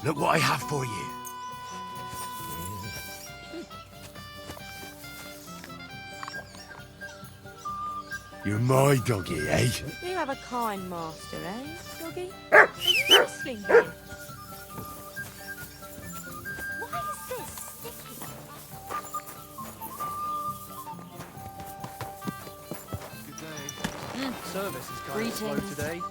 Look what I have for you. You're my doggy, eh? You have a kind master, eh, doggy? Are you wrestling here? Why is this sticky? Good day. Service is kind of slow Greetings. today.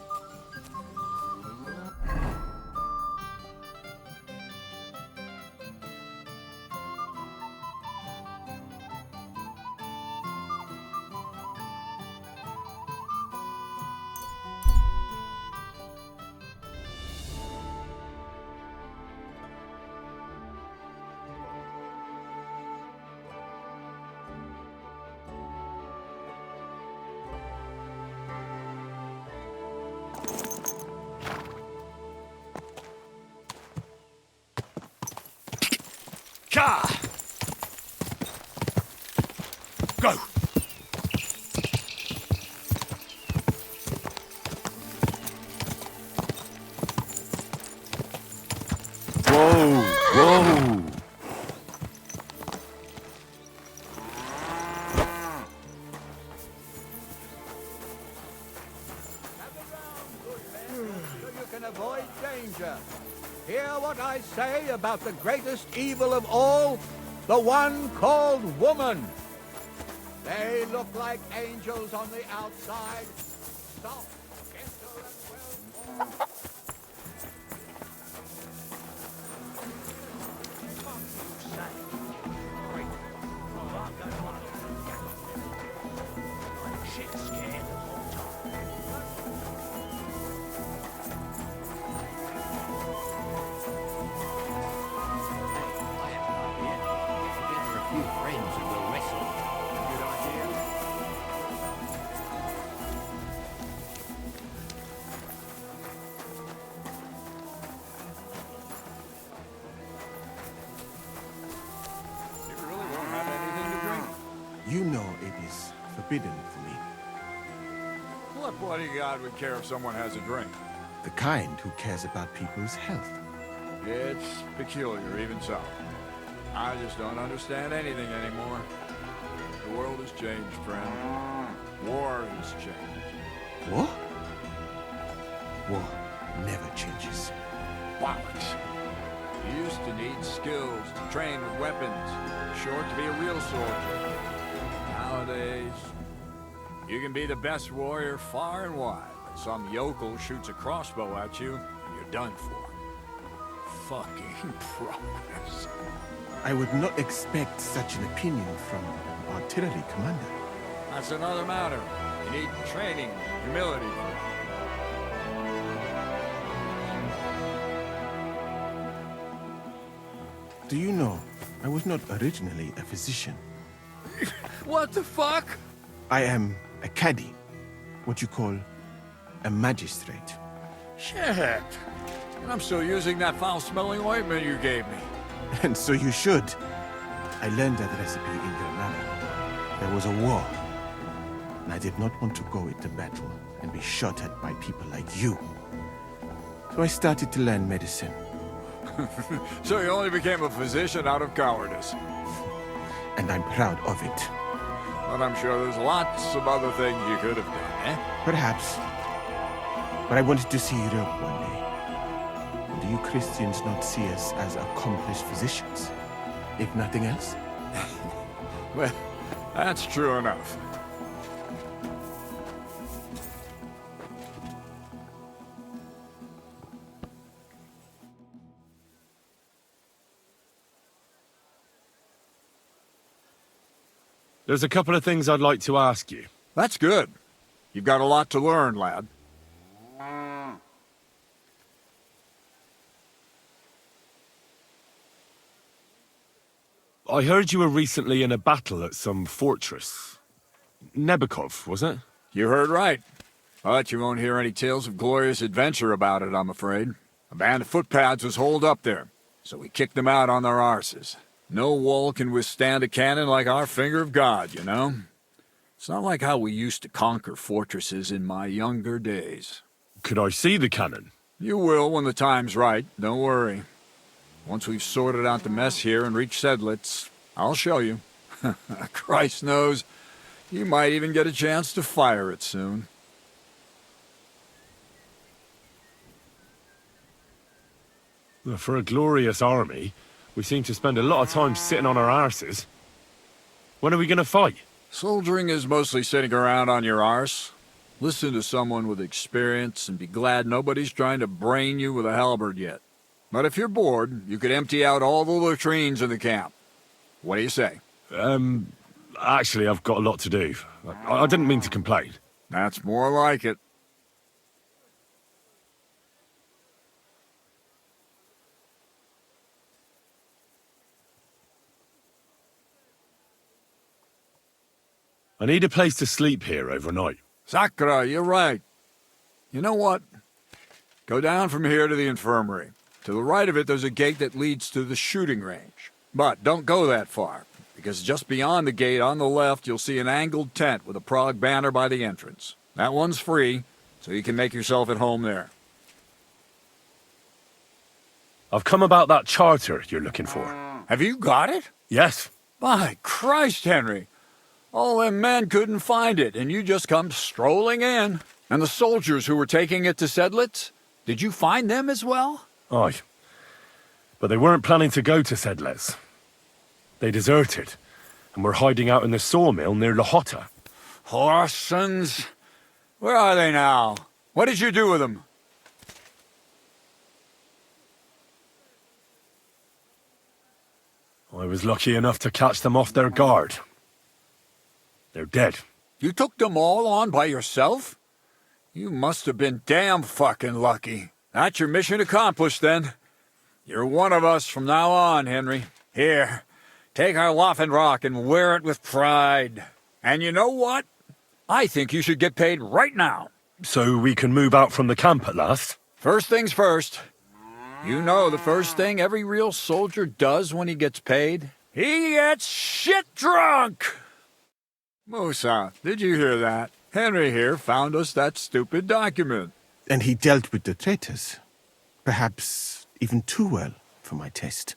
Car! Go! Whoa! Whoa! So you can avoid danger. Hear what I say about the greatest evil of all, the one called woman. They look like angels on the outside, soft, gentle, and well-formed. You know it is forbidden for me. What bodyguard would care if someone has a drink? The kind who cares about people's health. It's peculiar, even so. I just don't understand anything anymore. The world has changed, friend. War has changed. War? War never changes. Bollocks. You used to need skills to train with weapons. Short to be a real soldier. Nowadays, you can be the best warrior far and wide, but some yokel shoots a crossbow at you, you're done for. Fucking progress. I would not expect such an opinion from an artillery commander. That's another matter. You need training, humility. Do you know, I was not originally a physician. What the fuck? I am a caddy, what you call a magistrate. Shit. And I'm still using that foul-smelling ointment you gave me. And so you should. I learned that recipe in Granada. There was a war, and I did not want to go into battle and be shot at by people like you. So I started to learn medicine. So you only became a physician out of cowardice. And I'm proud of it. But I'm sure there's lots of other things you could have done, eh? Perhaps. But I wanted to see Europe one day. Do you Christians not see us as accomplished physicians? If nothing else? Well, that's true enough. There's a couple of things I'd like to ask you. That's good. You've got a lot to learn, lad. I heard you were recently in a battle at some fortress. Nebekov, was it? You heard right. But you won't hear any tales of glorious adventure about it, I'm afraid. A band of footpads was holed up there, so we kicked them out on their arses. No wall can withstand a cannon like our finger of God, you know? It's not like how we used to conquer fortresses in my younger days. Could I see the cannon? You will when the time's right, don't worry. Once we've sorted out the mess here and reached Sedlitz, I'll show you. Christ knows, you might even get a chance to fire it soon. Well, for a glorious army, we seem to spend a lot of time sitting on our arses. When are we gonna fight? Soldiering is mostly sitting around on your arse. Listen to someone with experience and be glad nobody's trying to brain you with a halberd yet. But if you're bored, you could empty out all the latrines in the camp. What do you say? Actually, I've got a lot to do. I didn't mean to complain. That's more like it. I need a place to sleep here overnight. Sakura, you're right. You know what? Go down from here to the infirmary. To the right of it, there's a gate that leads to the shooting range. But don't go that far, because just beyond the gate on the left, you'll see an angled tent with a Prague banner by the entrance. That one's free, so you can make yourself at home there. I've come about that charter you're looking for. Have you got it? Yes. By Christ, Henry. All them men couldn't find it, and you just come strolling in. And the soldiers who were taking it to Sedlitz, did you find them as well? Aye. But they weren't planning to go to Sedlitz. They deserted, and were hiding out in the sawmill near Lahota. Horsons. Where are they now? What did you do with them? I was lucky enough to catch them off their guard. They're dead. You took them all on by yourself? You must have been damn fucking lucky. That's your mission accomplished, then. You're one of us from now on, Henry. Here, take our Waffenrock and wear it with pride. And you know what? I think you should get paid right now. So we can move out from the camp at last? First things first. You know the first thing every real soldier does when he gets paid? He gets shit drunk! Musa, did you hear that? Henry here found us that stupid document. And he dealt with the traitors. Perhaps even too well for my taste.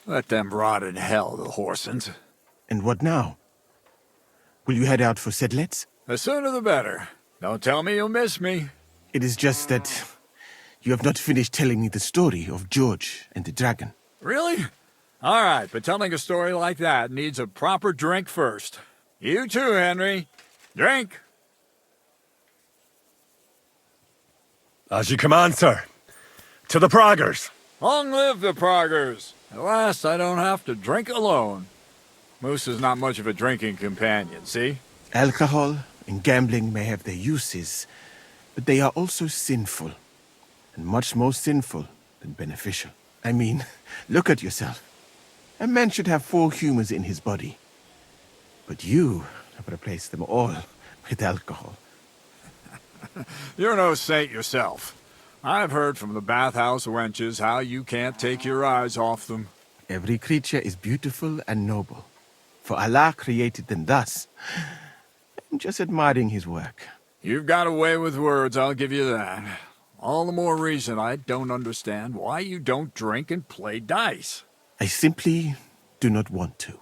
Let them rot in hell, the Horsens. And what now? Will you head out for Sedlitz? The sooner the better. Don't tell me you'll miss me. It is just that you have not finished telling me the story of George and the dragon. Really? All right, but telling a story like that needs a proper drink first. You too, Henry. Drink. As you command, sir. To the Praggers. Long live the Praggers. At last, I don't have to drink alone. Moose is not much of a drinking companion, see? Alcohol and gambling may have their uses, but they are also sinful. And much more sinful than beneficial. I mean, look at yourself. A man should have 4 humors in his body. But you have replaced them all with alcohol. You're no saint yourself. I've heard from the bathhouse wenches how you can't take your eyes off them. Every creature is beautiful and noble. For Allah created them thus. I'm just admiring his work. You've got a way with words, I'll give you that. All the more reason I don't understand why you don't drink and play dice. I simply do not want to.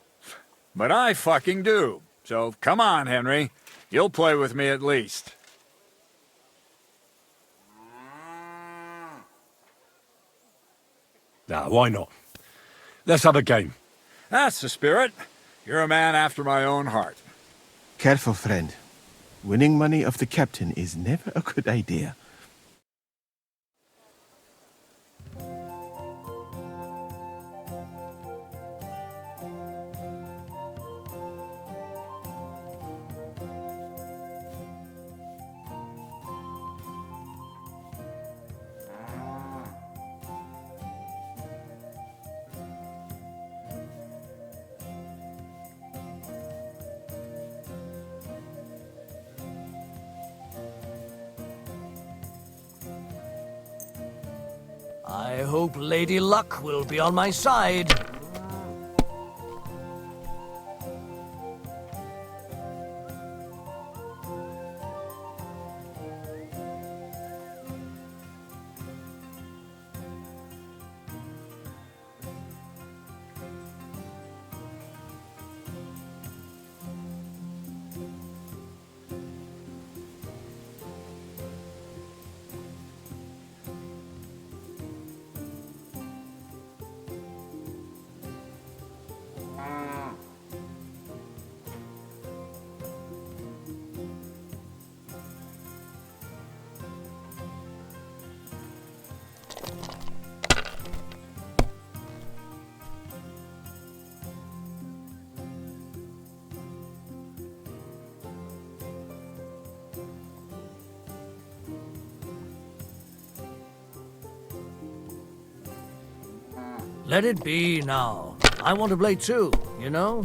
But I fucking do. So come on, Henry. You'll play with me at least. Nah, why not? Let's have a game. That's the spirit. You're a man after my own heart. Careful, friend. Winning money off the captain is never a good idea. I hope Lady Luck will be on my side. Let it be now. I want to play too, you know?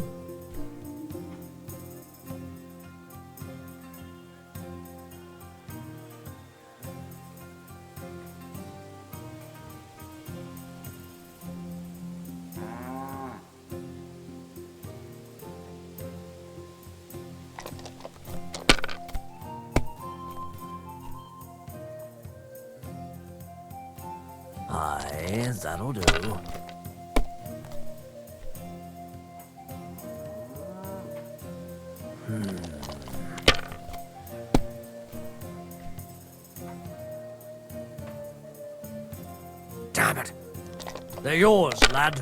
Aye, that'll do. Damn it! They're yours, lad.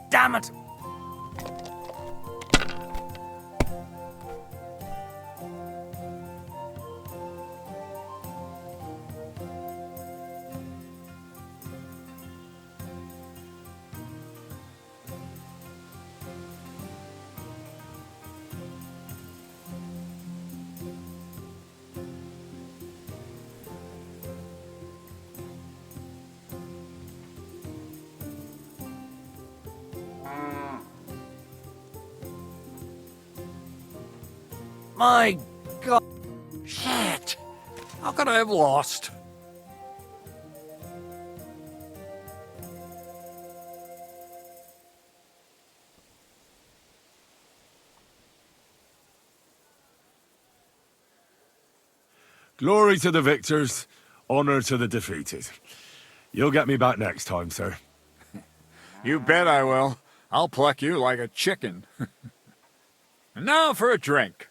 Damn it! My God. Shit! How could I have lost? Glory to the victors, honor to the defeated. You'll get me back next time, sir. You bet I will. I'll pluck you like a chicken. And now for a drink.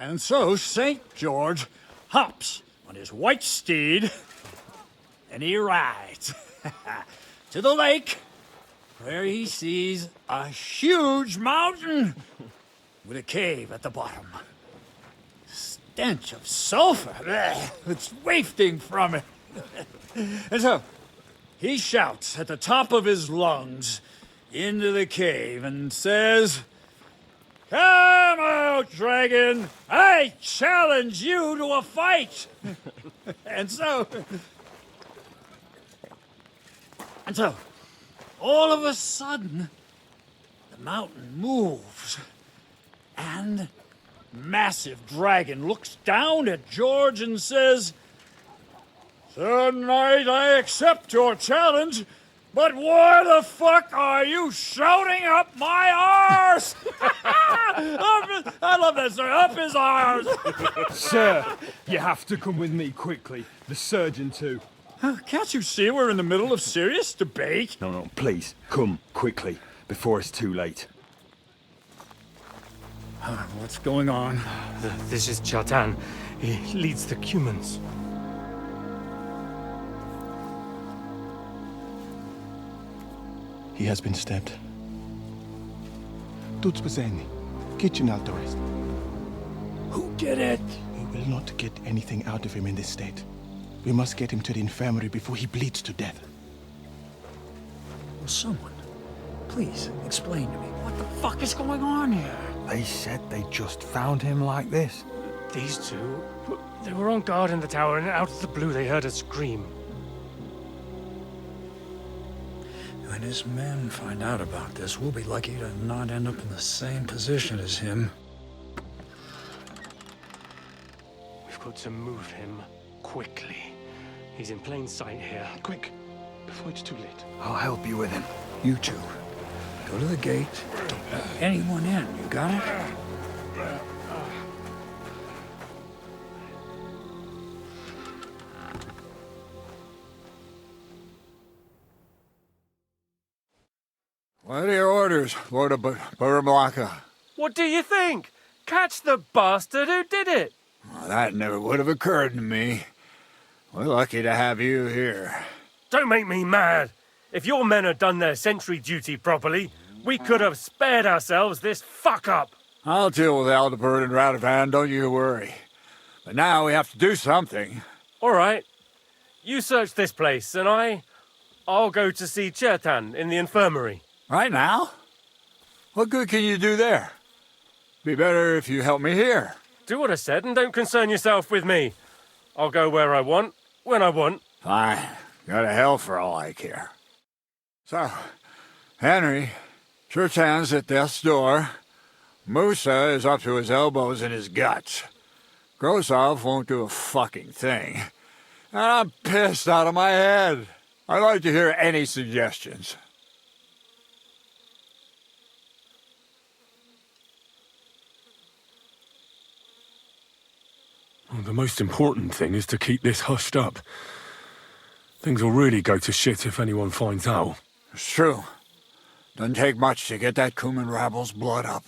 And so St. George hops on his white steed, and he rides to the lake, where he sees a huge mountain with a cave at the bottom. Stench of sulfur, it's wafting from it. And so he shouts at the top of his lungs into the cave and says, "Come out, dragon! I challenge you to a fight!" And so, all of a sudden, the mountain moves, and massive dragon looks down at George and says, "Sir Knight, I accept your challenge, but why the fuck are you shouting up my arse?" I love that, sir. Up his arse. Sir, you have to come with me quickly. The surgeon too. Can't you see we're in the middle of serious debate? No, please, come quickly, before it's too late. What's going on? This is Chatan. He leads the Cumans. He has been stabbed. Tutti presenti. Kitchen out the rest. Who did it? We will not get anything out of him in this state. We must get him to the infirmary before he bleeds to death. Will someone please explain to me what the fuck is going on here? They said they just found him like this. These two, they were on guard in the tower, and out of the blue they heard a scream. When his men find out about this, we'll be lucky to not end up in the same position as him. got to move him quickly. He's in plain sight here. Quick, before it's too late. I'll help you with him. You two. Go to the gate. Don't let anyone in. You got it? What are your orders, Lord of Barablaka? What do you think? Catch the bastard who did it! Well, that never would have occurred to me. We're lucky to have you here. Don't make me mad! If your men had done their sentry duty properly, we could have spared ourselves this fuck-up! I'll deal with Aldebert and Radovan, don't you worry. But now we have to do something. All right. You search this place, and I'll go to see Chertan in the infirmary. Right now? What good can you do there? Be better if you help me here. Do what I said and don't concern yourself with me. I'll go where I want, when I want. Fine. Go to hell for all I care. So, Henry, Chertan's at death's door. Musa is up to his elbows in his guts. Grosov won't do a fucking thing. And I'm pissed out of my head. I'd like to hear any suggestions. Well, the most important thing is to keep this hushed up. Things will really go to shit if anyone finds out. It's true. Doesn't take much to get that Kuman rabble's blood up.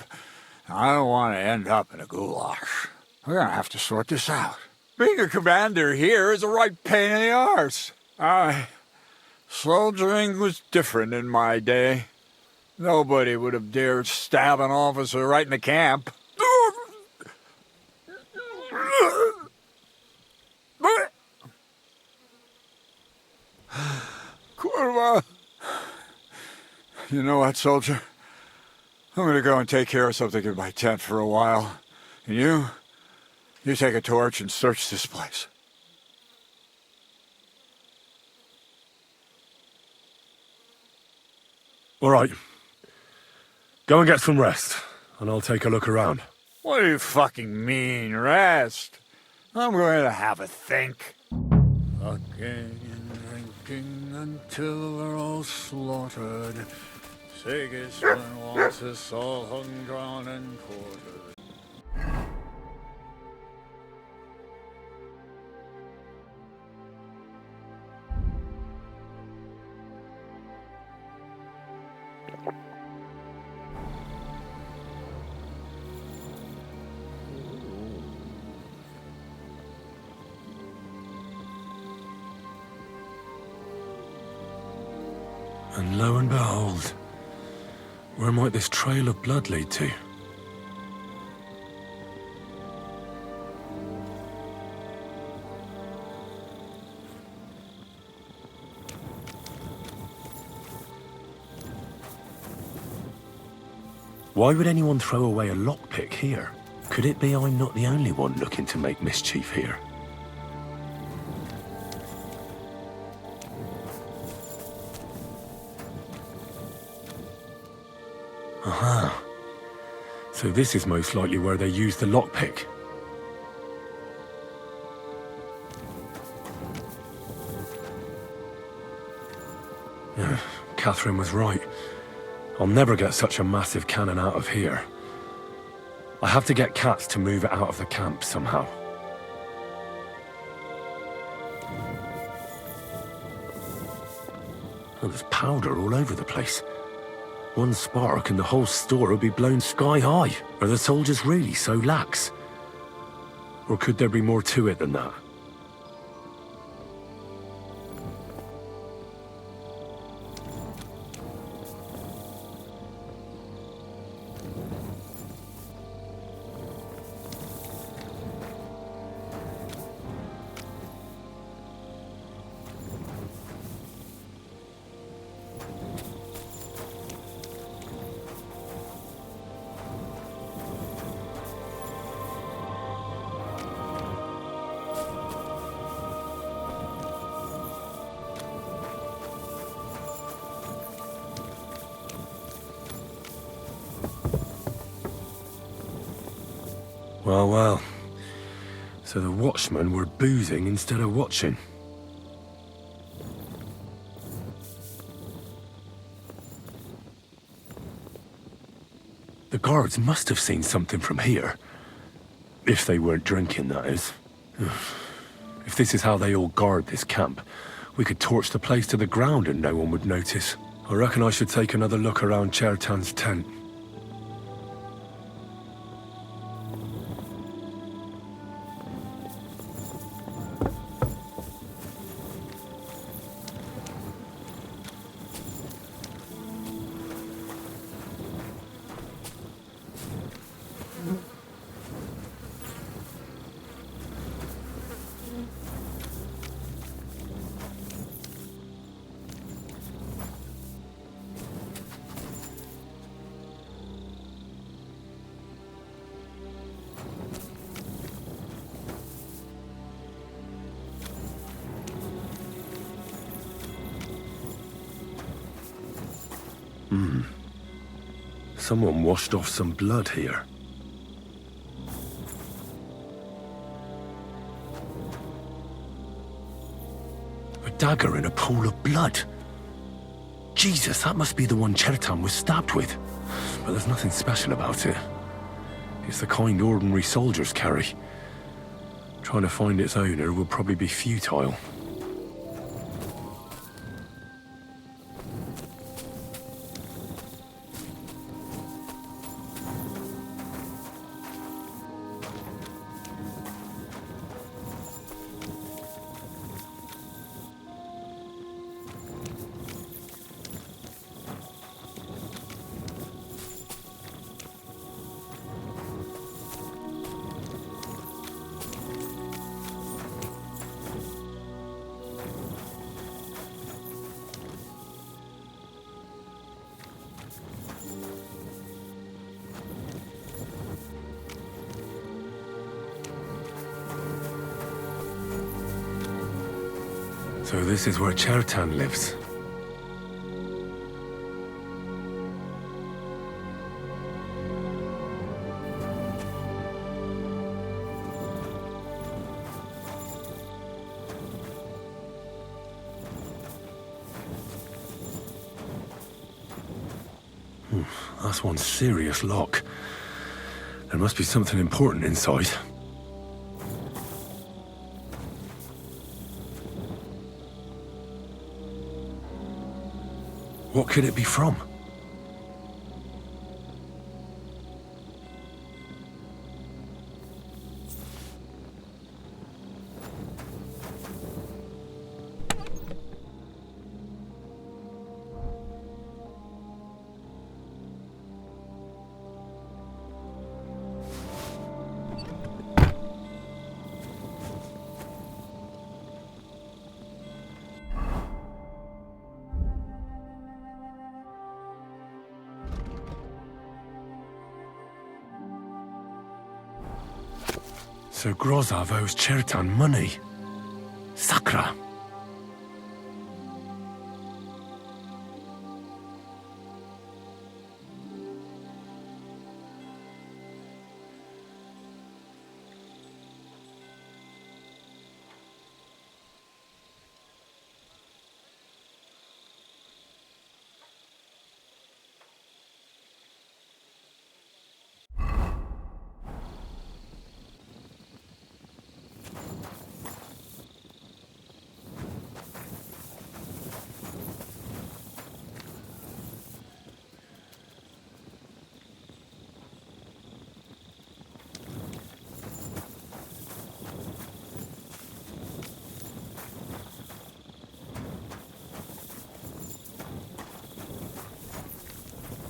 I don't want to end up in a goulash. We're gonna have to sort this out. Being a commander here is a right pain in the arse. Soldiering was different in my day. Nobody would have dared stab an officer right in the camp. Kurva! You know what, soldier? I'm gonna go and take care of something in my tent for a while. And you take a torch and search this place. All right. Go and get some rest, and I'll take a look around. What do you fucking mean, rest? I'm going to have a think. Fucking and drinking until we're all slaughtered. Sigismund wants us all hung, drawn, and quartered. And lo and behold, where might this trail of blood lead to? Why would anyone throw away a lockpick here? Could it be I'm not the only one looking to make mischief here? Aha. So this is most likely where they used the lockpick. Yeah, Catherine was right. I'll never get such a massive cannon out of here. I have to get Katz to move it out of the camp somehow. Oh, there's powder all over the place. One spark and the whole store will be blown sky high. Are the soldiers really so lax? Or could there be more to it than that? Well, well. So the watchmen were boozing instead of watching. The guards must have seen something from here. If they weren't drinking, that is. If this is how they all guard this camp, we could torch the place to the ground and no one would notice. I reckon I should take another look around Chertan's tent. Someone washed off some blood here. A dagger in a pool of blood. Jesus, that must be the one Chertan was stabbed with. But there's nothing special about it. It's the kind ordinary soldiers carry. Trying to find its owner will probably be futile. So this is where Chertan lives. That's one serious lock. There must be something important inside. What could it be from? So Grozov owes Chertan money. Sakra!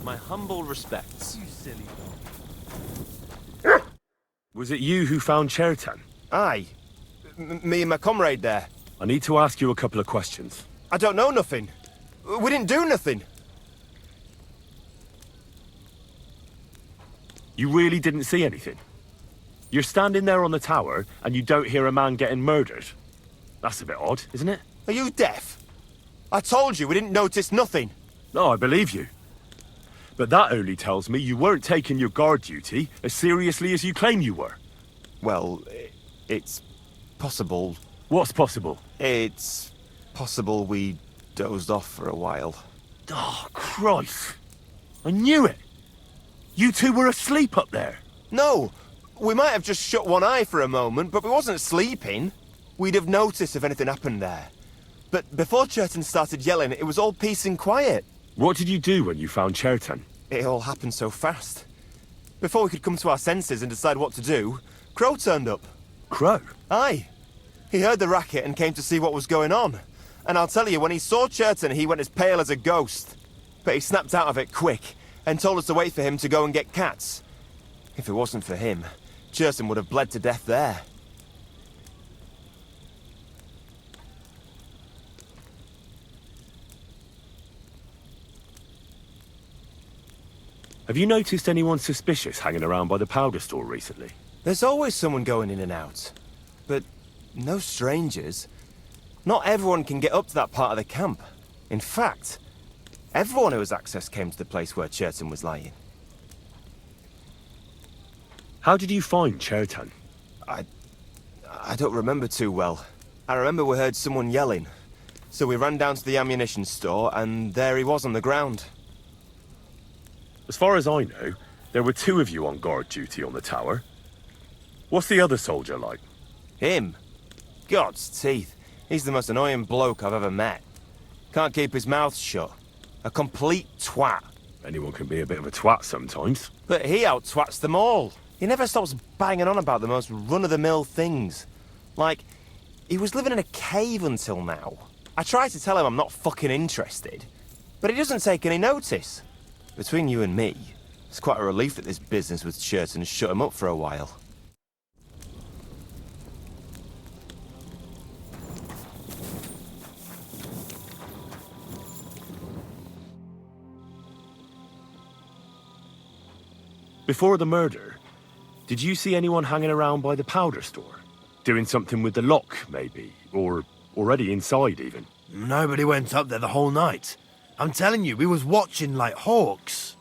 My humble respects. You silly Was it you who found Chertan? Aye. Me and my comrade there. I need to ask you a couple of questions. I don't know nothing. We didn't do nothing. You really didn't see anything? You're standing there on the tower and you don't hear a man getting murdered? That's a bit odd, isn't it? Are you deaf? I told you we didn't notice nothing. No, I believe you. But that only tells me you weren't taking your guard duty as seriously as you claim you were. Well, It's possible. What's possible? It's possible we dozed off for a while. Oh, Christ. I knew it. You two were asleep up there. No! We might have just shut one eye for a moment, but we wasn't sleeping. We'd have noticed if anything happened there. But before Chertan started yelling, it was all peace and quiet. What did you do when you found Chertan? It all happened so fast. Before we could come to our senses and decide what to do, Crow turned up. Crow? Aye. He heard the racket and came to see what was going on. And I'll tell you, when he saw Chertan, he went as pale as a ghost. But he snapped out of it quick and told us to wait for him to go and get cats. If it wasn't for him, Chertan would have bled to death there. Have you noticed anyone suspicious hanging around by the powder store recently? There's always someone going in and out. But no strangers. Not everyone can get up to that part of the camp. In fact, everyone who has access came to the place where Chertan was lying. How did you find Chertan? I don't remember too well. I remember we heard someone yelling. So we ran down to the ammunition store, and there he was on the ground. As far as I know, there were 2 of you on guard duty on the tower. What's the other soldier like? Him? God's teeth. He's the most annoying bloke I've ever met. Can't keep his mouth shut. A complete twat. Anyone can be a bit of a twat sometimes. But he out-twats them all. He never stops banging on about the most run-of-the-mill things. Like, he was living in a cave until now. I try to tell him I'm not fucking interested, but he doesn't take any notice. Between you and me, it's quite a relief that this business with Chertan shut him up for a while. Before the murder, did you see anyone hanging around by the powder store? Doing something with the lock, maybe? Or already inside, even? Nobody went up there the whole night. I'm telling you, we was watching like hawks.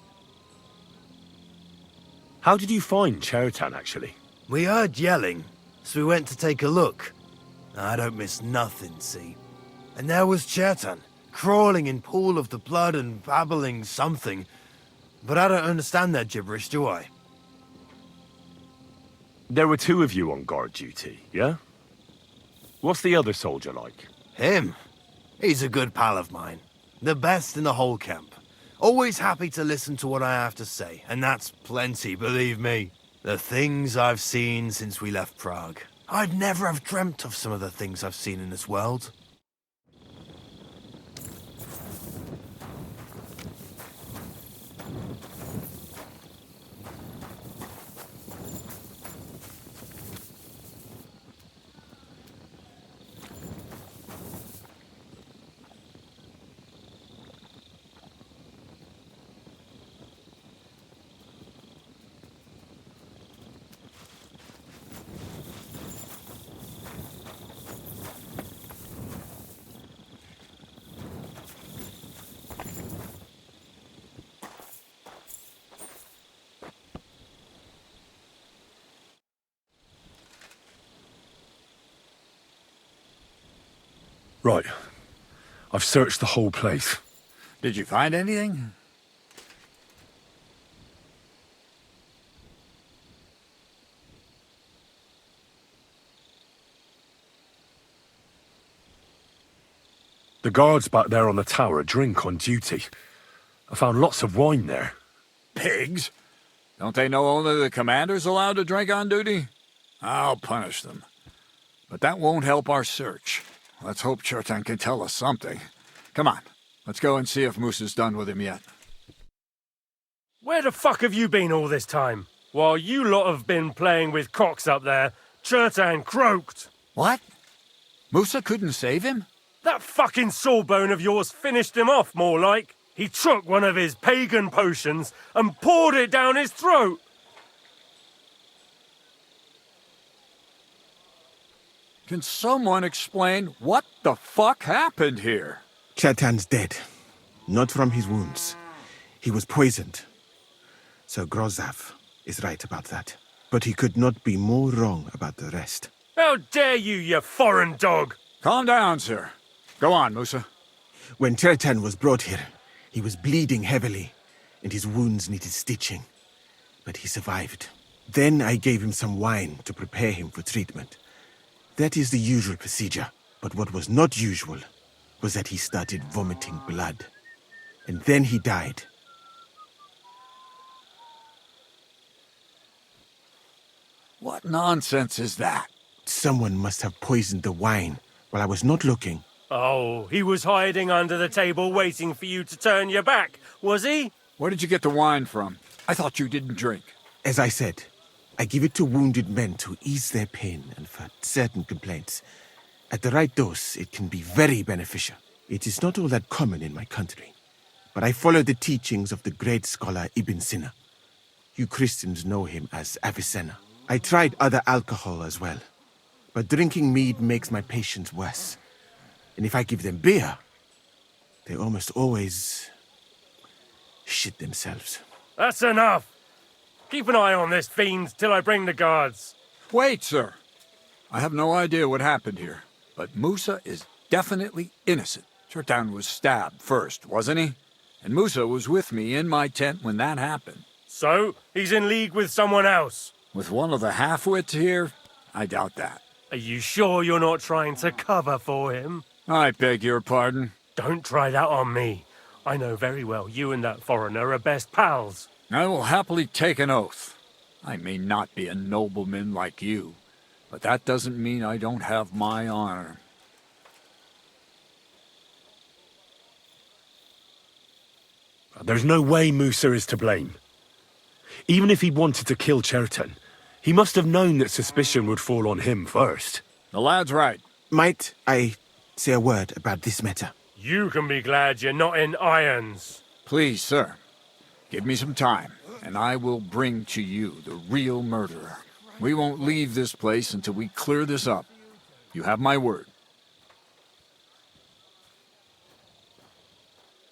How did you find Chertan, actually? We heard yelling, so we went to take a look. I don't miss nothing, see? And there was Chertan, crawling in pool of the blood and babbling something. But I don't understand that gibberish, do I? There were 2 of you on guard duty, yeah? What's the other soldier like? Him? He's a good pal of mine. The best in the whole camp. Always happy to listen to what I have to say, and that's plenty, believe me. The things I've seen since we left Prague. I'd never have dreamt of some of the things I've seen in this world. Right. I've searched the whole place. Did you find anything? The guards back there on the tower drink on duty. I found lots of wine there. Pigs? Don't they know only the commander's allowed to drink on duty? I'll punish them. But that won't help our search. Let's hope Chertan can tell us something. Come on, let's go and see if Moose is done with him yet. Where the fuck have you been all this time? While you lot have been playing with cocks up there, Chertan croaked. What? Musa couldn't save him? That fucking sawbone of yours finished him off, more like. He took one of his pagan potions and poured it down his throat. Can someone explain what the fuck happened here? Chertan's dead. Not from his wounds. He was poisoned. Sir Grozav is right about that. But he could not be more wrong about the rest. How dare you, you foreign dog! Calm down, sir. Go on, Musa. When Chertan was brought here, he was bleeding heavily, and his wounds needed stitching. But he survived. Then I gave him some wine to prepare him for treatment. That is the usual procedure. But what was not usual was that he started vomiting blood. And then he died. What nonsense is that? Someone must have poisoned the wine while I was not looking. Oh, he was hiding under the table waiting for you to turn your back, was he? Where did you get the wine from? I thought you didn't drink. As I said, I give it to wounded men to ease their pain and for certain complaints. At the right dose, it can be very beneficial. It is not all that common in my country, but I follow the teachings of the great scholar Ibn Sina. You Christians know him as Avicenna. I tried other alcohol as well, but drinking mead makes my patients worse. And if I give them beer, they almost always shit themselves. That's enough! Keep an eye on this fiend till I bring the guards. Wait, sir. I have no idea what happened here, but Musa is definitely innocent. Chertan was stabbed first, wasn't he? And Musa was with me in my tent when that happened. So, he's in league with someone else? With one of the half-wits here? I doubt that. Are you sure you're not trying to cover for him? I beg your pardon. Don't try that on me. I know very well you and that foreigner are best pals. I will happily take an oath. I may not be a nobleman like you, but that doesn't mean I don't have my honor. There's no way Musa is to blame. Even if he wanted to kill Chertan, he must have known that suspicion would fall on him first. The lad's right. Might I say a word about this matter? You can be glad you're not in irons. Please, sir. Give me some time, and I will bring to you the real murderer. We won't leave this place until we clear this up. You have my word.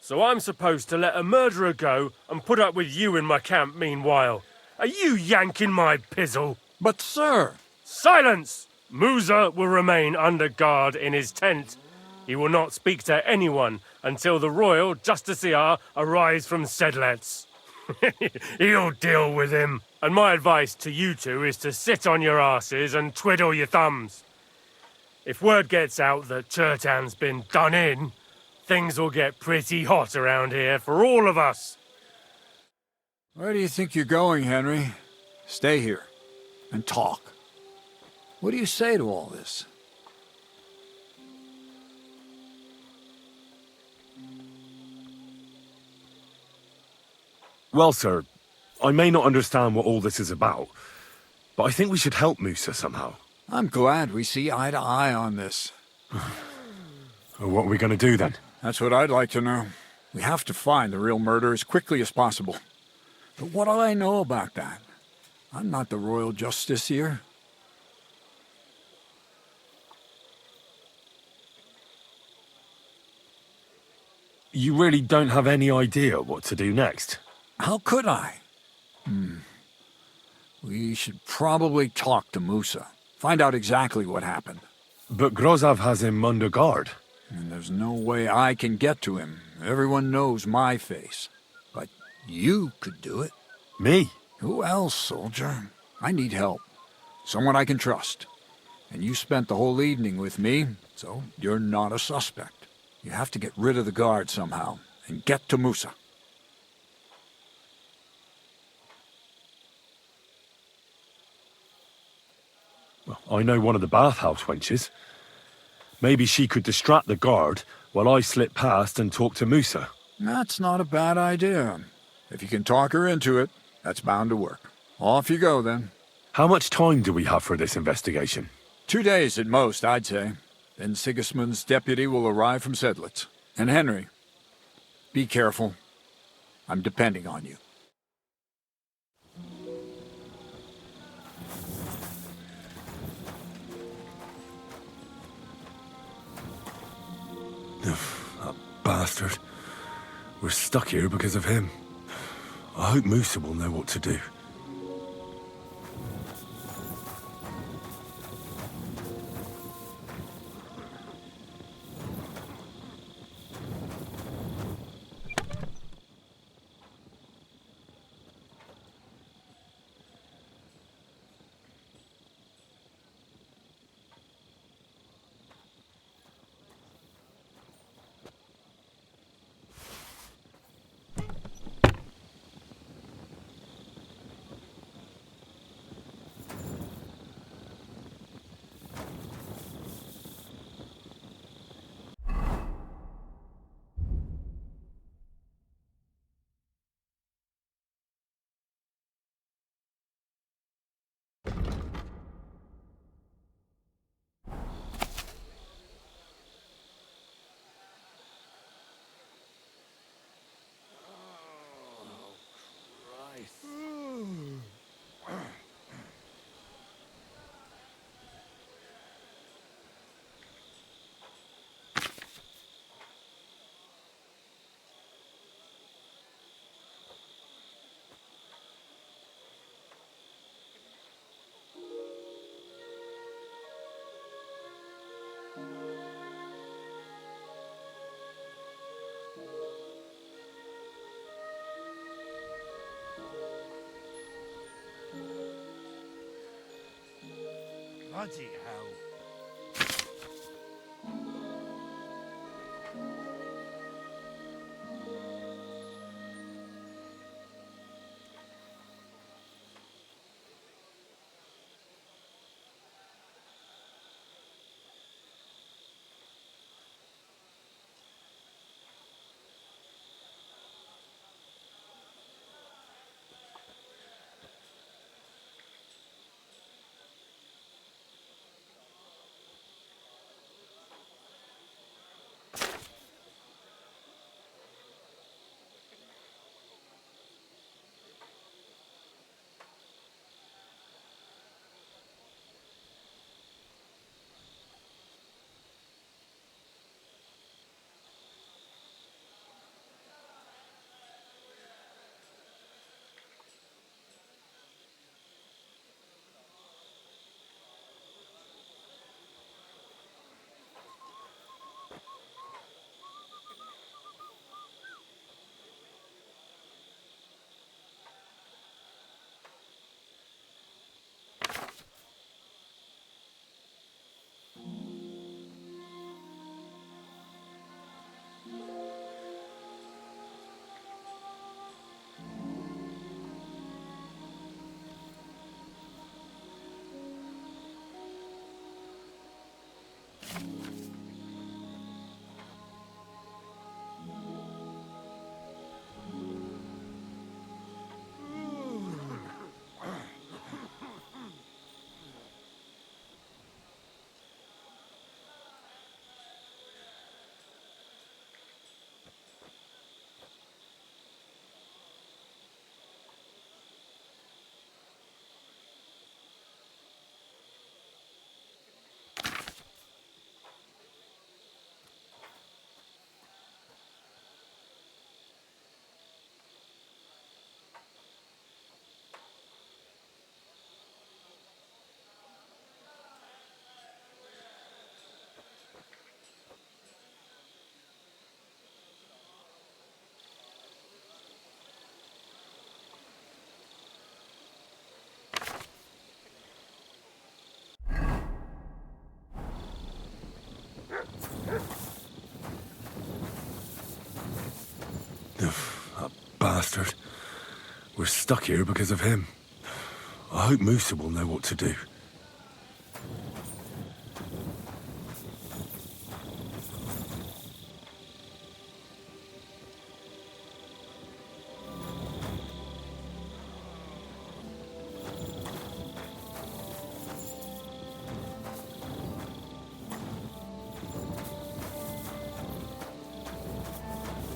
So I'm supposed to let a murderer go and put up with you in my camp meanwhile. Are you yanking my pizzle? But, sir... Silence! Musa will remain under guard in his tent. He will not speak to anyone until the royal justiciar arrives from Sedlets. He'll deal with him. And my advice to you two is to sit on your asses and twiddle your thumbs. If word gets out that Chertan's been done in, things will get pretty hot around here for all of us. Where do you think you're going, Henry? Stay here and talk. What do you say to all this? Well, sir, I may not understand what all this is about, but I think we should help Musa somehow. I'm glad we see eye to eye on this. What are we going to do then? That's what I'd like to know. We have to find the real murderer as quickly as possible. But what do I know about that? I'm not the royal justiciar. You really don't have any idea what to do next? How could I? We should probably talk to Musa. Find out exactly what happened. But Grozav has him under guard. And there's no way I can get to him. Everyone knows my face. But you could do it. Me? Who else, soldier? I need help. Someone I can trust. And you spent the whole evening with me, so you're not a suspect. You have to get rid of the guard somehow, and get to Musa. Well, I know one of the bathhouse wenches. Maybe she could distract the guard while I slip past and talk to Musa. That's not a bad idea. If you can talk her into it, that's bound to work. Off you go, then. How much time do we have for this investigation? 2 days at most, I'd say. Then Sigismund's deputy will arrive from Sedlets. And Henry, be careful. I'm depending on you. That bastard. We're stuck here because of him. I hope Musa will know what to do. Bloody hell. That bastard. We're stuck here because of him. I hope Musa will know what to do.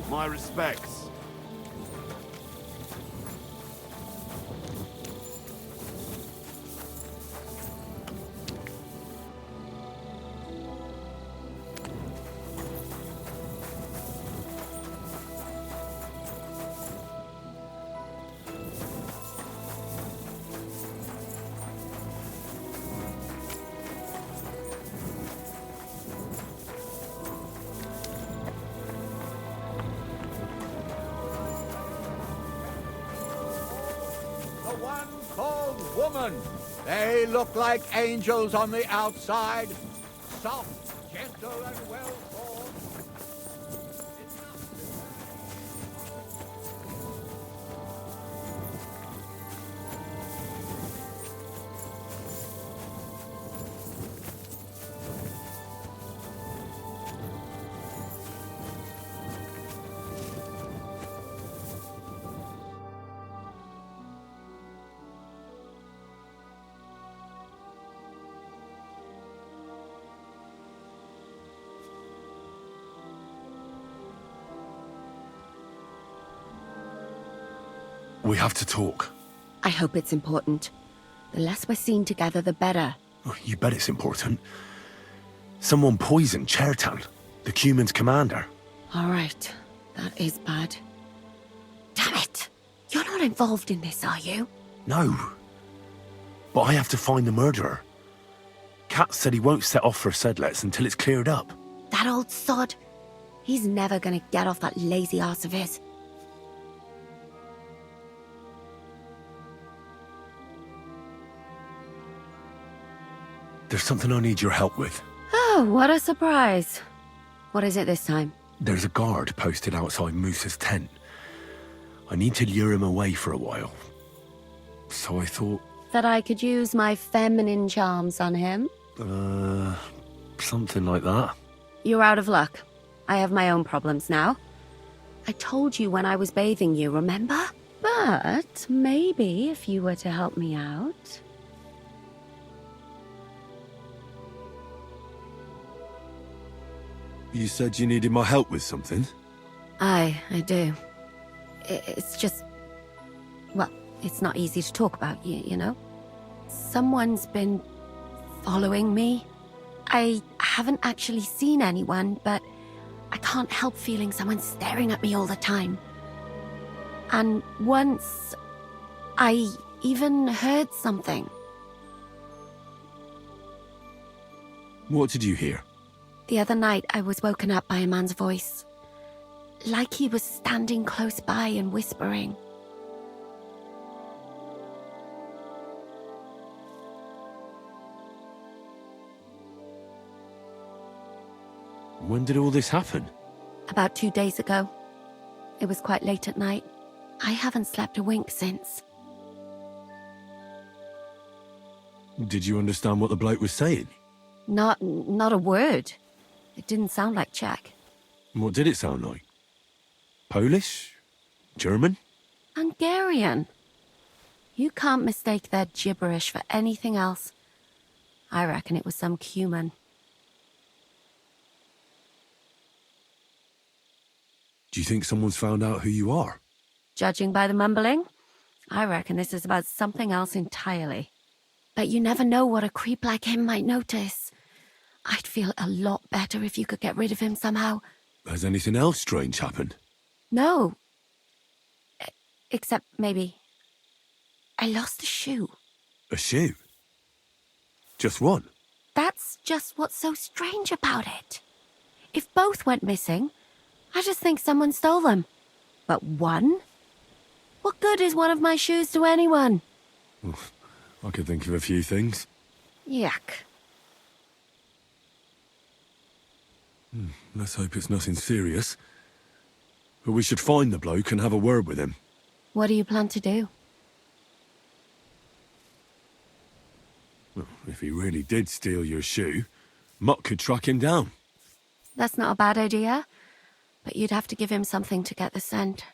My respects. Woman. They look like angels on the outside, soft, gentle, and well-born. We have to talk. I hope it's important. The less we're seen together, the better. Oh, you bet it's important. Someone poisoned Chertan, the Cuman's commander. All right. That is bad. Damn it! You're not involved in this, are you? No. But I have to find the murderer. Kat said he won't set off for Sedlets until it's cleared up. That old sod. He's never gonna get off that lazy arse of his. There's something I need your help with. Oh, what a surprise. What is it this time? There's a guard posted outside Moose's tent. I need to lure him away for a while. So I thought... That I could use my feminine charms on him? Something like that. You're out of luck. I have my own problems now. I told you when I was bathing you, remember? But maybe if you were to help me out... You said you needed my help with something? I do. It's just... Well, it's not easy to talk about, you know? Someone's been following me. I haven't actually seen anyone, but I can't help feeling someone staring at me all the time. And once, I even heard something. What did you hear? The other night, I was woken up by a man's voice. Like he was standing close by and whispering. When did all this happen? About 2 days ago. It was quite late at night. I haven't slept a wink since. Did you understand what the bloke was saying? Not a word. It didn't sound like Czech. What did it sound like? Polish? German? Hungarian. You can't mistake their gibberish for anything else. I reckon it was some Cuman. Do you think someone's found out who you are? Judging by the mumbling, I reckon this is about something else entirely. But you never know what a creep like him might notice. I'd feel a lot better if you could get rid of him somehow. Has anything else strange happened? No. Except maybe... I lost a shoe. A shoe? Just one? That's just what's so strange about it. If both went missing, I just think someone stole them. But one? What good is one of my shoes to anyone? I could think of a few things. Yuck. Let's hope it's nothing serious. But we should find the bloke and have a word with him. What do you plan to do? Well, if he really did steal your shoe, Mutt could track him down. That's not a bad idea. But you'd have to give him something to get the scent.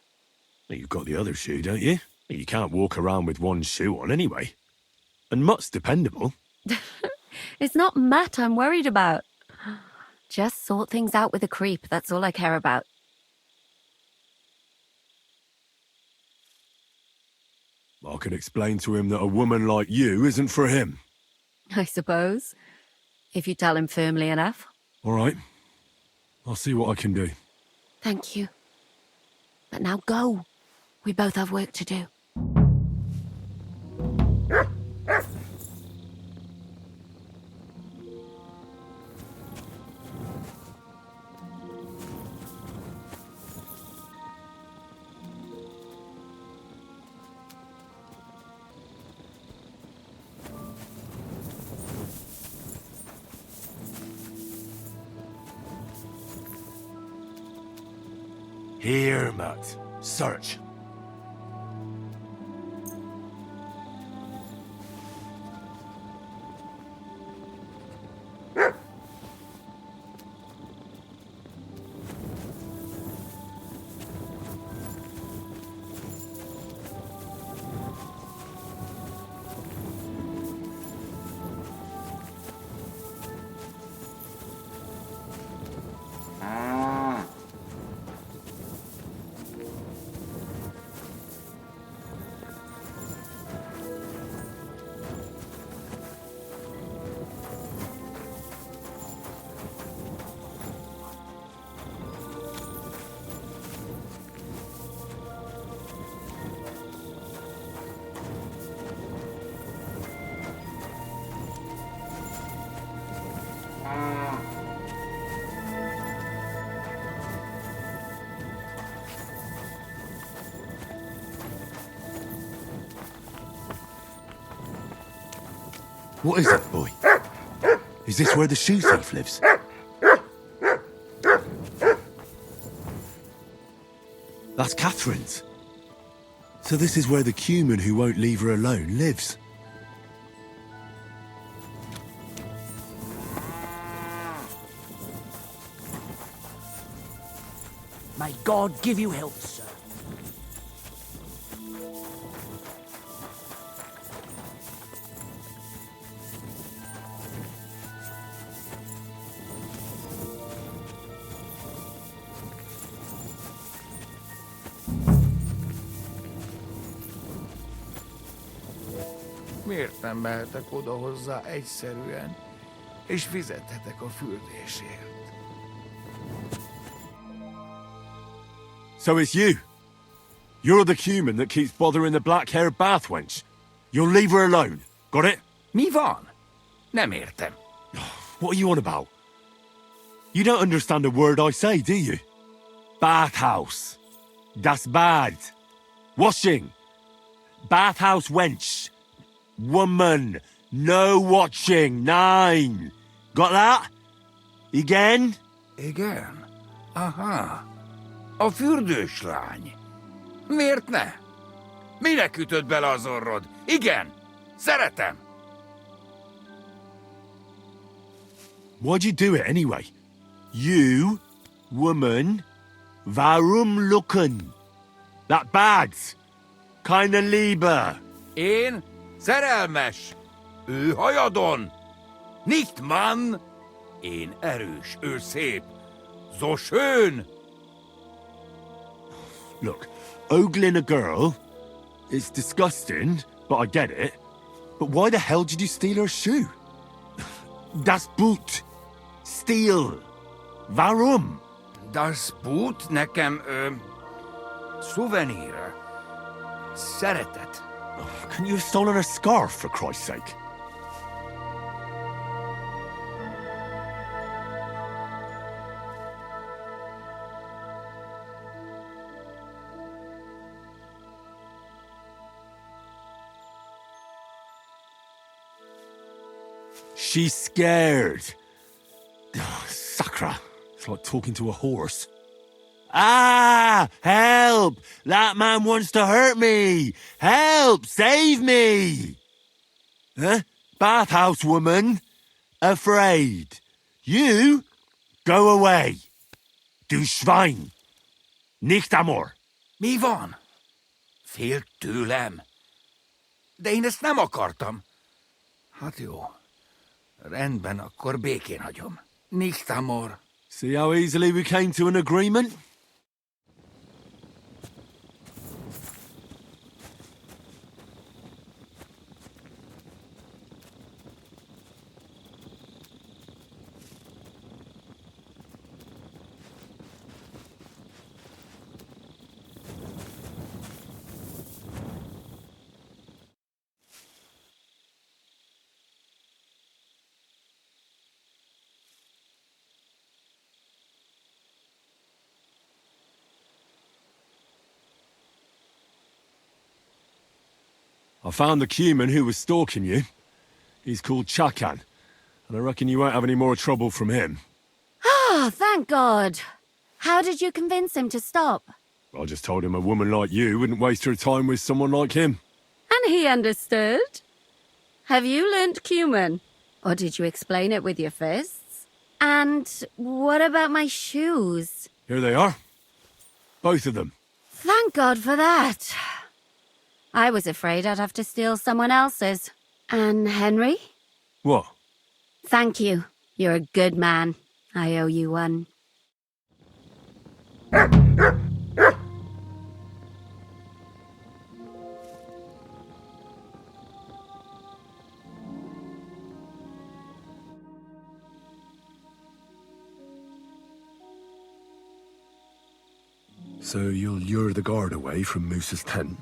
You've got the other shoe, don't you? You can't walk around with one shoe on anyway. And Mutt's dependable. It's not Matt I'm worried about. Just sort things out with a creep, that's all I care about. I can explain to him that a woman like you isn't for him. I suppose. If you tell him firmly enough. All right. I'll see what I can do. Thank you. But now go. We both have work to do. Here, Matt. Search. What is it, boy? Is this where the shoe thief lives? That's Catherine's. So this is where the Cuman who won't leave her alone lives. May God give you health, sir. Miért nem mehetek oda hozzá egyszerűen, és fizethetek a fürdésért? So it's you. You're the Cuman that keeps bothering the black-haired bath wench. You'll leave her alone. Got it? Mi van? Nem értem. What are you on about? You don't understand a word I say, do you? Bathhouse. Das Bad. Washing. Bathhouse wench. Woman. No watching. 9. Got that? Again? Igen? Aha. A fürdős lány. Miért ne? Minek ütött bele az orrod? Igen, szeretem. Why'd you do it anyway? You, woman, warum lucken? That bad. Keine Liebe. Én szerelmes. Ő hajadon. Nicht Mann. Én erős, ő szép. So schön. Look, ogling a girl, it's disgusting, but I get it. But why the hell did you steal her shoe? Das Boot. Steal. Warum? Das Boot nekem, szuvenír. Szeretet. Couldn't you have stolen her scarf, for Christ's sake? She's scared. Sakra. It's like talking to a horse. Ah! Help! That man wants to hurt me! Help! Save me! Huh? Bathhouse woman? Afraid. You? Go away. Du Schwein. Nicht amor. Mi van? Félt tőlem. De én ezt nem akartam. Hát jó. Rendben, akkor békén hagyom. Nicht amor. See how easily we came to an agreement? I found the Cuman who was stalking you. He's called Chakan, and I reckon you won't have any more trouble from him. Oh, thank God. How did you convince him to stop? I just told him a woman like you wouldn't waste her time with someone like him. And he understood? Have you learnt Cuman? Or did you explain it with your fists? And what about my shoes? Here they are. Both of them. Thank God for that. I was afraid I'd have to steal someone else's. And Henry? What? Thank you. You're a good man. I owe you one. So you'll lure the guard away from Moose's tent?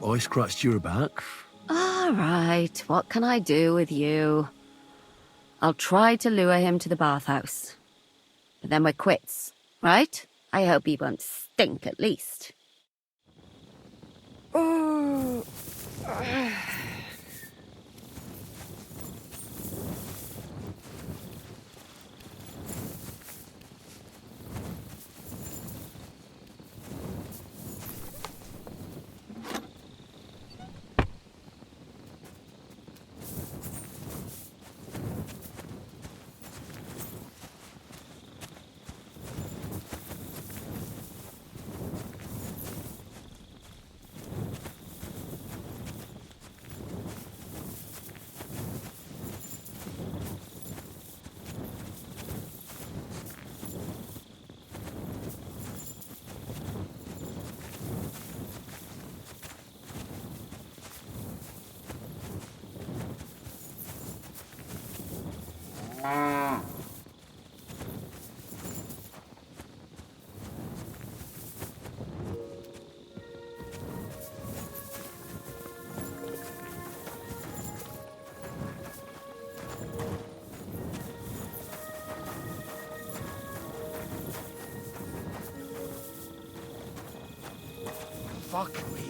I scratched your back? All right, what can I do with you? I'll try to lure him to the bathhouse. But then we're quits, right? I hope he won't stink at least. fuck me.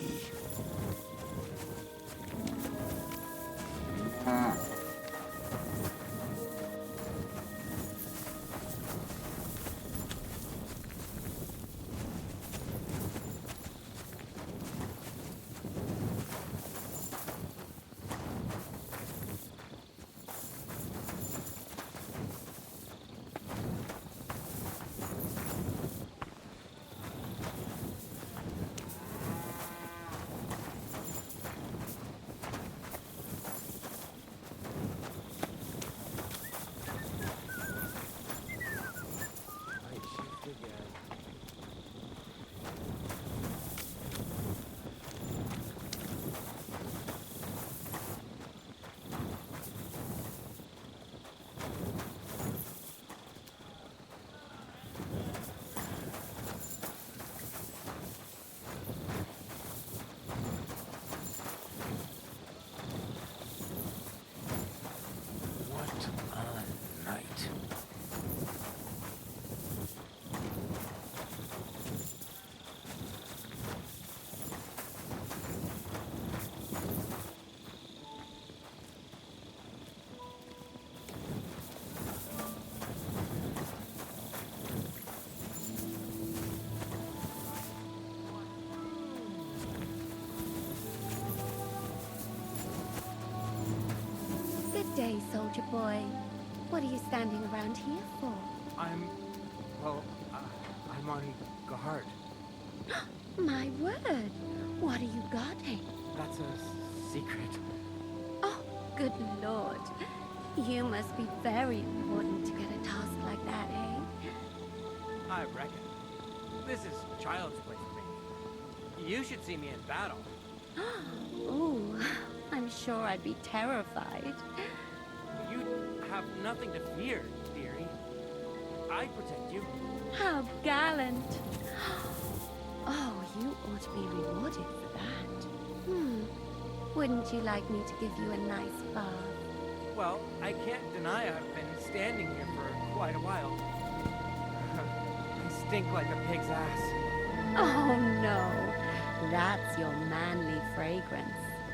Good day, soldier boy. What are you standing around here for? I'm on guard. My word! What are you guarding? That's a secret. Oh, good lord. You must be very important to get a task like that, eh? I reckon. This is child's play for me. You should see me in battle. Ooh, I'm sure I'd be terrified. You have nothing to fear, dearie. I protect you. How gallant. Oh, you ought to be rewarded for that. Wouldn't you like me to give you a nice bath? Well, I can't deny I've been standing here for quite a while. I stink like a pig's ass. Oh, no. That's your manly fragrance.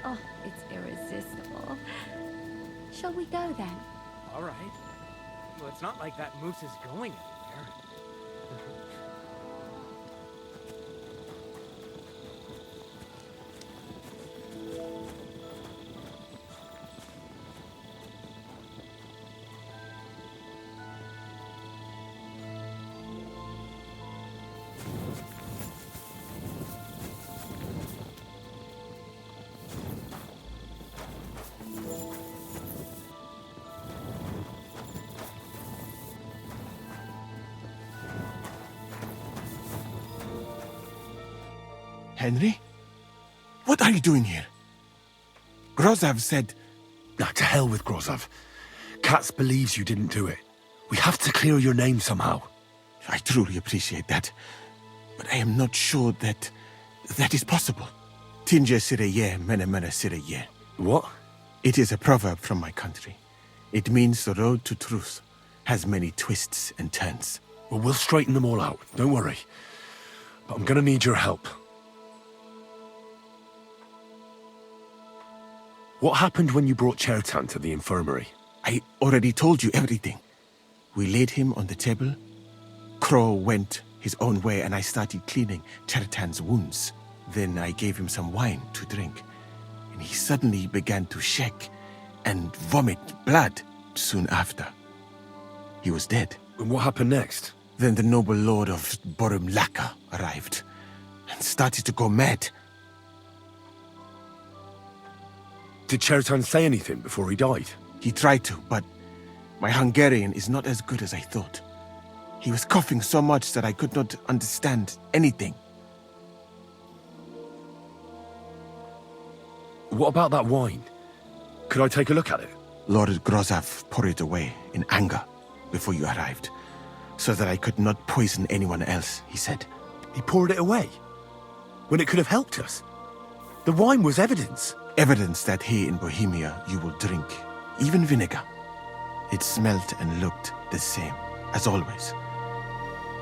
Oh, it's irresistible. Shall we go then? All right. Well, it's not like that moose is going anywhere. Henry? What are you doing here? Grozov said... Nah, to hell with Grozov. Katz believes you didn't do it. We have to clear your name somehow. I truly appreciate that. But I am not sure that is possible. Tinge sireye, mene mene sireye. What? It is a proverb from my country. It means the road to truth has many twists and turns. Well, we'll straighten them all out. Don't worry. But I'm gonna need your help. What happened when you brought Chertan to the infirmary? I already told you everything. We laid him on the table. Crow went his own way and I started cleaning Chertan's wounds. Then I gave him some wine to drink. And he suddenly began to shake and vomit blood soon after. He was dead. And what happened next? Then the noble lord of Borumlaka arrived and started to go mad. Did Chertan say anything before he died? He tried to, but my Hungarian is not as good as I thought. He was coughing so much that I could not understand anything. What about that wine? Could I take a look at it? Lord Grozov poured it away in anger before you arrived, so that I could not poison anyone else, he said. He poured it away? When it could have helped us? The wine was evidence. Evidence that here in Bohemia you will drink, even vinegar. It smelt and looked the same, as always.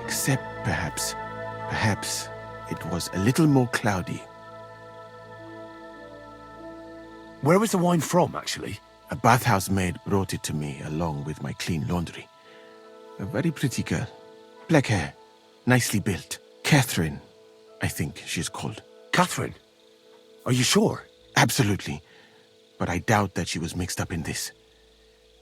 Except perhaps it was a little more cloudy Where was the wine from, actually? A bathhouse maid brought it to me along with my clean laundry. A very pretty girl. Black hair. Nicely built. Catherine, I think she's called. Catherine? Are you sure? Absolutely. But I doubt that she was mixed up in this.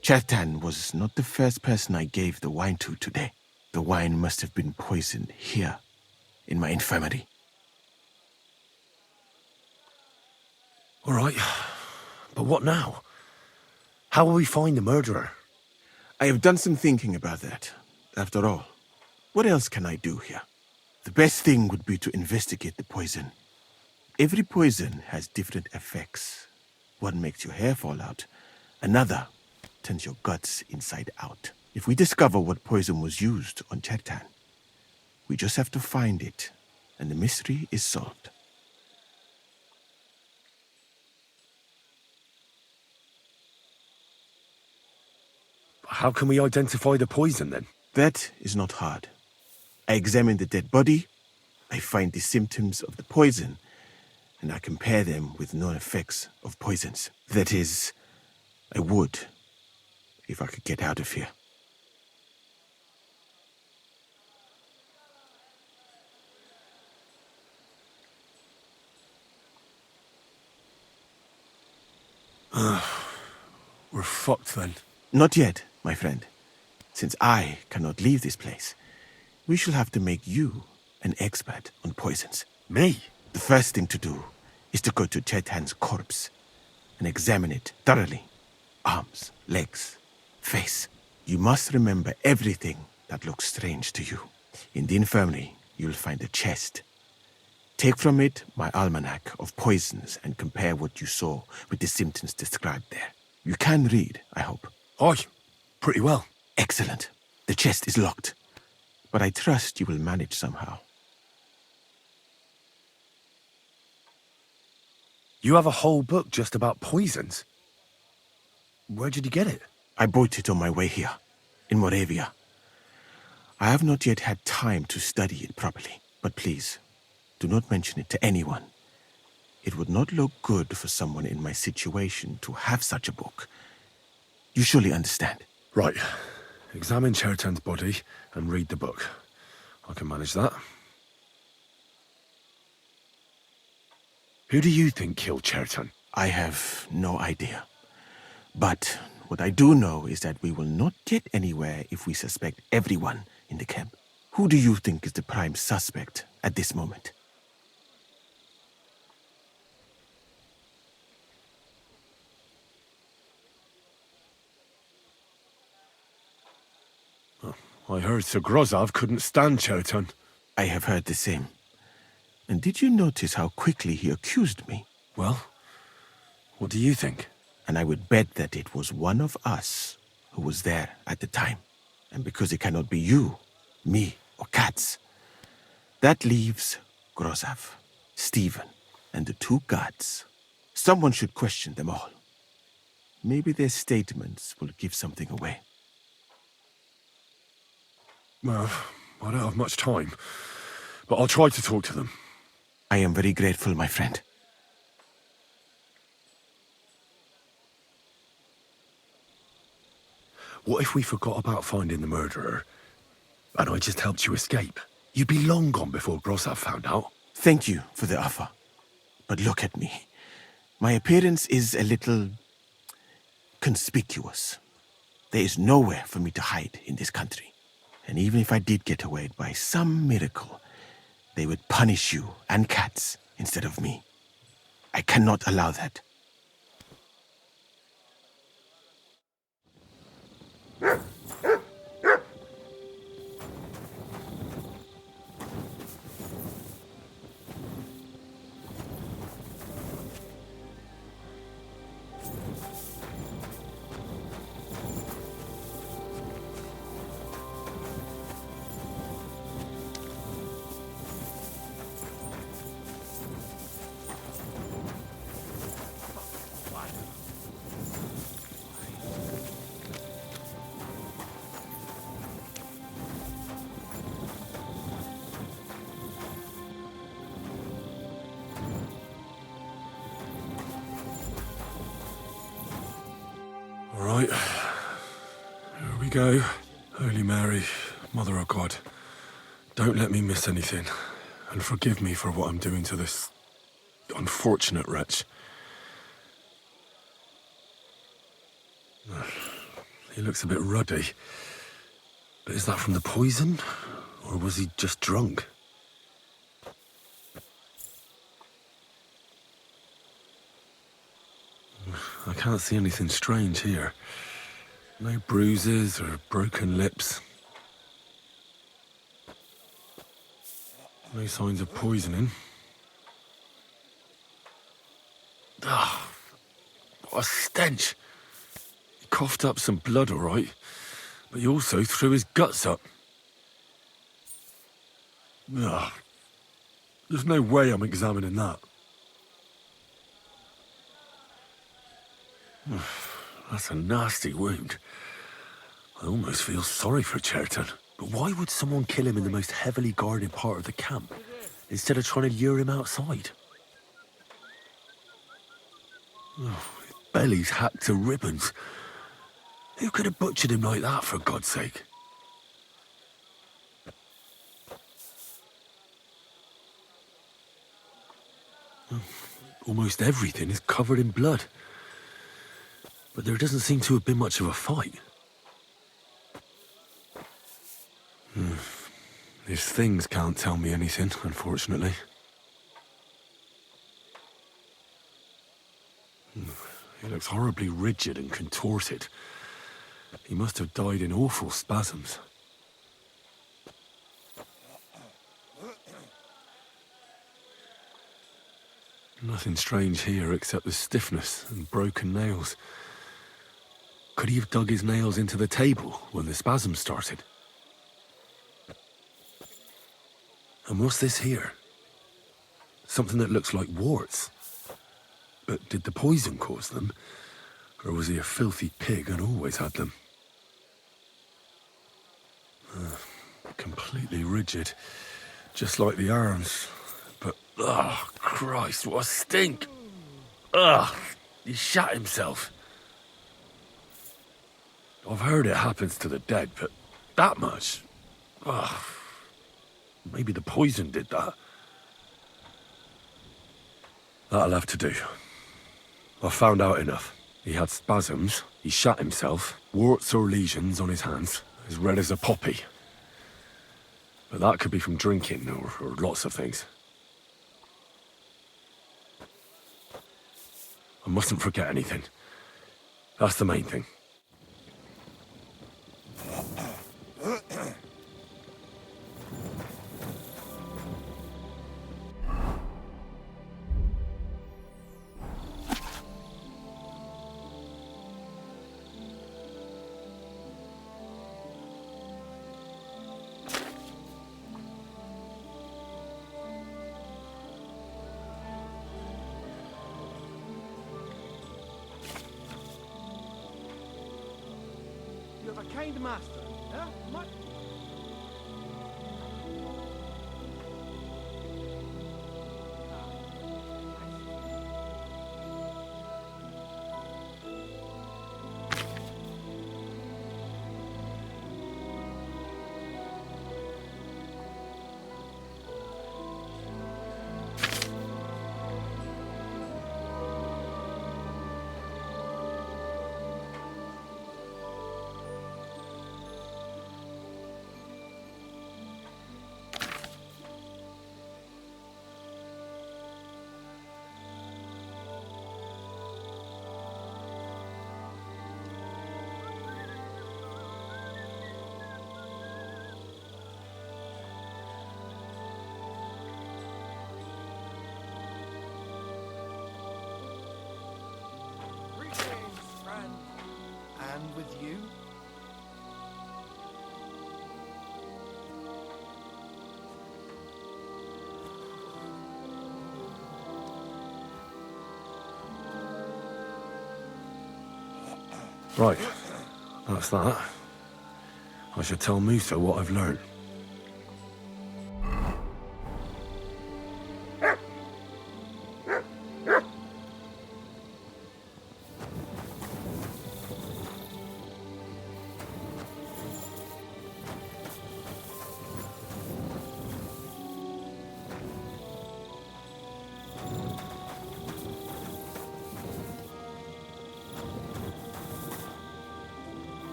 Chertan was not the first person I gave the wine to today. The wine must have been poisoned here, in my infirmary. All right. But what now? How will we find the murderer? I have done some thinking about that. After all, what else can I do here? The best thing would be to investigate the poison. Every poison has different effects. One makes your hair fall out. Another turns your guts inside out. If we discover what poison was used on Chertan, we just have to find it, and the mystery is solved. How can we identify the poison, then? That is not hard. I examine the dead body, I find the symptoms of the poison, and I compare them with known effects of poisons. That is, I would, if I could get out of here. We're fucked, then. Not yet, my friend. Since I cannot leave this place, we shall have to make you an expert on poisons. Me? The first thing to do is to go to Chertan's corpse and examine it thoroughly. Arms, legs, face. You must remember everything that looks strange to you. In the infirmary, you'll find a chest. Take from it my almanac of poisons and compare what you saw with the symptoms described there. You can read, I hope. Aye, pretty well. Excellent. The chest is locked, but I trust you will manage somehow. You have a whole book just about poisons? Where did you get it? I bought it on my way here, in Moravia. I have not yet had time to study it properly, but please, do not mention it to anyone. It would not look good for someone in my situation to have such a book. You surely understand. Right. Examine Chertan's body and read the book. I can manage that. Who do you think killed Chertan? I have no idea. But what I do know is that we will not get anywhere if we suspect everyone in the camp. Who do you think is the prime suspect at this moment? I heard Sir Grozov couldn't stand Chertan. I have heard the same. And did you notice how quickly he accused me? Well, what do you think? And I would bet that it was one of us who was there at the time. And because it cannot be you, me, or Katz, that leaves Grozov, Stephen, and the two guards. Someone should question them all. Maybe their statements will give something away. Well, I don't have much time, but I'll try to talk to them. I am very grateful, my friend. What if we forgot about finding the murderer, and I just helped you escape? You'd be long gone before Grozov found out. Thank you for the offer. But look at me. My appearance is a little conspicuous. There is nowhere for me to hide in this country. And even if I did get away by some miracle, they would punish you and Katz instead of me. I cannot allow that. Right. Here we go. Holy Mary, Mother of God, don't let me miss anything, and forgive me for what I'm doing to this unfortunate wretch. He looks a bit ruddy. But is that from the poison? Or was he just drunk? I can't see anything strange here. No bruises or broken lips. No signs of poisoning. Ah, what a stench! He coughed up some blood, all right, but he also threw his guts up. Ah, there's no way I'm examining that. That's a nasty wound. I almost feel sorry for Cherton. But why would someone kill him in the most heavily guarded part of the camp, instead of trying to lure him outside? Oh, his belly's hacked to ribbons. Who could have butchered him like that, for God's sake? Almost everything is covered in blood. But there doesn't seem to have been much of a fight. These things can't tell me anything, unfortunately. He looks horribly rigid and contorted. He must have died in awful spasms. Nothing strange here except the stiffness and broken nails. Could he have dug his nails into the table when the spasm started? And what's this here? Something that looks like warts. But did the poison cause them? Or was he a filthy pig and always had them? Completely rigid. Just like the arms. But, oh, Christ, what a stink! Ugh, he shat himself. I've heard it happens to the dead, but that much? Ugh. Maybe the poison did that. That'll have to do. I've found out enough. He had spasms, he shat himself, warts or lesions on his hands, as red as a poppy. But that could be from drinking, or lots of things. I mustn't forget anything. That's the main thing. You have a kind master, eh? Much. And with you? Right, that's that. I should tell Musa what I've learned.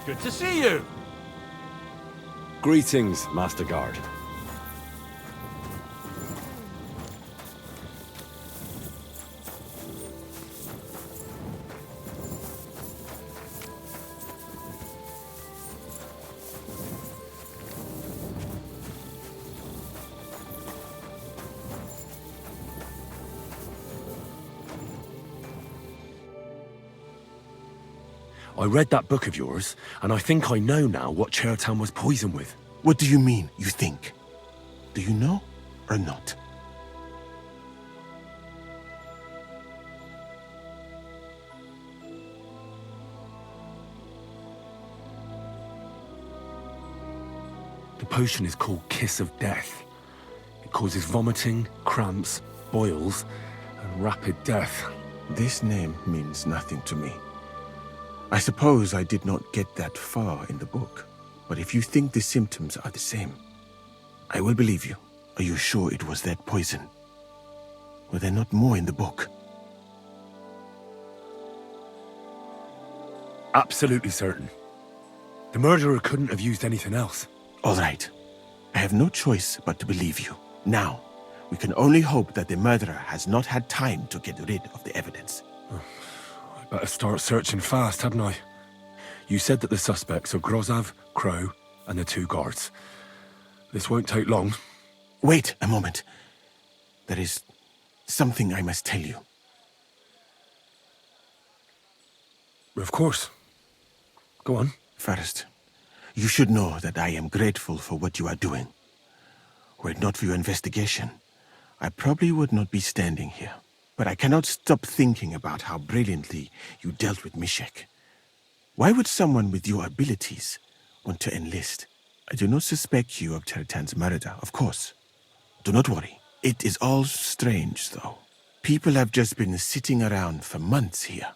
Good to see you. Greetings, Master Guard. I read that book of yours, and I think I know now what Chertown was poisoned with. What do you mean, you think? Do you know or not? The potion is called Kiss of Death. It causes vomiting, cramps, boils, and rapid death. This name means nothing to me. I suppose I did not get that far in the book, but if you think the symptoms are the same, I will believe you. Are you sure it was that poison? Were there not more in the book? Absolutely certain. The murderer couldn't have used anything else. All right. I have no choice but to believe you. Now, we can only hope that the murderer has not had time to get rid of the evidence. Better start searching fast, hadn't I? You said that the suspects are Grozav, Crow, and the 2 guards. This won't take long. Wait a moment. There is something I must tell you. Of course. Go on. First, you should know that I am grateful for what you are doing. Were it not for your investigation, I probably would not be standing here. But I cannot stop thinking about how brilliantly you dealt with Mishek. Why would someone with your abilities want to enlist? I do not suspect you of Chertan's murder, of course. Do not worry. It is all strange, though. People have just been sitting around for months here.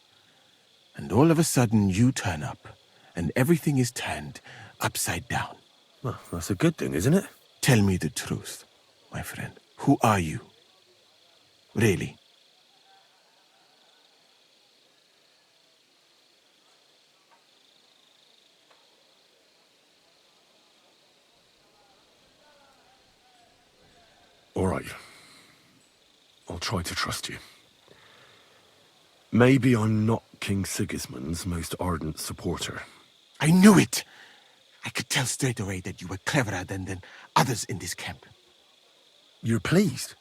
And all of a sudden you turn up, and everything is turned upside down. Well, that's a good thing, isn't it? Tell me the truth, my friend. Who are you? Really? All right. I'll try to trust you. Maybe I'm not King Sigismund's most ardent supporter. I knew it! I could tell straight away that you were cleverer than others in this camp. You're pleased?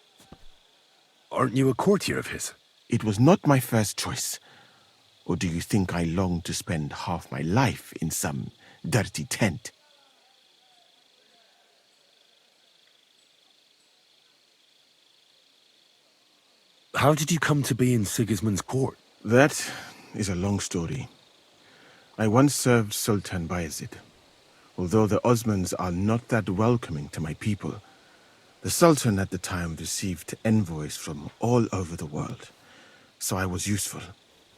Aren't you a courtier of his? It was not my first choice. Or do you think I long to spend half my life in some dirty tent? How did you come to be in Sigismund's court? That is a long story. I once served Sultan Bayezid. Although the Osmans are not that welcoming to my people, the Sultan at the time received envoys from all over the world, so I was useful.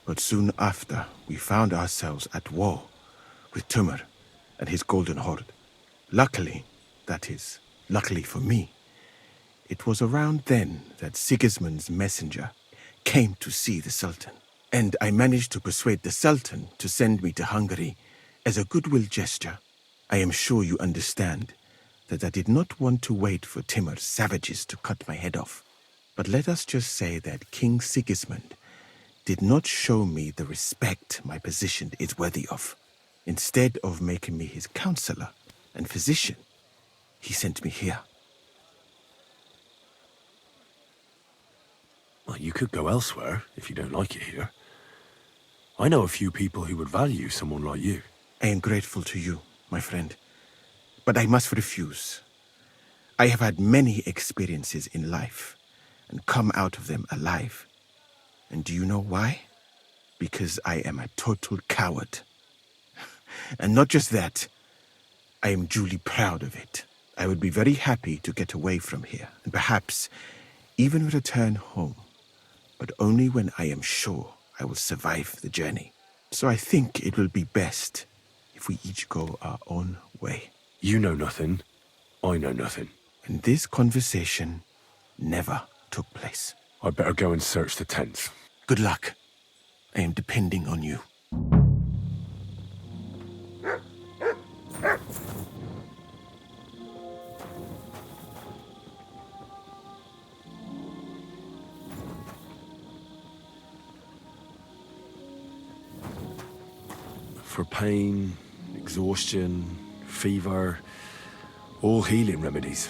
But soon after, we found ourselves at war with Timur and his Golden Horde. Luckily, that is, luckily for me, it was around then that Sigismund's messenger came to see the Sultan. And I managed to persuade the Sultan to send me to Hungary as a goodwill gesture. I am sure you understand that I did not want to wait for Timur's savages to cut my head off. But let us just say that King Sigismund did not show me the respect my position is worthy of. Instead of making me his counselor and physician, he sent me here. Well, you could go elsewhere if you don't like it here. I know a few people who would value someone like you. I am grateful to you, my friend. But I must refuse. I have had many experiences in life and come out of them alive. And do you know why? Because I am a total coward. And not just that, I am duly proud of it. I would be very happy to get away from here and perhaps even return home, but only when I am sure I will survive the journey. So I think it will be best if we each go our own way. You know nothing. I know nothing. And this conversation never took place. I'd better go and search the tents. Good luck. I am depending on you. For pain, exhaustion, fever, all healing remedies.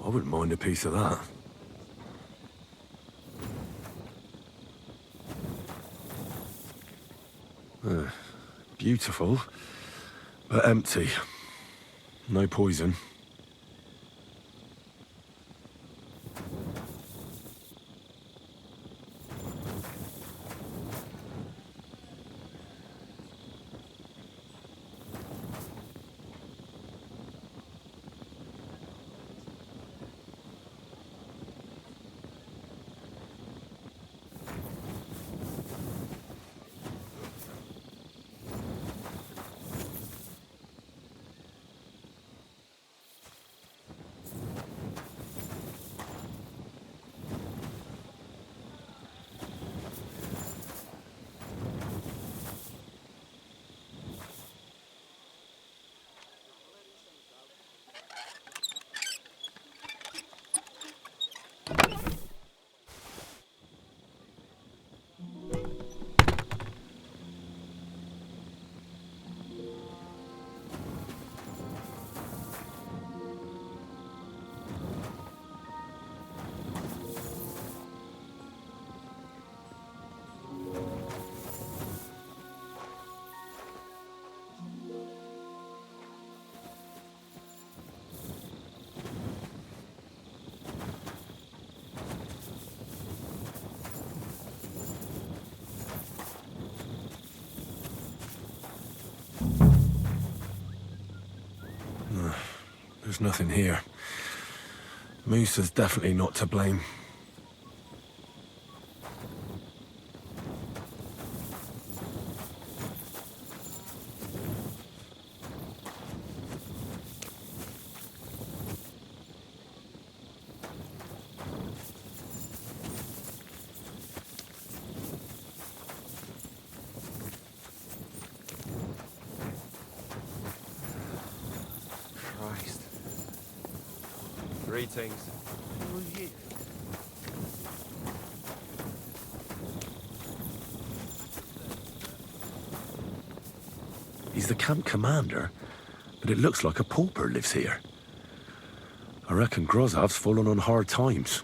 I wouldn't mind a piece of that. Beautiful, but empty. No poison. There's nothing here. Moose is definitely not to blame. Greetings. He's the camp commander, but it looks like a pauper lives here. I reckon Grozov's fallen on hard times.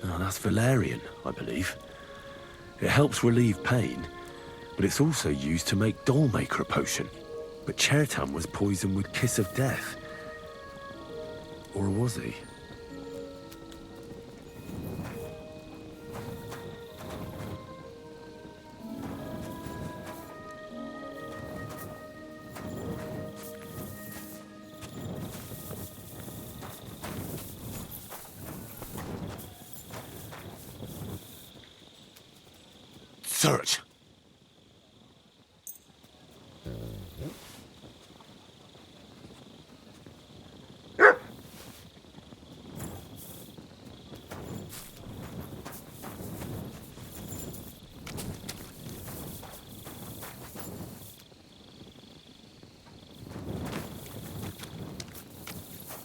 Oh, that's valerian, I believe. It helps relieve pain, but it's also used to make Dollmaker potion. But Chertam was poisoned with Kiss of Death. Or was he? Search!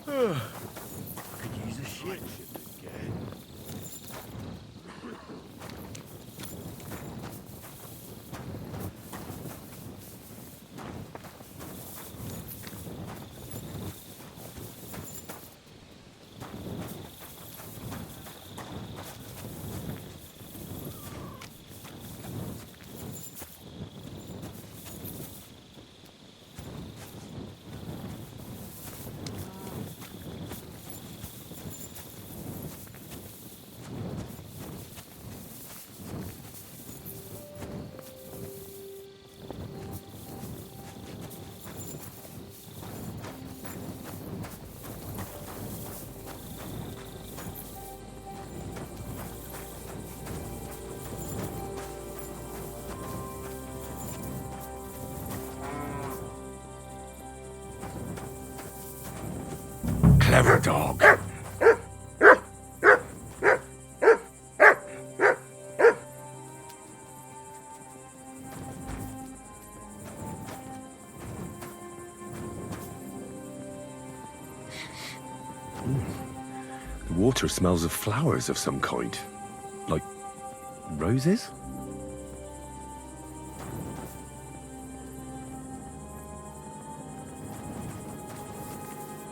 Could use a ship again. Clever dog. water smells of flowers of some kind. Like roses?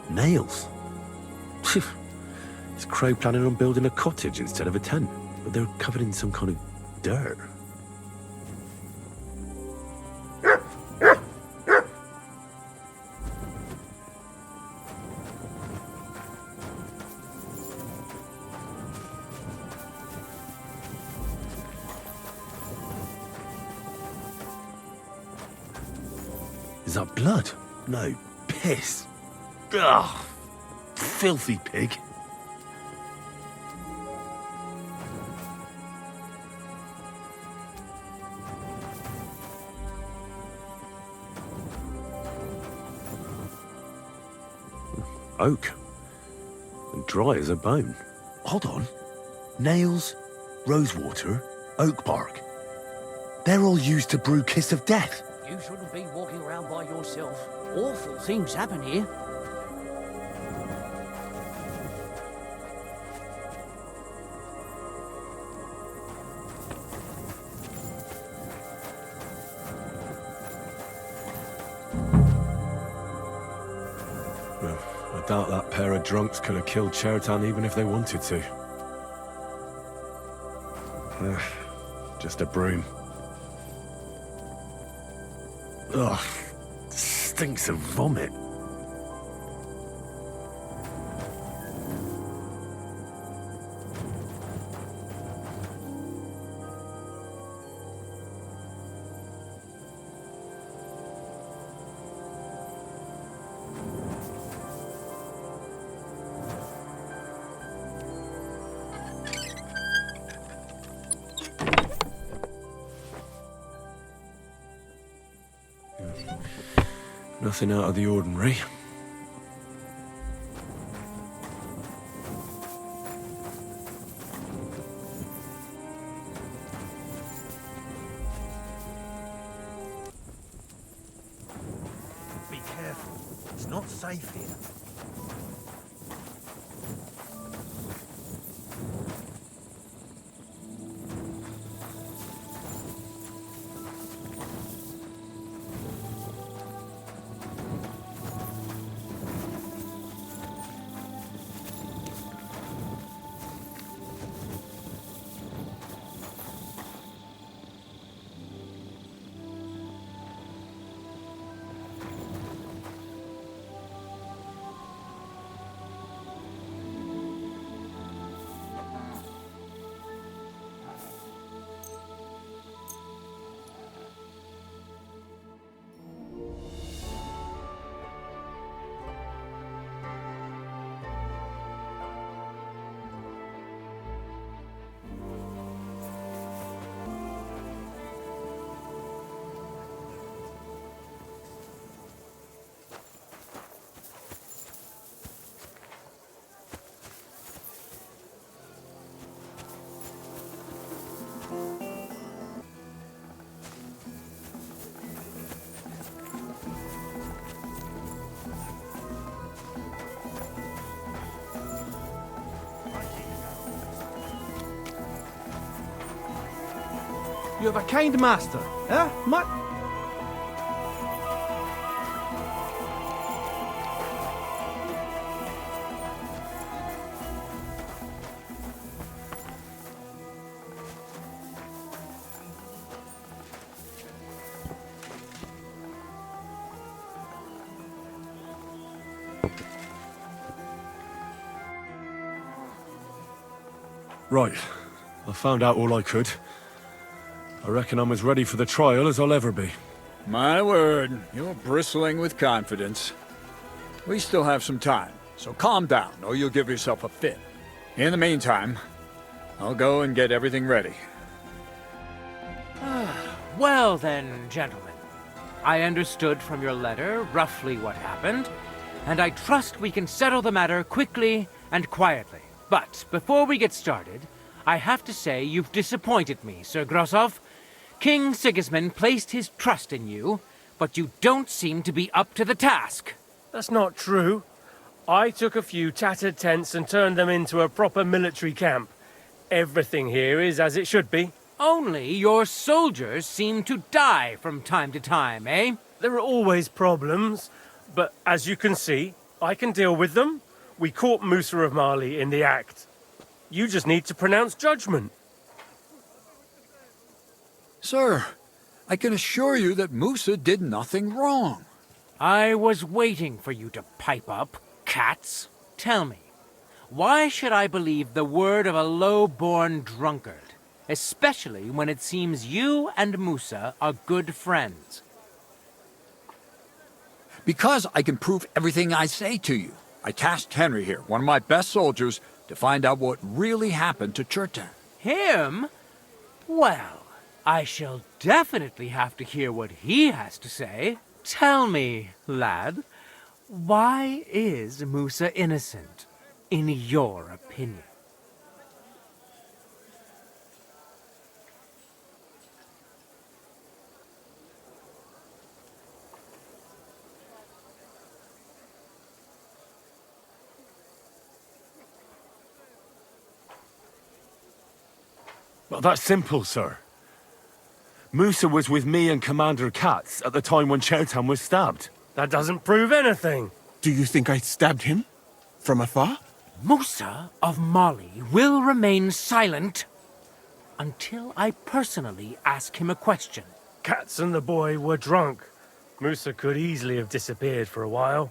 Nails. Is Crow planning on building a cottage instead of a tent? But they're covered in some kind of dirt. Is that blood? No, piss. Ugh, filthy pig. Oak. And dry as a bone. Hold on. Nails, rosewater, oak bark. They're all used to brew Kiss of Death. You shouldn't be walking around by yourself. Awful things happen here. I doubt that pair of drunks could have killed Chertan even if they wanted to. Just a broom. Ugh, stinks of vomit. Nothing out of the ordinary. Be careful. It's not safe here. You have a kind master, eh? Right. I found out all I could. I reckon I'm as ready for the trial as I'll ever be. My word, you're bristling with confidence. We still have some time, so calm down, or you'll give yourself a fit. In the meantime, I'll go and get everything ready. Well then, gentlemen. I understood from your letter roughly what happened, and I trust we can settle the matter quickly and quietly. But before we get started, I have to say you've disappointed me, Sir Grosov. King Sigismund placed his trust in you, but you don't seem to be up to the task. That's not true. I took a few tattered tents and turned them into a proper military camp. Everything here is as it should be. Only your soldiers seem to die from time to time, eh? There are always problems, but as you can see, I can deal with them. We caught Musa of Mali in the act. You just need to pronounce judgment. Sir, I can assure you that Musa did nothing wrong. I was waiting for you to pipe up, cats. Tell me, why should I believe the word of a low-born drunkard, especially when it seems you and Musa are good friends? Because I can prove everything I say to you. I tasked Henry here, one of my best soldiers, to find out what really happened to Chertan. Him? Well, I shall definitely have to hear what he has to say. Tell me, lad, why is Musa innocent, in your opinion? Well, that's simple, sir. Musa was with me and Commander Katz at the time when Chertan was stabbed. That doesn't prove anything. Do you think I stabbed him? From afar? Musa of Mali will remain silent until I personally ask him a question. Katz and the boy were drunk. Musa could easily have disappeared for a while.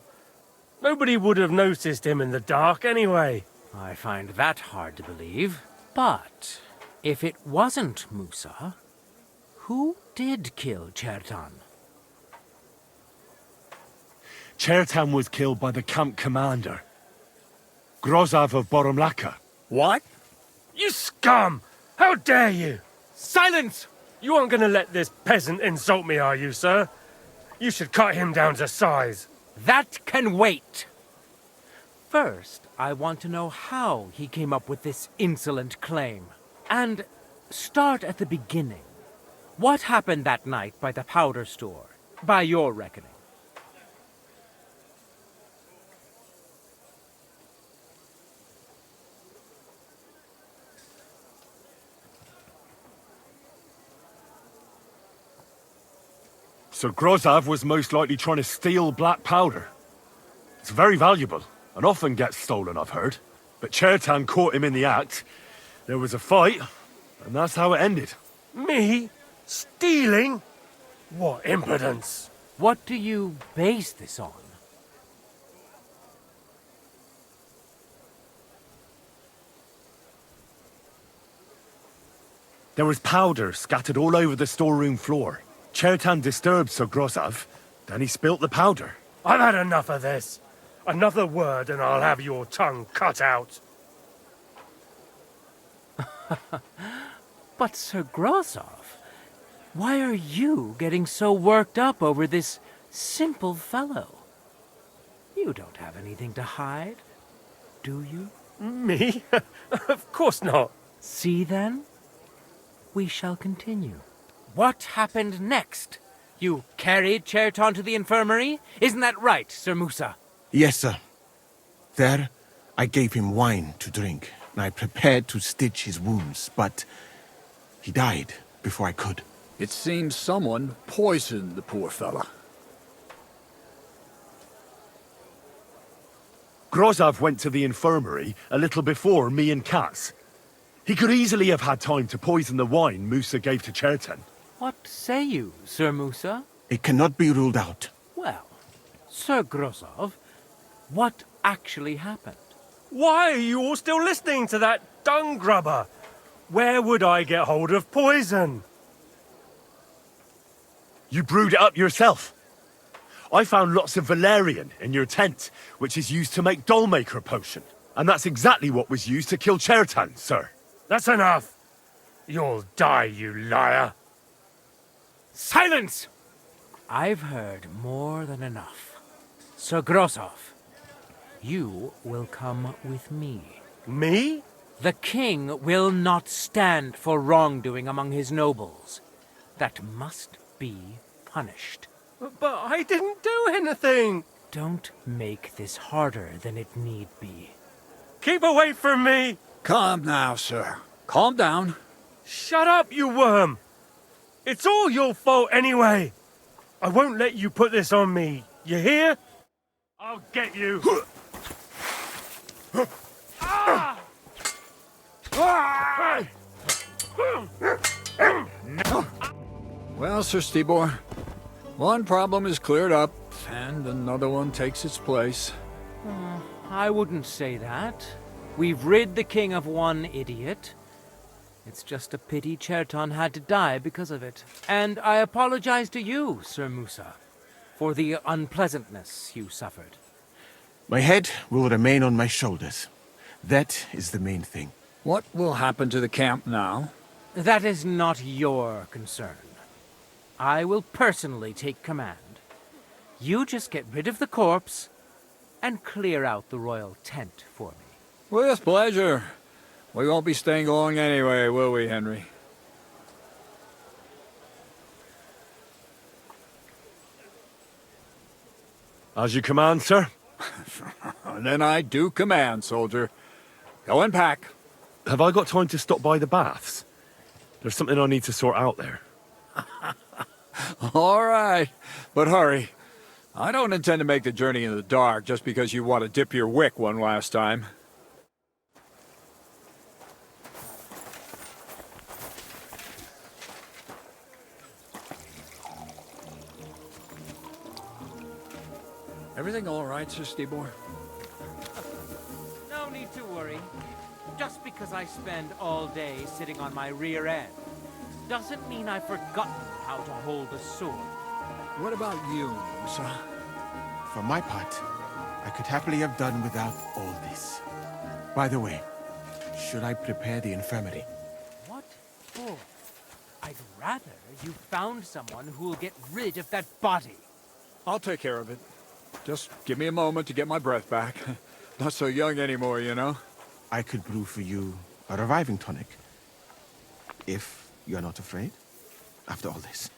Nobody would have noticed him in the dark anyway. I find that hard to believe. But if it wasn't Musa, who did kill Chertan? Chertan was killed by the camp commander, Grozav of Boromlaka. What? You scum! How dare you! Silence! You aren't gonna let this peasant insult me, are you, sir? You should cut him down to size. That can wait. First, I want to know how he came up with this insolent claim. And start at the beginning. What happened that night by the powder store, by your reckoning? So Grozav was most likely trying to steal black powder. It's very valuable, and often gets stolen, I've heard. But Chertan caught him in the act. There was a fight, and that's how it ended. Me? Stealing? What impudence! What do you base this on? There was powder scattered all over the storeroom floor. Chertan disturbed Sir Grozav, then he spilt the powder. I've had enough of this. Another word and I'll have your tongue cut out. But Sir Grozav, why are you getting so worked up over this simple fellow? You don't have anything to hide, do you? Me? Of course not. See then? We shall continue. What happened next? You carried Chertan to the infirmary? Isn't that right, Sir Musa? Yes, sir. There, I gave him wine to drink, and I prepared to stitch his wounds, but he died before I could. It seems someone poisoned the poor fella. Grozav went to the infirmary a little before me and Katz. He could easily have had time to poison the wine Musa gave to Chertan. What say you, Sir Musa? It cannot be ruled out. Well, Sir Grozav, what actually happened? Why are you all still listening to that dung grubber? Where would I get hold of poison? You brewed it up yourself. I found lots of valerian in your tent, which is used to make dollmaker potion. And that's exactly what was used to kill Chertan, sir. That's enough. You'll die, you liar. Silence! I've heard more than enough. Sir Grozav, you will come with me. Me? The king will not stand for wrongdoing among his nobles. That must be punished. But I didn't do anything. Don't make this harder than it need be. Keep away from me! Calm now, sir. Calm down. Shut up, you worm! It's all your fault anyway! I won't let you put this on me, you hear? I'll get you! Well, Sir Stibor, one problem is cleared up, and another one takes its place. I wouldn't say that. We've rid the king of one idiot. It's just a pity Cherton had to die because of it. And I apologize to you, Sir Musa, for the unpleasantness you suffered. My head will remain on my shoulders. That is the main thing. What will happen to the camp now? That is not your concern. I will personally take command. You just get rid of the corpse and clear out the royal tent for me. With pleasure. We won't be staying long anyway, will we, Henry? As you command, sir. Then I do command, soldier. Go and pack. Have I got time to stop by the baths? There's something I need to sort out there. All right, but hurry. I don't intend to make the journey in the dark just because you want to dip your wick one last time. Everything all right, Sir Stibor? No need to worry. Just because I spend all day sitting on my rear end doesn't mean I've forgotten how to hold a sword. What about you, Musa? For my part, I could happily have done without all this. By the way, should I prepare the infirmary? What for? I'd rather you found someone who'll get rid of that body. I'll take care of it. Just give me a moment to get my breath back. Not so young anymore, you know? I could brew for you a reviving tonic. If you're not afraid, after all this.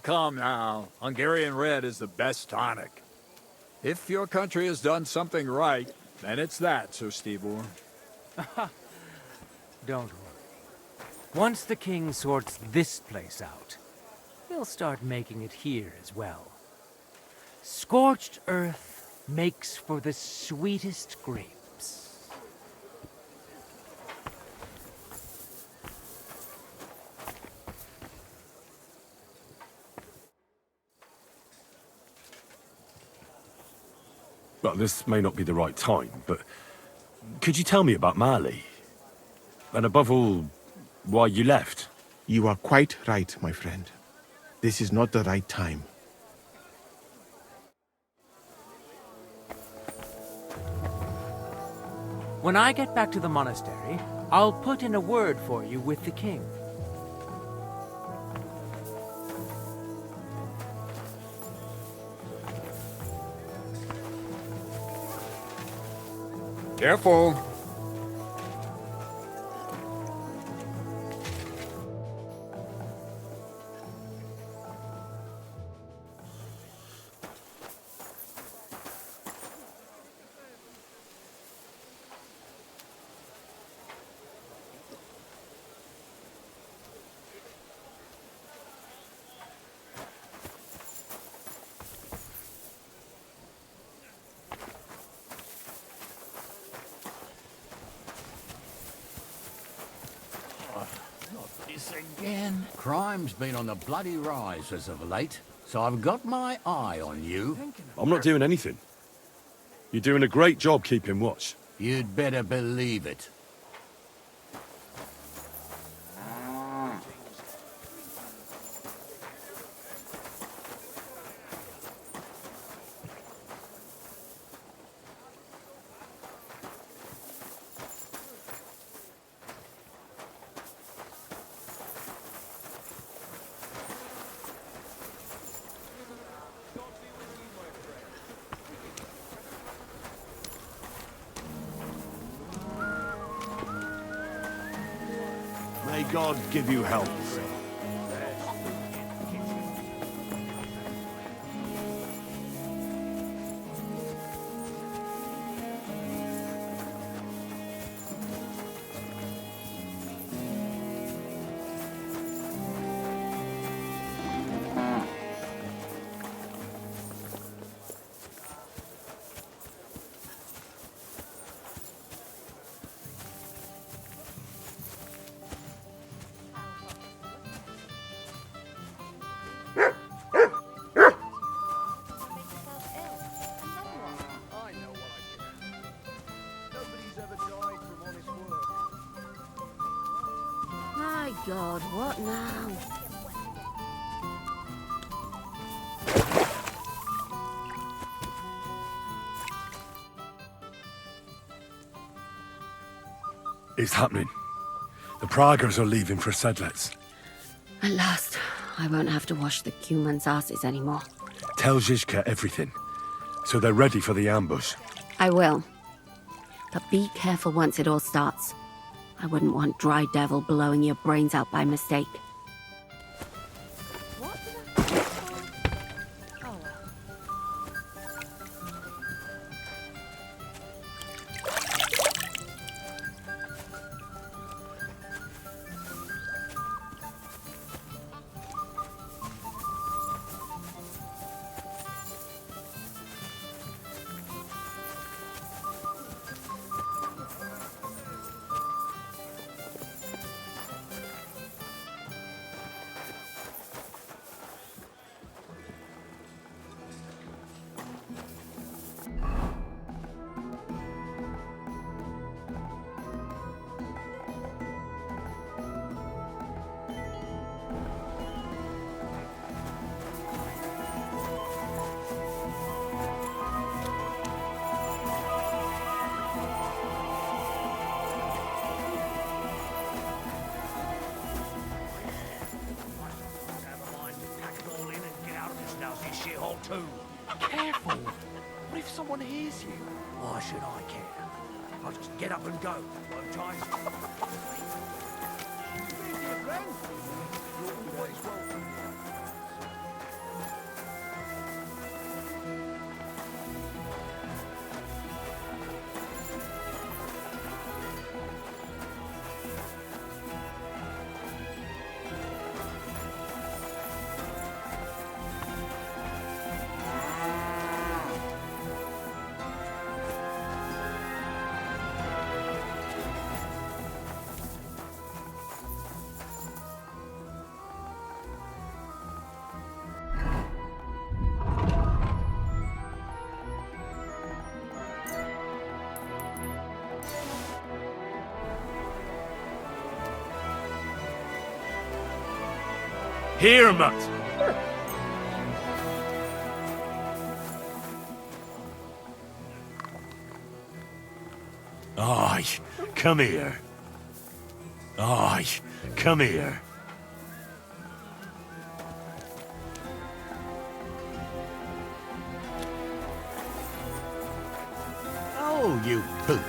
Come now. Hungarian Red is the best tonic. If your country has done something right, then it's that, Sir Stibor. Don't worry. Once the king sorts this place out, he'll start making it here as well. Scorched earth makes for the sweetest grapes. Well, this may not be the right time, but could you tell me about Mali? And above all, why you left? You are quite right, my friend. This is not the right time. When I get back to the monastery, I'll put in a word for you with the king. Careful. Again, crime's been on the bloody rise as of late, so I've got my eye on you. I'm not doing anything. You're doing a great job keeping watch. You'd better believe it. May God give you health. down. It's happening. The Praggers are leaving for Sedlets. At last, I won't have to wash the Cumans' asses anymore. Tell Zizka everything, so they're ready for the ambush. I will. But be careful once it all starts. I wouldn't want Dry Devil blowing your brains out by mistake. Careful! What if someone hears you? Why should I care? I'll just get up and go. No time. You're always welcome. Here, Mutt! Aye, come here. Aye, come here. Oh, you pooch.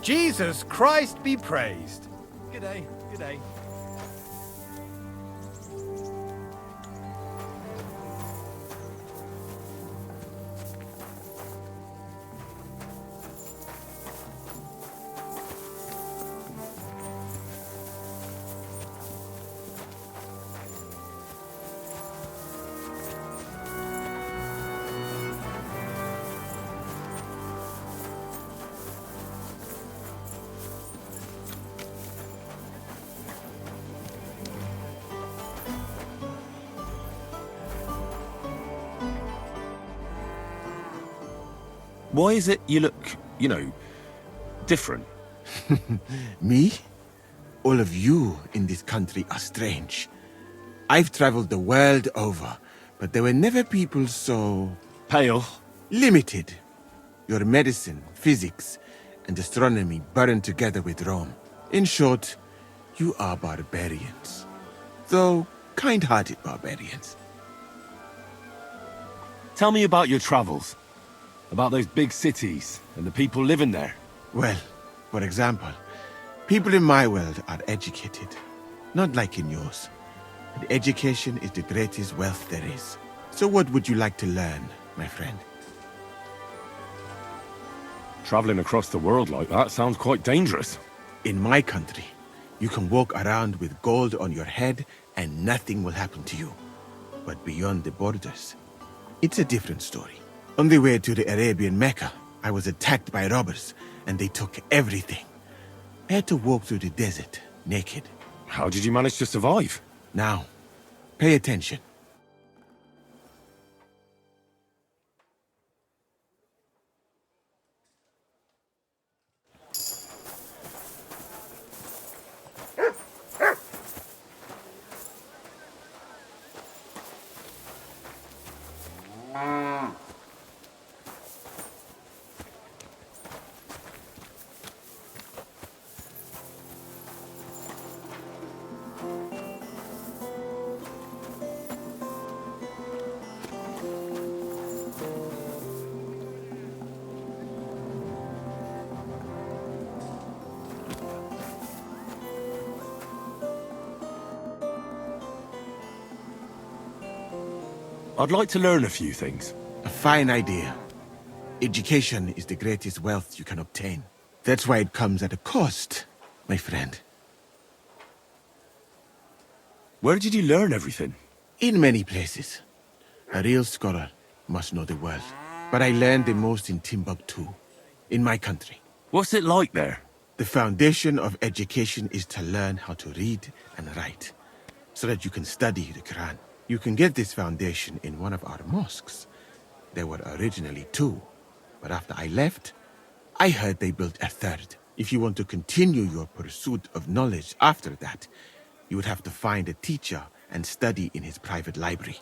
Jesus Christ be praised. G'day, g'day. Why is it you look, different? Me? All of you in this country are strange. I've traveled the world over, but there were never people so... Pale. Limited. Your medicine, physics, and astronomy burned together with Rome. In short, you are barbarians. Though kind-hearted barbarians. Tell me about your travels. About those big cities and the people living there. Well, for example, people in my world are educated. Not like in yours. And education is the greatest wealth there is. So what would you like to learn, my friend? Traveling across the world like that sounds quite dangerous. In my country, you can walk around with gold on your head and nothing will happen to you. But beyond the borders, it's a different story. On the way to the Arabian Mecca, I was attacked by robbers and they took everything. I had to walk through the desert, naked. How did you manage to survive? Now, pay attention. I'd like to learn a few things. A fine idea. Education is the greatest wealth you can obtain. That's why it comes at a cost, my friend. Where did you learn everything? In many places. A real scholar must know the world. But I learned the most in Timbuktu, in my country. What's it like there? The foundation of education is to learn how to read and write, so that you can study the Quran. You can get this foundation in one of our mosques. There were originally 2, but after I left, I heard they built a 3rd. If you want to continue your pursuit of knowledge after that, you would have to find a teacher and study in his private library.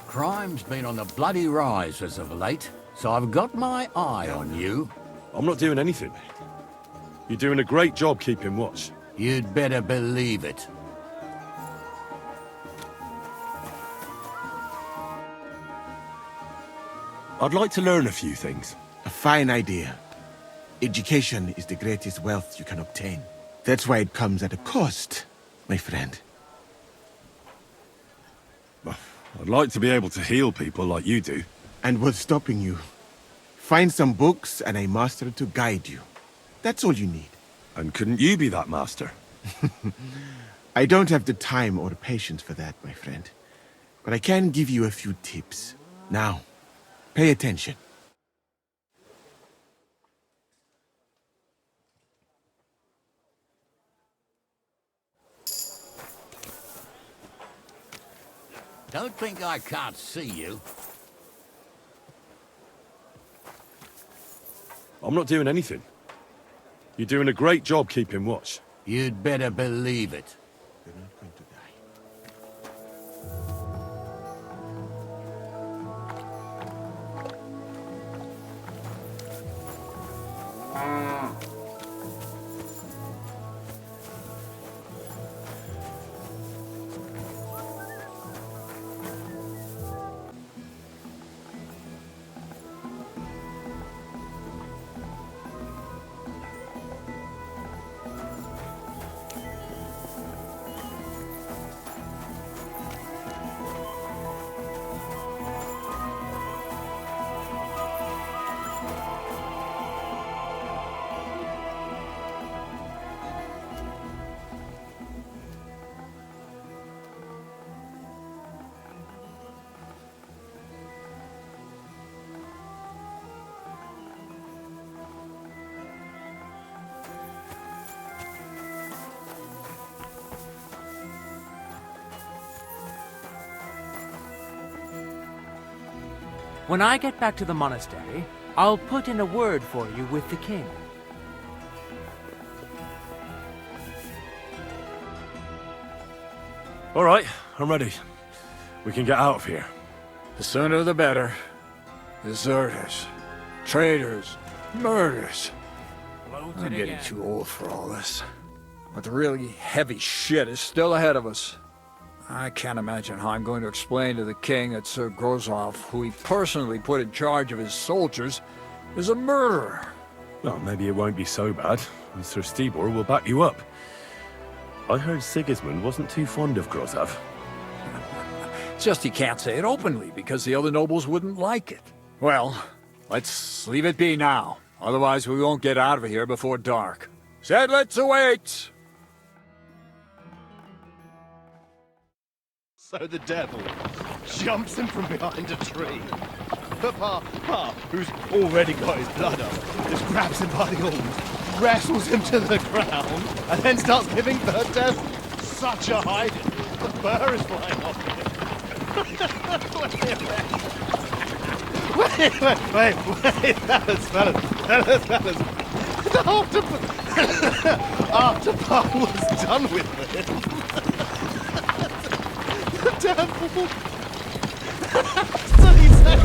Crime's been on the bloody rise as of late, so I've got my eye on you. I'm not doing anything. You're doing a great job keeping watch. You'd better believe it. I'd like to learn a few things. A fine idea. Education is the greatest wealth you can obtain. That's why it comes at a cost, my friend. I'd like to be able to heal people like you do. And what's stopping you? Find some books and a master to guide you. That's all you need. And couldn't you be that master? I don't have the time or patience for that, my friend. But I can give you a few tips. Now, pay attention. Don't think I can't see you. I'm not doing anything. You're doing a great job keeping watch. You'd better believe it. You're not going to die. When I get back to the monastery, I'll put in a word for you with the king. All right, I'm ready. We can get out of here. The sooner the better. Deserters, traitors, murders. I'm getting too old for all this. But the really heavy shit is still ahead of us. I can't imagine how I'm going to explain to the king that Sir Grozov, who he personally put in charge of his soldiers, is a murderer. Well, maybe it won't be so bad, and Sir Stibor will back you up. I heard Sigismund wasn't too fond of Grozov. Just he can't say it openly, because the other nobles wouldn't like it. Well, let's leave it be now. Otherwise we won't get out of here before dark. Sedlets await! So the devil jumps him from behind a tree. But Pa, who's already got his blood up, just grabs him by the arms, wrestles him to the ground, and then starts giving the devil such a hiding. The burr is flying off him. Wait, fellas. After Pa was done with it, the devil... So he says...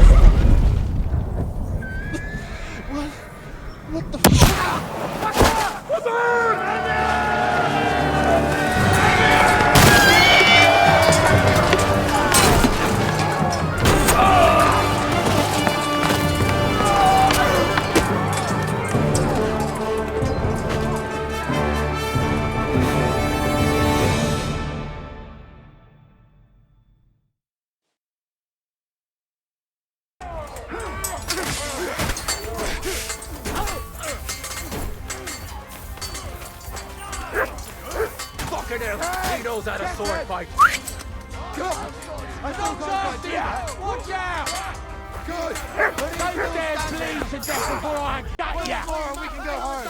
What the fuck? Fucking hell, he knows how to sword fight. God! I don't after you! Watch out! Good! Don't dare bleed to death before I gut ya! We can go home!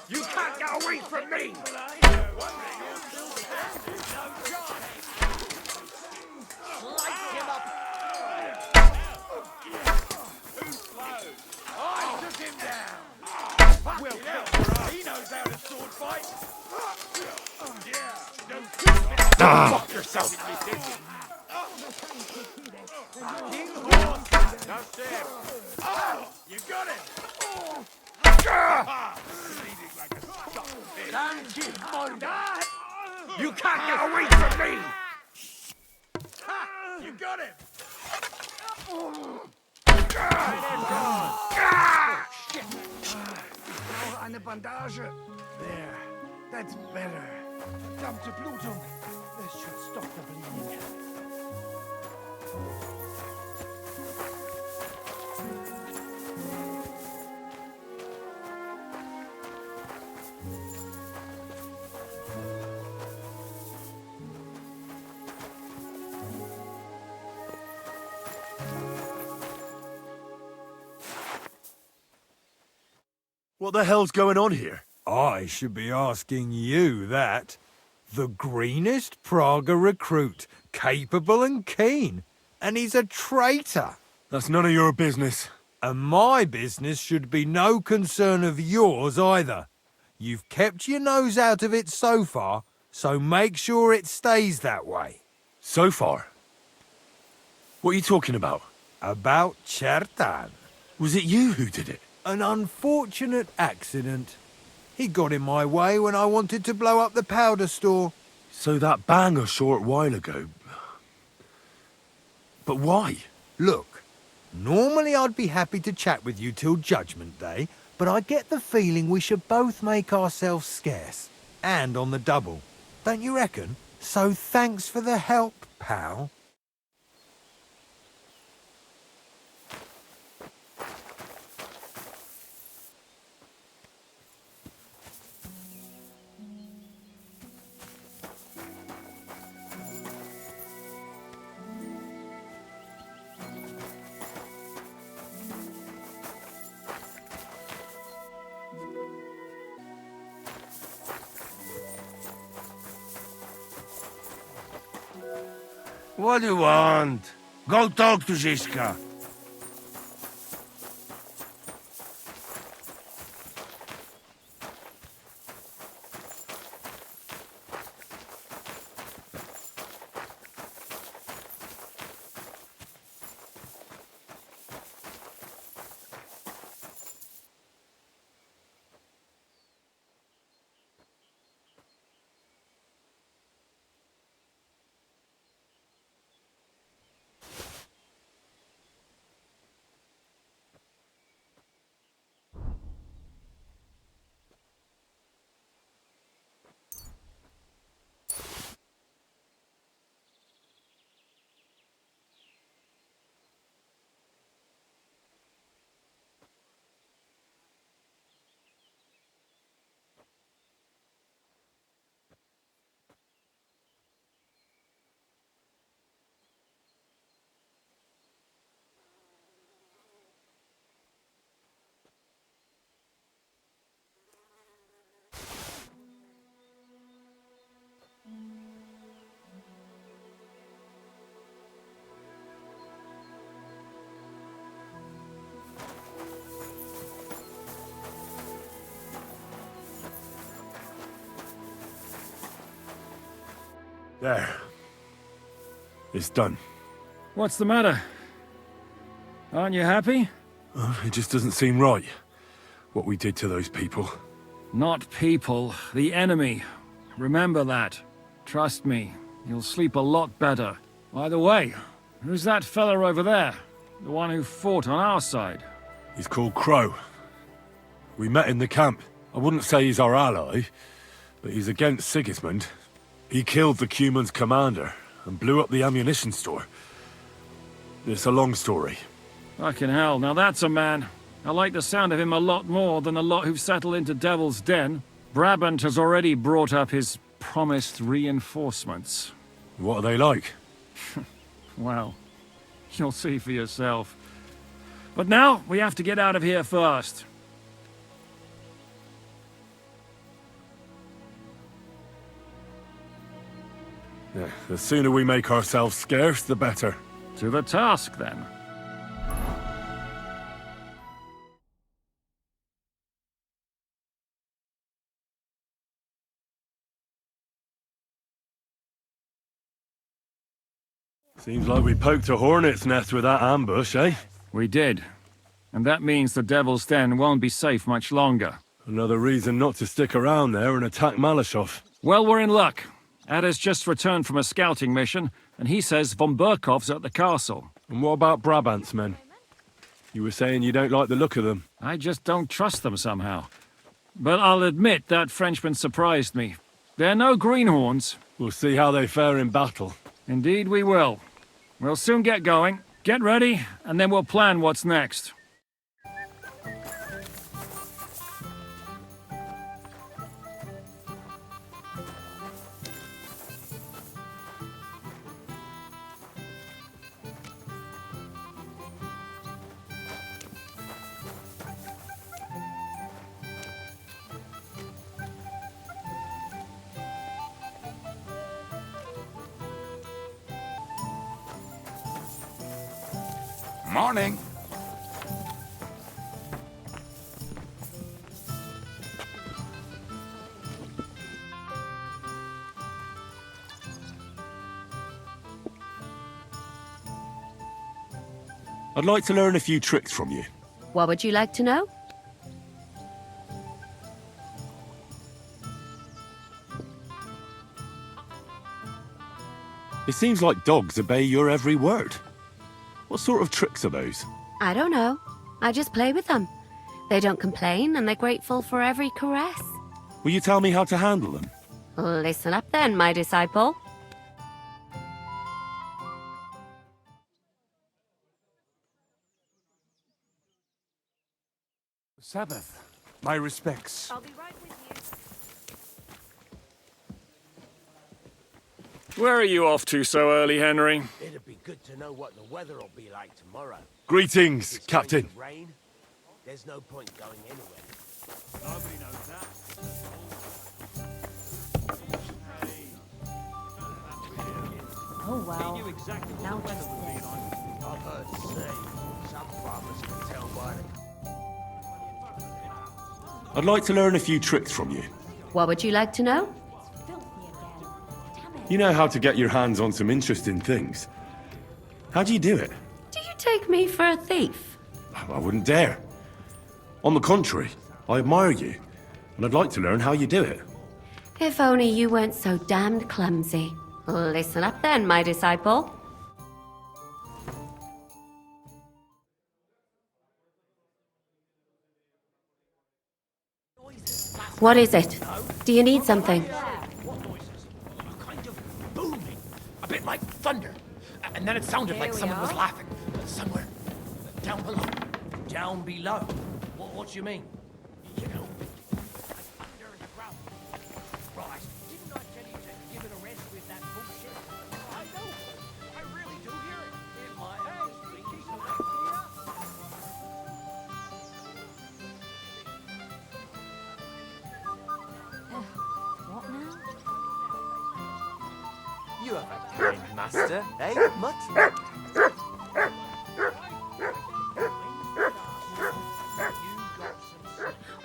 You can't get away from me! Light him up! I took him down! Well, he knows how to sword fight! Fuck yourself! King Horse! That's it! You got it! Bleeding like a Sigizmunda! You can't get away from me! You got it! Eine Bandage. There. That's better. Verdammte Blutung. This should stop the bleeding. What the hell's going on here? I should be asking you that. The greenest Praga recruit, capable and keen, and he's a traitor. That's none of your business. And my business should be no concern of yours either. You've kept your nose out of it so far, so make sure it stays that way. So far? What are you talking about? About Chertan. Was it you who did it? An unfortunate accident. He got in my way when I wanted to blow up the powder store. So that bang a short while ago. But why? Look, normally I'd be happy to chat with you till Judgment Day, but I get the feeling we should both make ourselves scarce. And on the double. Don't you reckon? So thanks for the help, pal. What do you want? Go talk to Zizka. There. It's done. What's the matter? Aren't you happy? It just doesn't seem right, what we did to those people. Not people, the enemy. Remember that. Trust me, you'll sleep a lot better. By the way, who's that fella over there? The one who fought on our side? He's called Crow. We met in the camp. I wouldn't say he's our ally, but he's against Sigismund. He killed the Cuman's commander and blew up the ammunition store. It's a long story. Fucking hell, now that's a man. I like the sound of him a lot more than a lot who've settled into Devil's Den. Brabant has already brought up his promised reinforcements. What are they like? Well, you'll see for yourself. But now, we have to get out of here first. Yeah, the sooner we make ourselves scarce, the better. To the task, then. Seems like we poked a hornet's nest with that ambush, eh? We did. And that means the Devil's Den won't be safe much longer. Another reason not to stick around there and attack Malashov. Well, we're in luck. Ada's just returned from a scouting mission, and he says von Burkov's at the castle. And what about Brabant's men? You were saying you don't like the look of them. I just don't trust them somehow. But I'll admit that Frenchman surprised me. They're no greenhorns. We'll see how they fare in battle. Indeed we will. We'll soon get going. Get ready, and then we'll plan what's next. Morning. I'd like to learn a few tricks from you. What would you like to know? It seems like dogs obey your every word. What sort of tricks are those? I don't know. I just play with them. They don't complain, and they're grateful for every caress. Will you tell me how to handle them? Listen up then, my disciple. Sabbath. My respects. I'll be right with you. Where are you off to so early, Henry? It'd be good to know what the weather will be like tomorrow. Greetings, Captain. Rain. There's no point going anywhere. Nobody knows that. Oh well. He knew exactly what Now the weather just would be this. like. I've heard say, some farmers can tell by the... I'd like to learn a few tricks from you. What would you like to know? You know how to get your hands on some interesting things. How do you do it? Do you take me for a thief? I wouldn't dare. On the contrary, I admire you, and I'd like to learn how you do it. If only you weren't so damned clumsy. Listen up then, my disciple. What is it? Do you need something? What noises? A kind of booming. A bit like thunder. And then it sounded like someone was laughing. Somewhere down below. Down below? What do you mean? You know, thunder and growl. Right. Didn't I tell you to give it a rest with that bullshit? I know. I really do hear it. In my house. What now? You have a kind master, eh, Mutt?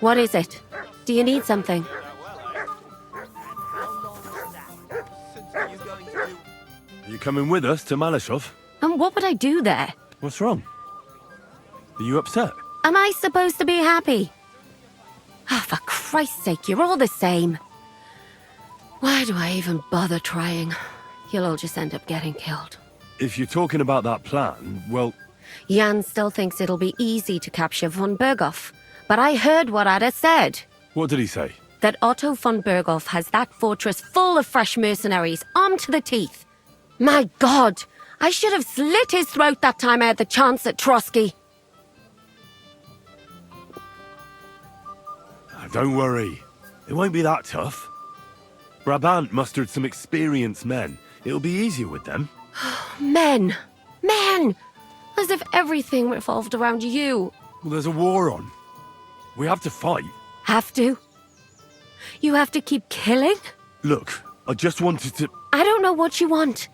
What is it? Do you need something? Are you coming with us to Malashov? And what would I do there? What's wrong? Are you upset? Am I supposed to be happy? Ah, for Christ's sake, you're all the same. Why do I even bother trying? You'll all just end up getting killed. If you're talking about that plan, well... Jan still thinks it'll be easy to capture von Berghoff. But I heard what Ada said. What did he say? That Otto von Berghoff has that fortress full of fresh mercenaries, armed to the teeth. My God! I should have slit his throat that time I had the chance at Trotsky. Don't worry. It won't be that tough. Brabant mustered some experienced men. It'll be easier with them. Men! Men! As if everything revolved around you. Well, there's a war on. We have to fight. Have to? You have to keep killing? Look, I just wanted to... I don't know what you want.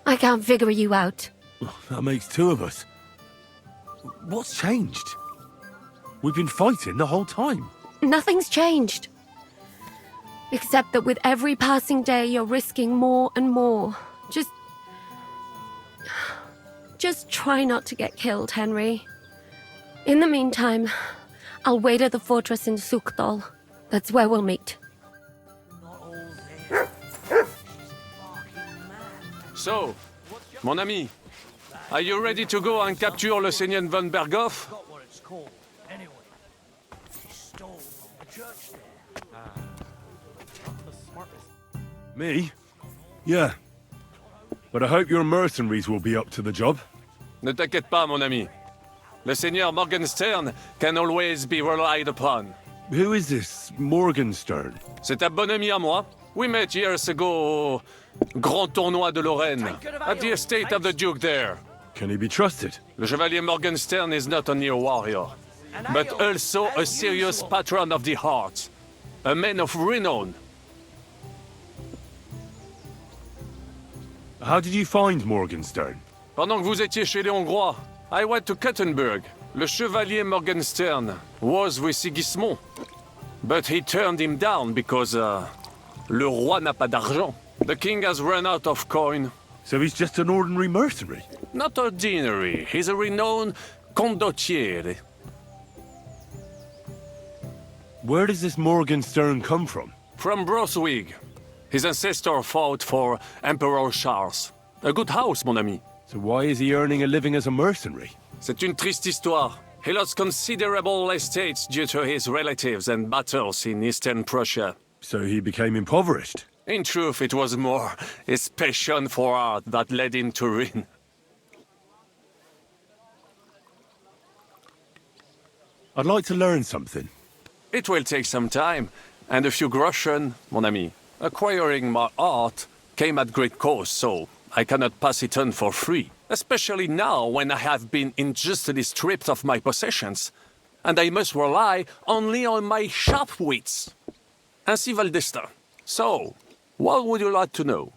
I can't figure you out. That makes two of us. What's changed? We've been fighting the whole time. Nothing's changed. Except that with every passing day, you're risking more and more. Just try not to get killed, Henry. In the meantime, I'll wait at the fortress in Sukdal. That's where we'll meet. So, mon ami, are you ready to go and capture le Seigneur von Berghoff? What it's called. Anyway, he stole from the church there. Me? Yeah. But I hope your mercenaries will be up to the job. Ne t'inquiète pas, mon ami. Le Seigneur Morgenstern can always be relied upon. Who is this Morgenstern? C'est un bon ami à moi. We met years ago au Grand Tournoi de Lorraine, at the estate of the Duke there. Can he be trusted? Le Chevalier Morgenstern is not only a warrior, but also a serious patron of the heart. A man of renown. How did you find Morgenstern? Pendant que vous étiez chez les Hongrois, I went to Kettenberg. Le Chevalier Morgenstern was with Sigizmund, but he turned him down because, le roi n'a pas d'argent. The king has run out of coin. So he's just an ordinary mercenary? Not ordinary. He's a renowned condottiere. Where does this Morgenstern come from? From Brunswick. His ancestor fought for Emperor Charles. A good house, mon ami. So why is he earning a living as a mercenary? C'est une triste histoire. He lost considerable estates due to his relatives and battles in Eastern Prussia. So he became impoverished? In truth, it was more his passion for art that led him to ruin. I'd like to learn something. It will take some time, and a few groschen, mon ami. Acquiring my art came at great cost, so I cannot pass it on for free. Especially now when I have been unjustly stripped of my possessions, and I must rely only on my sharp wits. Ainsi va le destin. So, what would you like to know?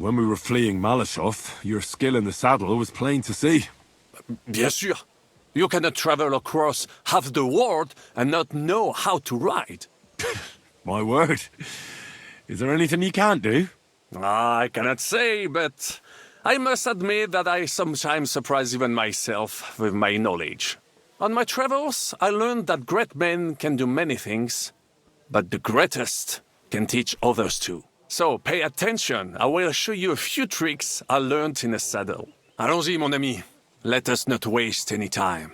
When we were fleeing Malashov, your skill in the saddle was plain to see. Bien sûr. You cannot travel across half the world and not know how to ride. My word. Is there anything you can't do? I cannot say, but I must admit that I sometimes surprise even myself with my knowledge. On my travels, I learned that great men can do many things, but the greatest can teach others too. So pay attention. I will show you a few tricks I learned in the saddle. Allons-y, mon ami. Let us not waste any time.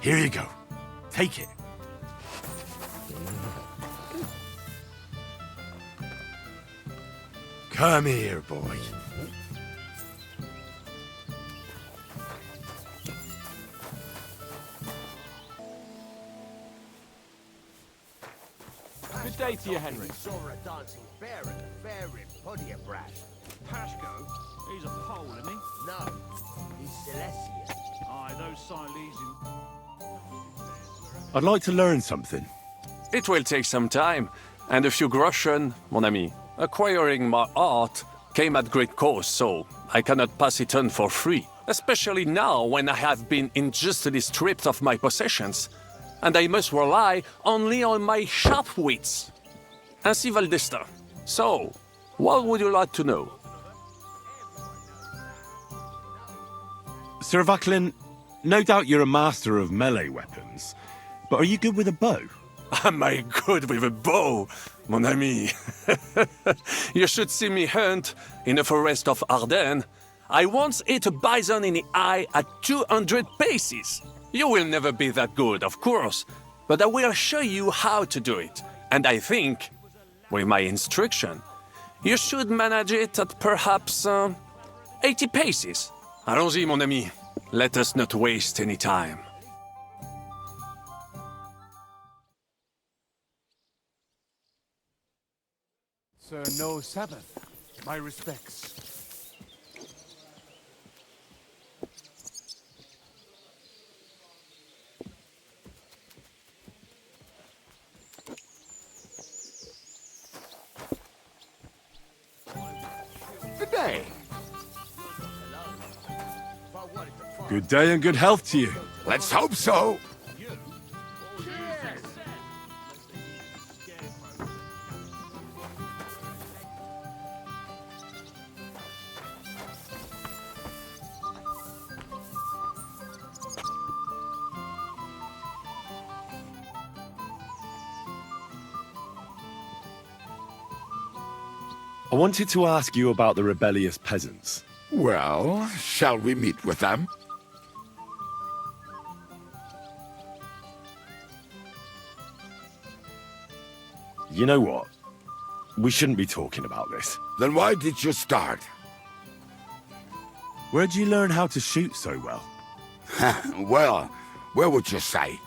Here you go. Take it. Come here, boy. Good day to you, Henry. Saw a dancing bear at the fair in Podía, Brad. Pashko? He's a Pole, isn't he? No, he's Celestia. Aye, those Silesian... I'd like to learn something. It will take some time, and a few groschen, mon ami. Acquiring my art came at great cost, so I cannot pass it on for free. Especially now when I have been unjustly stripped of my possessions, and I must rely only on my sharp wits. Ainsi va le destin. So, what would you like to know? Sir Vaclin, no doubt you're a master of melee weapons, but are you good with a bow? Am I good with a bow, mon ami? You should see me hunt in the forest of Ardennes. I once ate a bison in the eye at 200 paces. You will never be that good, of course, but I will show you how to do it. And I think, with my instruction, you should manage it at perhaps 80 paces. Allons-y, mon ami. Let us not waste any time. Sir, no Sabbath. My respects. Good day. Good day and good health to you. Let's hope so. I wanted to ask you about the rebellious peasants. Well, shall we meet with them? You know what? We shouldn't be talking about this. Then why did you start? Where'd you learn how to shoot so well? Well, where would you say?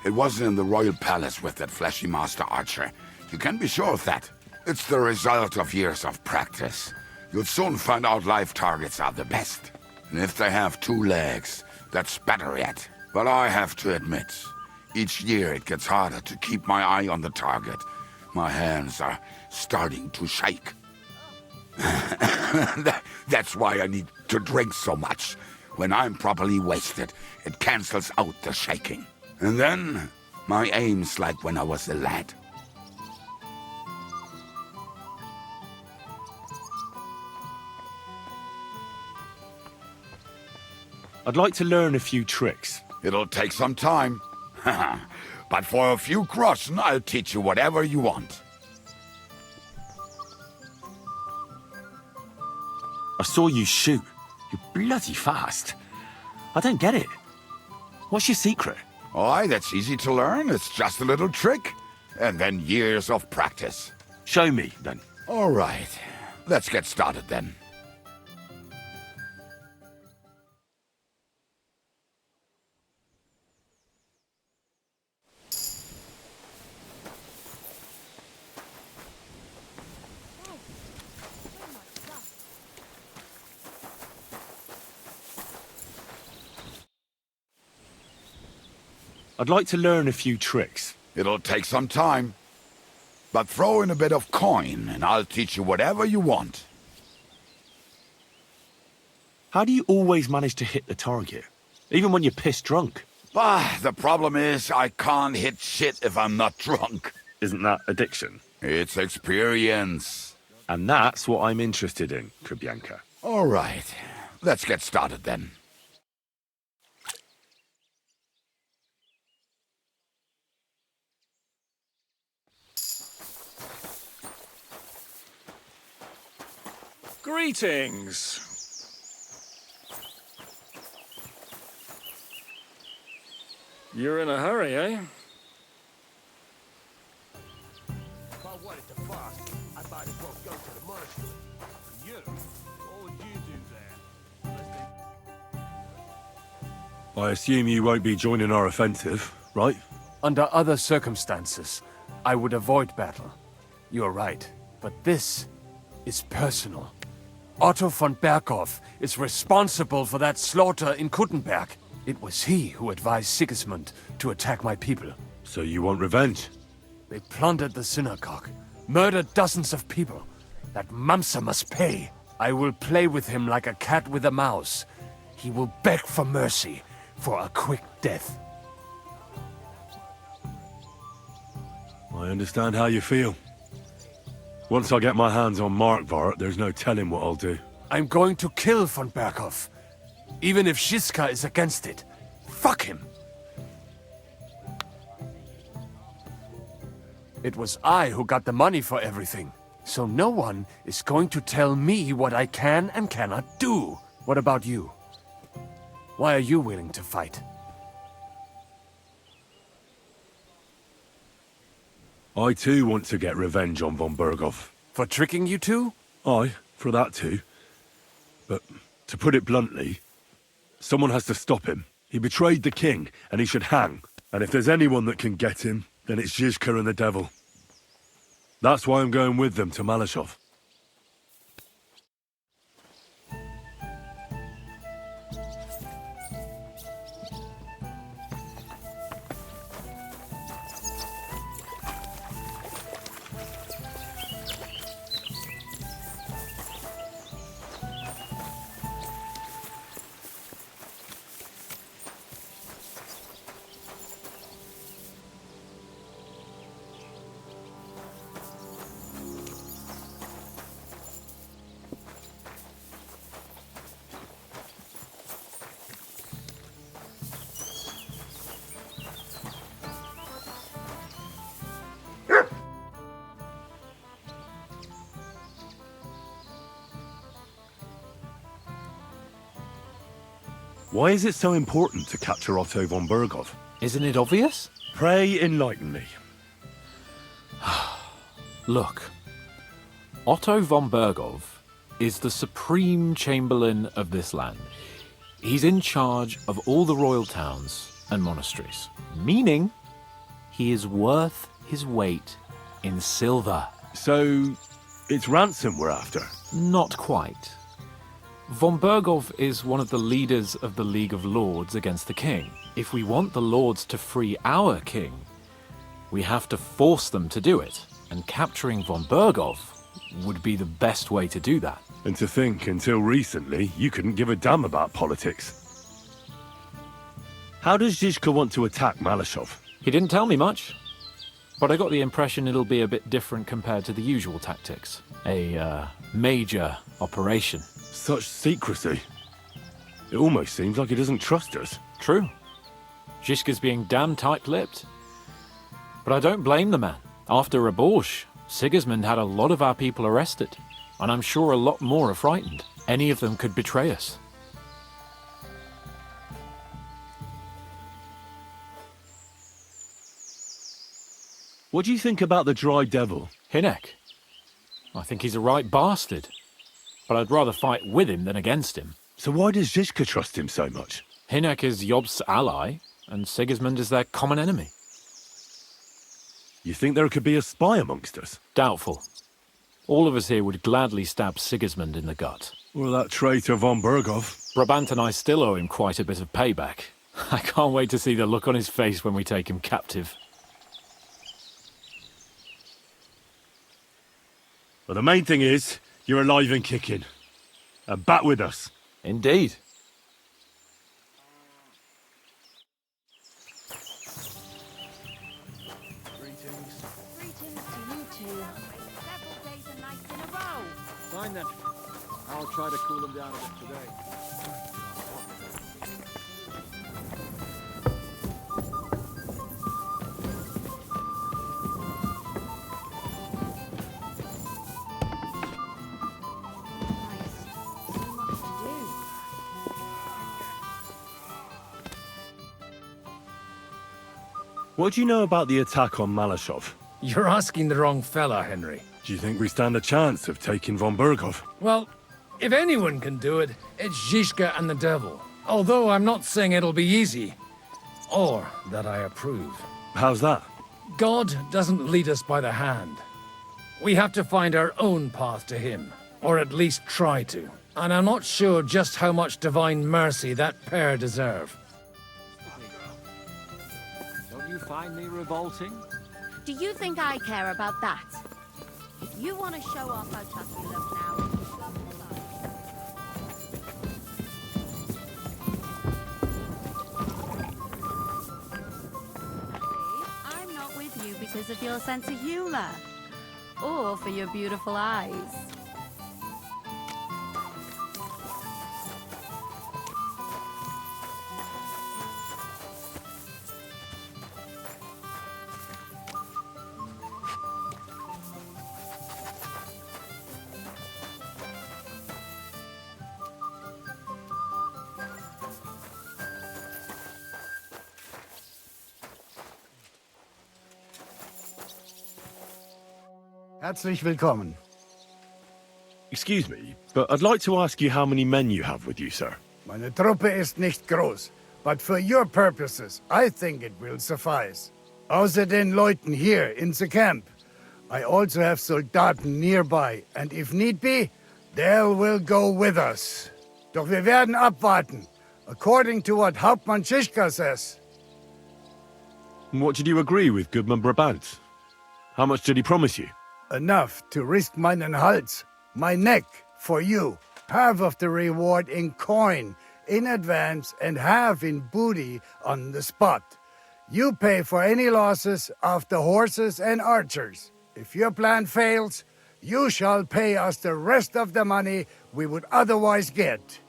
It wasn't in the royal palace with that fleshy master archer. You can be sure of that. It's the result of years of practice. You'll soon find out live targets are the best. And if they have 2 legs, that's better yet. But I have to admit, each year it gets harder to keep my eye on the target. My hands are starting to shake. That's why I need to drink so much. When I'm properly wasted, it cancels out the shaking. And then, my aim's like when I was a lad. I'd like to learn a few tricks. It'll take some time. But for a few groschen, I'll teach you whatever you want. I saw you shoot. You're bloody fast. I don't get it. What's your secret? Aye, that's easy to learn. It's just a little trick. And then years of practice. Show me, then. All right. Let's get started, then. I'd like to learn a few tricks. It'll take some time. But throw in a bit of coin, and I'll teach you whatever you want. How do you always manage to hit the target? Even when you're pissed drunk? The problem is, I can't hit shit if I'm not drunk. Isn't that addiction? It's experience. And that's what I'm interested in, Kubianka. All right. Let's get started then. Greetings. You're in a hurry, eh? If I wanted to fast, I might as well go to the monastery. You? What would you do there? I assume you won't be joining our offensive, right? Under other circumstances, I would avoid battle. You're right, but this is personal. Otto von Berghoff is responsible for that slaughter in Kuttenberg. It was he who advised Sigismund to attack my people. So you want revenge? They plundered the synagogue, murdered dozens of people. That Mamsa must pay. I will play with him like a cat with a mouse. He will beg for mercy, for a quick death. I understand how you feel. Once I get my hands on Markvart, there's no telling what I'll do. I'm going to kill von Berghoff. Even if Žižka is against it. Fuck him! It was I who got the money for everything. So no one is going to tell me what I can and cannot do. What about you? Why are you willing to fight? I too want to get revenge on von Berghoff. For tricking you two? Aye, for that too. But, to put it bluntly, someone has to stop him. He betrayed the king, and he should hang. And if there's anyone that can get him, then it's Žižka and the devil. That's why I'm going with them to Malashov. Why is it so important to capture Otto von Berghoff? Isn't it obvious? Pray enlighten me. Look, Otto von Berghoff is the supreme chamberlain of this land. He's in charge of all the royal towns and monasteries, meaning he is worth his weight in silver. So, it's ransom we're after? Not quite. Von Berghoff is one of the leaders of the League of Lords against the king. If we want the lords to free our king, we have to force them to do it. And capturing von Berghoff would be the best way to do that. And to think, until recently, you couldn't give a damn about politics. How does Žižka want to attack Malashov? He didn't tell me much, but I got the impression it'll be a bit different compared to the usual tactics. A major operation. Such secrecy. It almost seems like he doesn't trust us. True. Žižka's being damn tight-lipped. But I don't blame the man. After Raborsh, Sigismund had a lot of our people arrested, and I'm sure a lot more are frightened. Any of them could betray us. What do you think about the Dry Devil? Hinek? I think he's a right bastard. But I'd rather fight with him than against him. So why does Žižka trust him so much? Hinek is Job's ally, and Sigismund is their common enemy. You think there could be a spy amongst us? Doubtful. All of us here would gladly stab Sigismund in the gut. Or that traitor von Berghoff. Brabant and I still owe him quite a bit of payback. I can't wait to see the look on his face when we take him captive. Well, the main thing is, you're alive and kicking. And back with us. Indeed. Greetings to you two. Several days and nights in a row. Fine then. I'll try to cool them down a bit today. What do you know about the attack on Malashov? You're asking the wrong fella, Henry. Do you think we stand a chance of taking von Berghoff? Well, if anyone can do it, it's Zizka and the devil. Although I'm not saying it'll be easy. Or that I approve. How's that? God doesn't lead us by the hand. We have to find our own path to him. Or at least try to. And I'm not sure just how much divine mercy that pair deserve. Don't you find me revolting? Do you think I care about that? If you want to show off how tough you look now, I'm not with you because of your sense of humor. Or for your beautiful eyes. Herzlich willkommen. Excuse me, but I'd like to ask you how many men you have with you, sir. Meine Truppe ist nicht groß, but for your purposes, I think it will suffice. Außer den Leuten here in the camp, I also have Soldaten nearby, and if need be, they will go with us. Doch wir werden abwarten, according to what Hauptmann Schischka says. What did you agree with Goodman Brabant? How much did he promise you? Enough to risk meinen Hals, my neck, for you. Half of the reward in coin, in advance, and half in booty on the spot. You pay for any losses of the horses and archers. If your plan fails, you shall pay us the rest of the money we would otherwise get.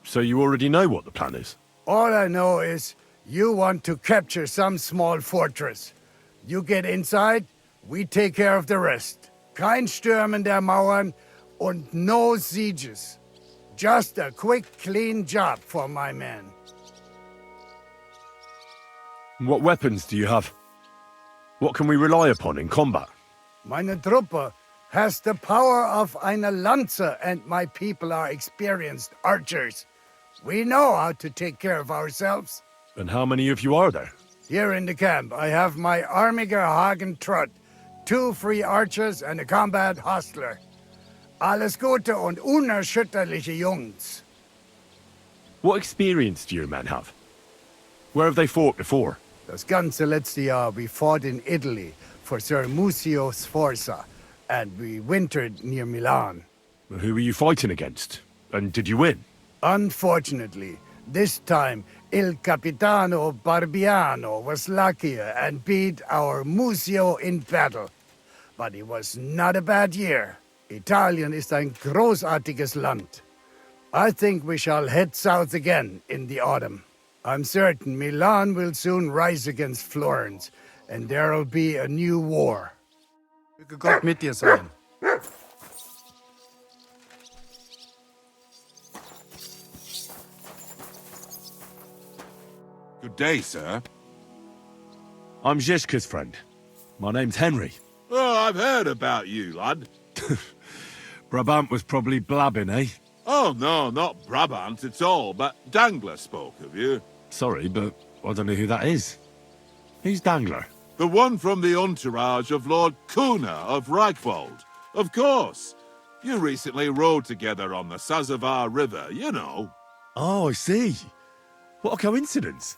So you already know what the plan is? All I know is you want to capture some small fortress. You get inside, we take care of the rest. Kein Stürmen der Mauern und no sieges. Just a quick, clean job for my men. What weapons do you have? What can we rely upon in combat? Meine Truppe has the power of eine Lanze, and my people are experienced archers. We know how to take care of ourselves. And how many of you are there? Here in the camp, I have my Armiger Hagen Trott, 2 free archers and a combat hostler. Alles Gute und unerschütterliche Jungs. What experience do your men have? Where have they fought before? Das ganze letzte Jahr we fought in Italy for Sir Musio Sforza, and we wintered near Milan. Who were you fighting against? And did you win? Unfortunately, this time Il Capitano Barbiano was luckier and beat our Musio in battle. But it was not a bad year. Italien ist ein großartiges Land. I think we shall head south again in the autumn. I'm certain Milan will soon rise against Florence, and there'll be a new war. Möge Gott mit dir sein. Good day, sir. I'm Zizka's friend. My name's Henry. Oh, I've heard about you, lad. Brabant was probably blabbing, eh? Oh, no, not Brabant at all, but Dangler spoke of you. Sorry, but I don't know who that is. Who's Dangler? The one from the entourage of Lord Kuna of Reichwald. Of course. You recently rode together on the Sazavar River, you know. Oh, I see. What a coincidence.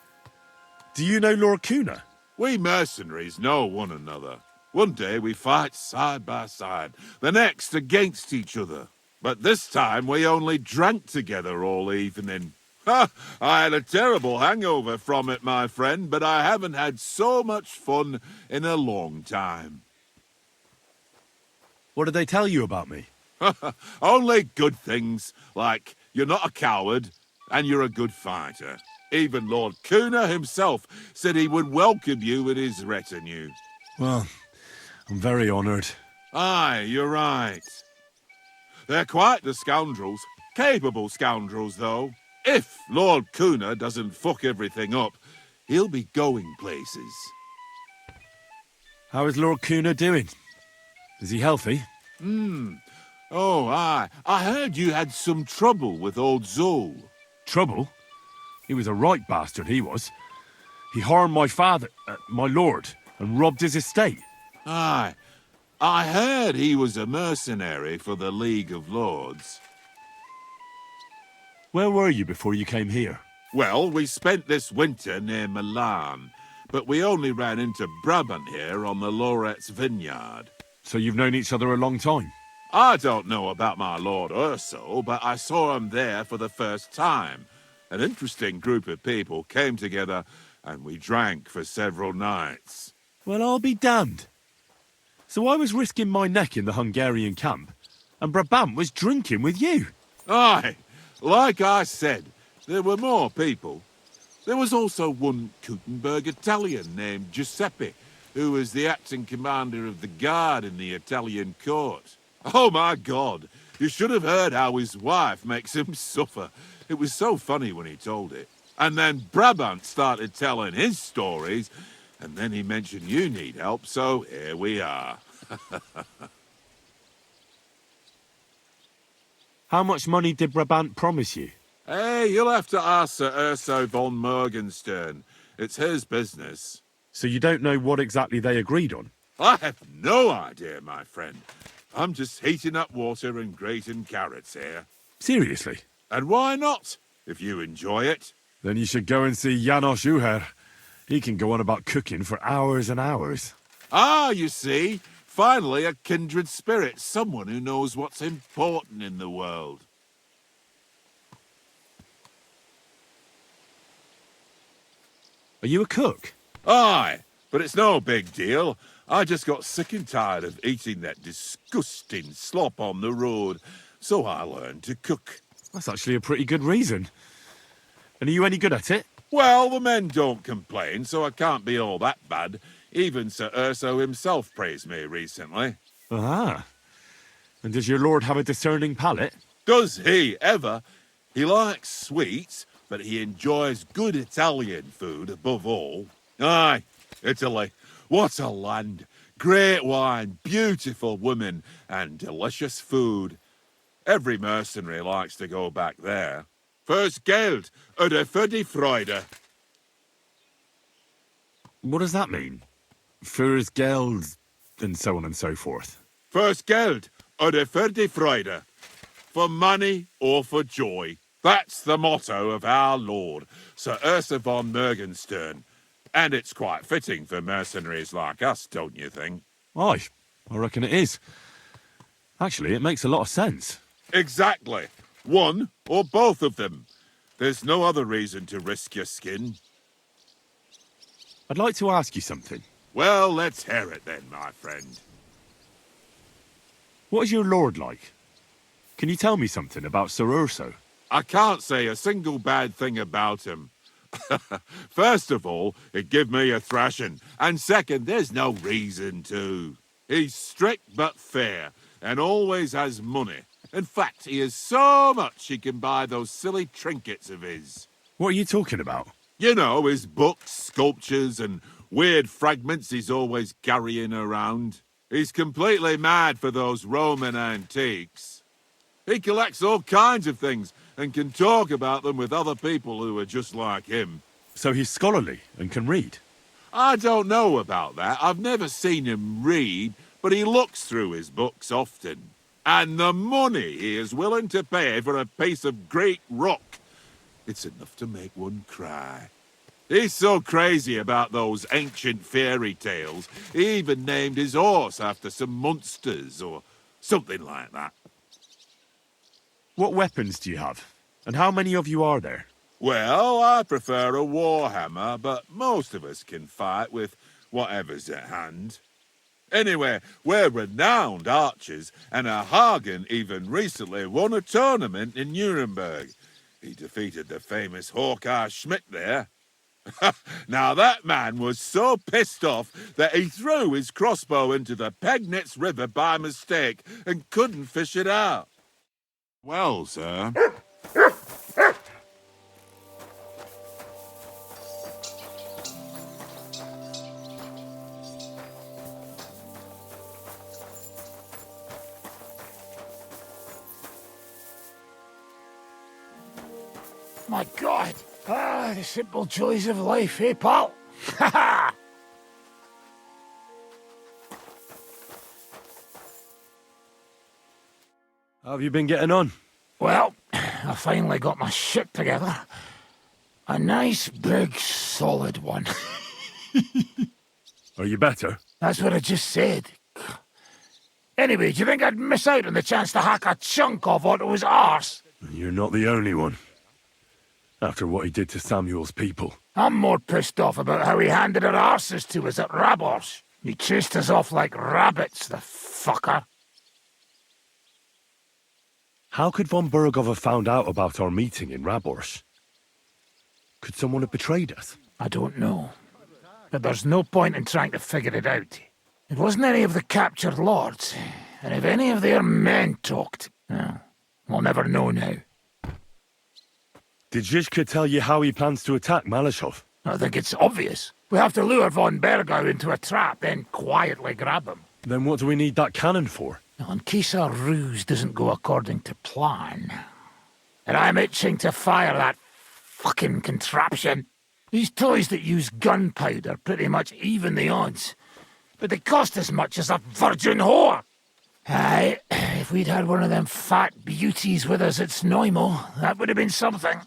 Do you know Lord Kuna? We mercenaries know one another. One day we fight side by side, the next against each other. But this time we only drank together all evening. Ha! I had a terrible hangover from it, my friend, but I haven't had so much fun in a long time. What did they tell you about me? Only good things, like you're not a coward and you're a good fighter. Even Lord Kuna himself said he would welcome you in his retinue. Well, I'm very honoured. Aye, you're right. They're quite the scoundrels. Capable scoundrels, though. If Lord Kuna doesn't fuck everything up, he'll be going places. How is Lord Kuna doing? Is he healthy? Oh, aye. I heard you had some trouble with old Zol. Trouble? He was a right bastard, he was. He harmed my father, my lord, and robbed his estate. Aye. I heard he was a mercenary for the League of Lords. Where were you before you came here? Well, we spent this winter near Milan, but we only ran into Brabant here on the Loretz vineyard. So you've known each other a long time? I don't know about my Lord Urso, but I saw him there for the first time. An interesting group of people came together, and we drank for several nights. Well, I'll be damned. So I was risking my neck in the Hungarian camp, and Brabant was drinking with you. Aye, like I said, there were more people. There was also one Kuttenberg Italian named Giuseppe, who was the acting commander of the guard in the Italian court. Oh my God, you should have heard how his wife makes him suffer. It was so funny when he told it. And then Brabant started telling his stories, and then he mentioned you need help, so here we are. How much money did Brabant promise you? Hey, you'll have to ask Sir Urso von Morgenstern. It's his business. So you don't know what exactly they agreed on? I have no idea, my friend. I'm just heating up water and grating carrots here. Seriously? And why not, if you enjoy it? Then you should go and see Janos Uher. He can go on about cooking for hours and hours. Ah, you see, finally a kindred spirit, someone who knows what's important in the world. Are you a cook? Aye, but it's no big deal. I just got sick and tired of eating that disgusting slop on the road, so I learned to cook. That's actually a pretty good reason. And are you any good at it? Well, the men don't complain, so I can't be all that bad. Even Sir Urso himself praised me recently. Ah. And does your lord have a discerning palate? Does he ever? He likes sweets, but he enjoys good Italian food above all. Aye, Italy. What a land. Great wine, beautiful women, and delicious food. Every mercenary likes to go back there. First Geld, oder für die Freude. What does that mean? Fürs Geld, and so on and so forth. First Geld, oder für die Freude. For money or for joy. That's the motto of our lord, Sir Urso von Morgenstern. And it's quite fitting for mercenaries like us, don't you think? Aye, I reckon it is. Actually, it makes a lot of sense. Exactly. One or both of them. There's no other reason to risk your skin. I'd like to ask you something. Well, let's hear it then, my friend. What is your lord like? Can you tell me something about Sir Urso? I can't say a single bad thing about him. First of all, it give me a thrashing, and second, there's no reason to. He's strict but fair, and always has money. In fact, he has so much he can buy those silly trinkets of his. What are you talking about? You know, his books, sculptures, and weird fragments he's always carrying around. He's completely mad for those Roman antiques. He collects all kinds of things, and can talk about them with other people who are just like him. So he's scholarly and can read? I don't know about that. I've never seen him read, but he looks through his books often. And the money he is willing to pay for a piece of great rock, it's enough to make one cry. He's so crazy about those ancient fairy tales, he even named his horse after some monsters or something like that. What weapons do you have? And how many of you are there? Well, I prefer a warhammer, but most of us can fight with whatever's at hand. Anyway, we're renowned archers, and our Hagen even recently won a tournament in Nuremberg. He defeated the famous Hawkeye Schmidt there. Now that man was so pissed off that he threw his crossbow into the Pegnitz River by mistake and couldn't fish it out. Well, sir. My God! Ah, the simple joys of life, eh, pal? Ha ha! How have you been getting on? Well, I finally got my shit together. A nice, big, solid one. Are you better? That's what I just said. Anyway, do you think I'd miss out on the chance to hack a chunk off Otto's arse? You're not the only one. After what he did to Samuel's people. I'm more pissed off about how he handed our arses to us at Rabors. He chased us off like rabbits, the fucker. How could von Burgov have found out about our meeting in Rabors? Could someone have betrayed us? I don't know. But there's no point in trying to figure it out. It wasn't any of the captured lords. And if any of their men talked, well, we'll never know now. Did Zizka tell you how he plans to attack Malashov? I think it's obvious. We have to lure von Bergau into a trap, then quietly grab him. Then what do we need that cannon for? Now, in case our ruse doesn't go according to plan. And I'm itching to fire that fucking contraption. These toys that use gunpowder pretty much even the odds. But they cost as much as a virgin whore. Aye, if we'd had one of them fat beauties with us at Snoimo, that would have been something.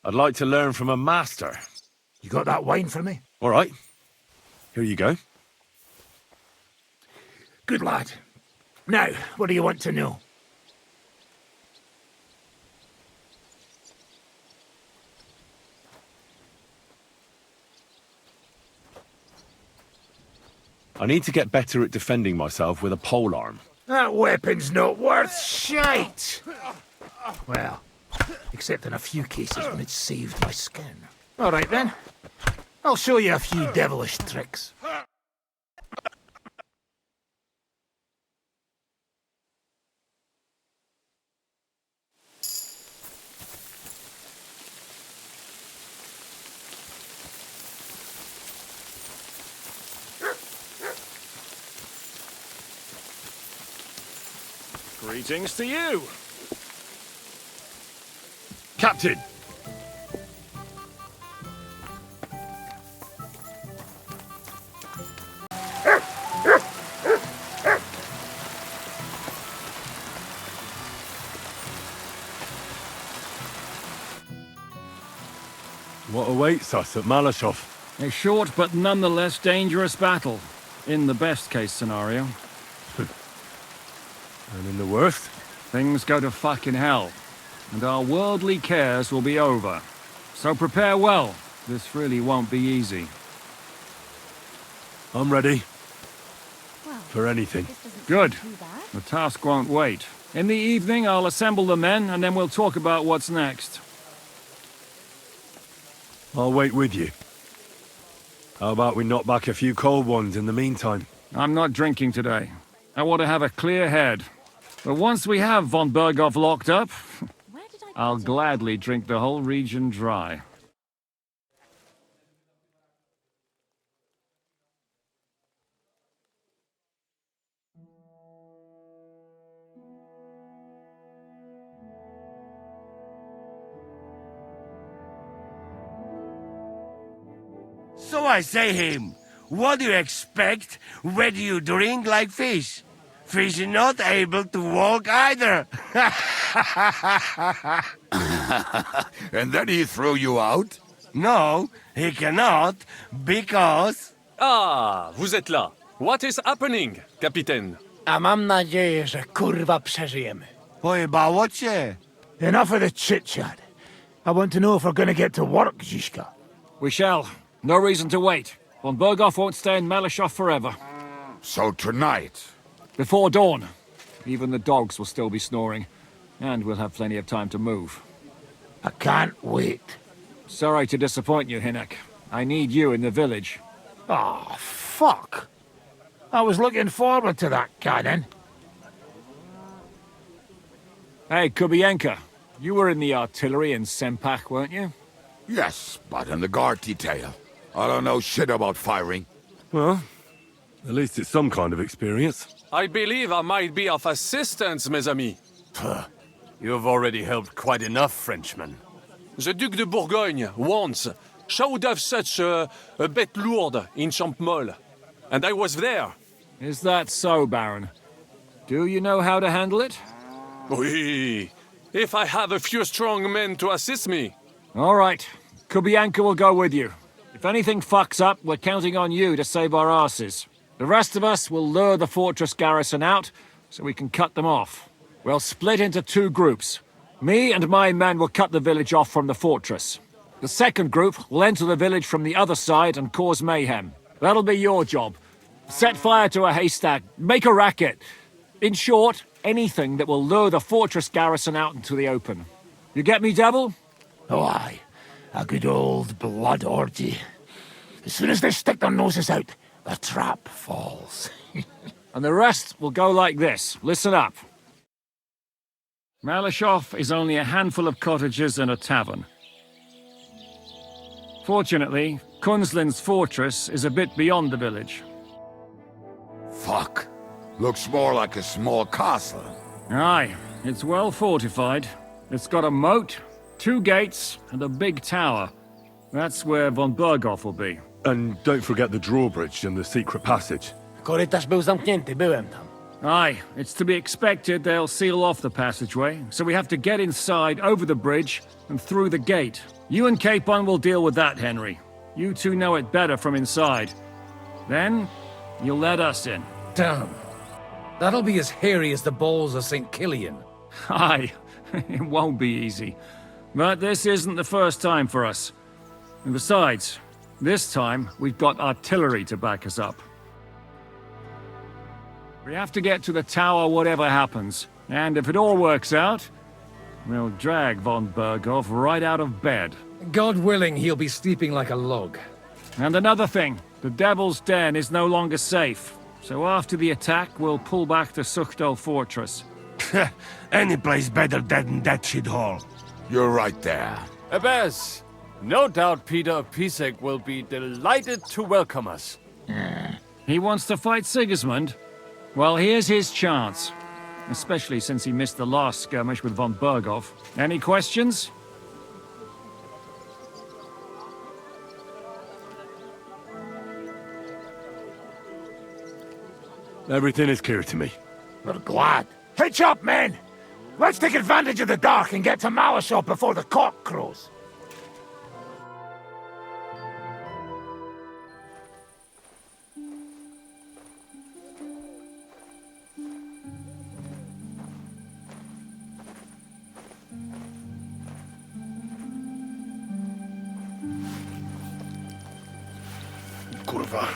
I'd like to learn from a master. You got that wine for me? All right. Here you go. Good lad. Now, what do you want to know? I need to get better at defending myself with a polearm. That weapon's not worth shite! Well, except in a few cases when it's saved my skin. All right then. I'll show you a few devilish tricks. Greetings to you. Captain! What awaits us at Malashov? A short but nonetheless dangerous battle, in the best case scenario. And in the worst? Things go to fucking hell, and our worldly cares will be over. So prepare well. This really won't be easy. I'm ready. For anything. Good. The task won't wait. In the evening, I'll assemble the men, and then we'll talk about what's next. I'll wait with you. How about we knock back a few cold ones in the meantime? I'm not drinking today. I want to have a clear head. But once we have von Burgov locked up, I'll gladly drink the whole region dry. So I say him, what do you expect? Where do you drink like fish? Fish is not able to walk either. And then he threw you out? No, he cannot, because... Ah, vous êtes là. What is happening, capitaine? A mam nadzieję, że kurwa przeżyjemy. Pojebało cię. Enough of the chit-chat. I want to know if we're gonna get to work, Zizka. We shall. No reason to wait. Von Berghoff won't stay in Malishov forever. So tonight? Before dawn. Even the dogs will still be snoring. And we'll have plenty of time to move. I can't wait. Sorry to disappoint you, Hinnek. I need you in the village. Oh, fuck. I was looking forward to that, cannon. Hey, Kubienka. You were in the artillery in Sempach, weren't you? Yes, but in the guard detail. I don't know shit about firing. Well, at least it's some kind of experience. I believe I might be of assistance, mes amis. You've already helped quite enough, Frenchman. The Duc de Bourgogne, once, showed off such a bête lourde in Champmol. And I was there. Is that so, Baron? Do you know how to handle it? Oui. If I have a few strong men to assist me. All right. Kubianka will go with you. If anything fucks up, we're counting on you to save our asses. The rest of us will lure the fortress garrison out, so we can cut them off. We'll split into 2 groups. Me and my men will cut the village off from the fortress. The second group will enter the village from the other side and cause mayhem. That'll be your job. Set fire to a haystack, make a racket. In short, anything that will lure the fortress garrison out into the open. You get me, Devil? Oh, aye. A good old blood orgy. As soon as they stick their noses out, the trap falls. And the rest will go like this. Listen up. Malishov is only a handful of cottages and a tavern. Fortunately, Kunzlin's fortress is a bit beyond the village. Fuck. Looks more like a small castle. Aye, it's well fortified. It's got a moat, 2 gates, and a big tower. That's where von Berghoff will be. And don't forget the drawbridge and the secret passage. Korytarz był zamknięty, byłem tam. Aye, it's to be expected they'll seal off the passageway, so we have to get inside, over the bridge, and through the gate. You and Capon will deal with that, Henry. You 2 know it better from inside. Then, you'll let us in. Damn. That'll be as hairy as the balls of St. Killian. Aye, it won't be easy. But this isn't the first time for us. And besides, this time we've got artillery to back us up. We have to get to the tower whatever happens. And if it all works out, we'll drag von Berghoff right out of bed. God willing, he'll be sleeping like a log. And another thing, the Devil's Den is no longer safe. So after the attack, we'll pull back to Suchtal Fortress. Any place better than that shithole. You're right there. Abbas, no doubt Peter Pisek will be delighted to welcome us. He wants to fight Sigismund? Well, here's his chance. Especially since he missed the last skirmish with von Berghoff. Any questions? Everything is clear to me. We're glad. Hitch up, men! Let's take advantage of the dark and get to Malishov before the cock crows. Kurwa.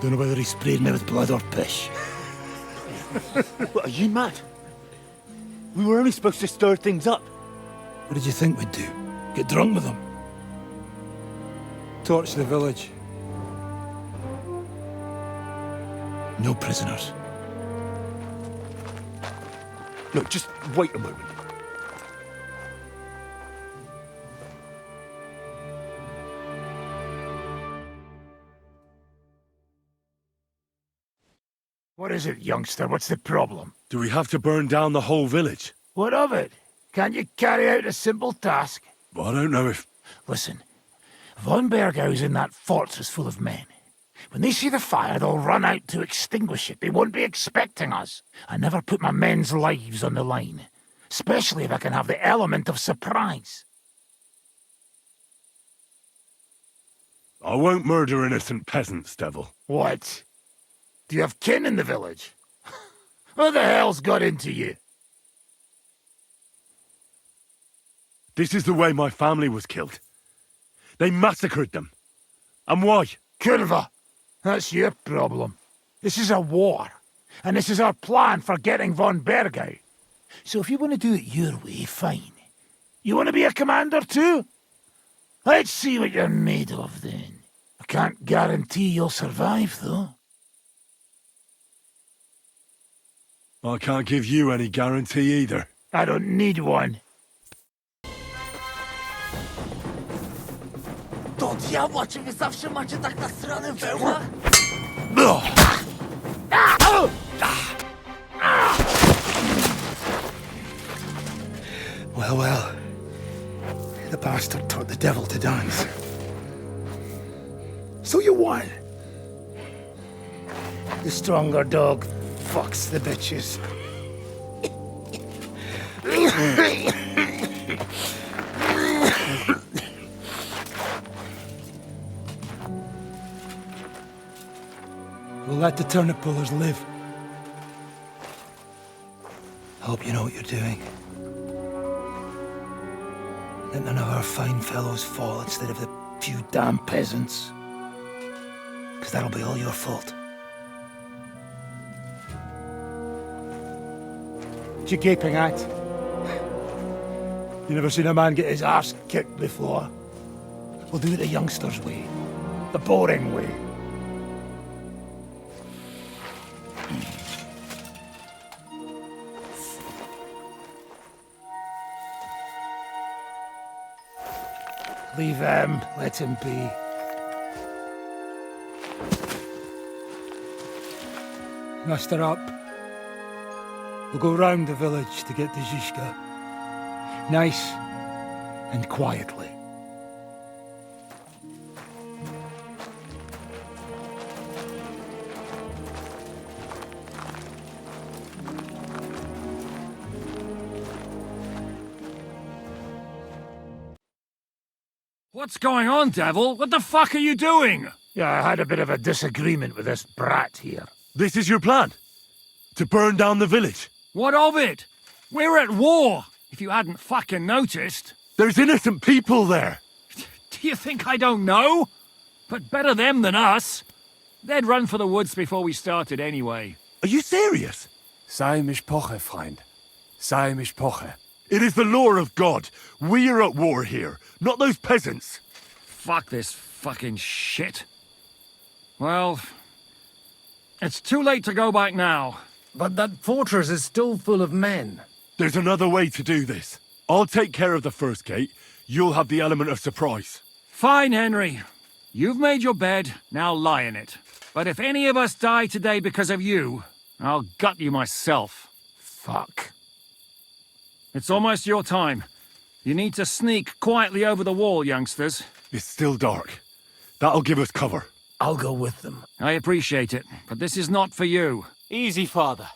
Don't know whether he sprayed me with blood or piss. What, are you mad? We were only supposed to stir things up. What did you think we'd do? Get drunk with them? Torch the village. No prisoners. Look, just wait a moment. What is it, youngster? What's the problem? Do we have to burn down the whole village? What of it? Can't you carry out a simple task? I don't know if... Listen, von Bergau's in that fortress full of men. When they see the fire, they'll run out to extinguish it. They won't be expecting us. I never put my men's lives on the line, especially if I can have the element of surprise. I won't murder innocent peasants, Devil. What? Do you have kin in the village? Who the hell's got into you? This is the way my family was killed. They massacred them. And why? Kurva, that's your problem. This is a war, and this is our plan for getting von Bergau. So if you want to do it your way, fine. You want to be a commander too? Let's see what you're made of then. I can't guarantee you'll survive, though. I can't give you any guarantee either. I don't need one. To diabła, czy wy zawsze macie tak nasrane wełna? Well, well. The bastard taught the devil to dance. So you won. The stronger dog fucks the bitches. We'll let the turnip pullers live. Hope you know what you're doing. Let none of our fine fellows fall instead of the few damn peasants. Because that'll be all your fault. What you gaping at? You never seen a man get his arse kicked before? We'll do it the youngsters' way. The boring way. Leave him. Let him be. Muster up. We'll go round the village to get to Zizka. Nice and quietly. What's going on, Devil? What the fuck are you doing? Yeah, I had a bit of a disagreement with this brat here. This is your plan? To burn down the village? What of it? We're at war, if you hadn't fucking noticed. There's innocent people there. Do you think I don't know? But better them than us. They'd run for the woods before we started anyway. Are you serious? Sei mich poche, Freund. Sei mich poche. It is the law of God. We are at war here, not those peasants. Fuck this fucking shit. Well, it's too late to go back now. But that fortress is still full of men. There's another way to do this. I'll take care of the first gate. You'll have the element of surprise. Fine, Henry. You've made your bed, now lie in it. But if any of us die today because of you, I'll gut you myself. Fuck. It's almost your time. You need to sneak quietly over the wall, youngsters. It's still dark. That'll give us cover. I'll go with them. I appreciate it, but this is not for you. Easy, Father.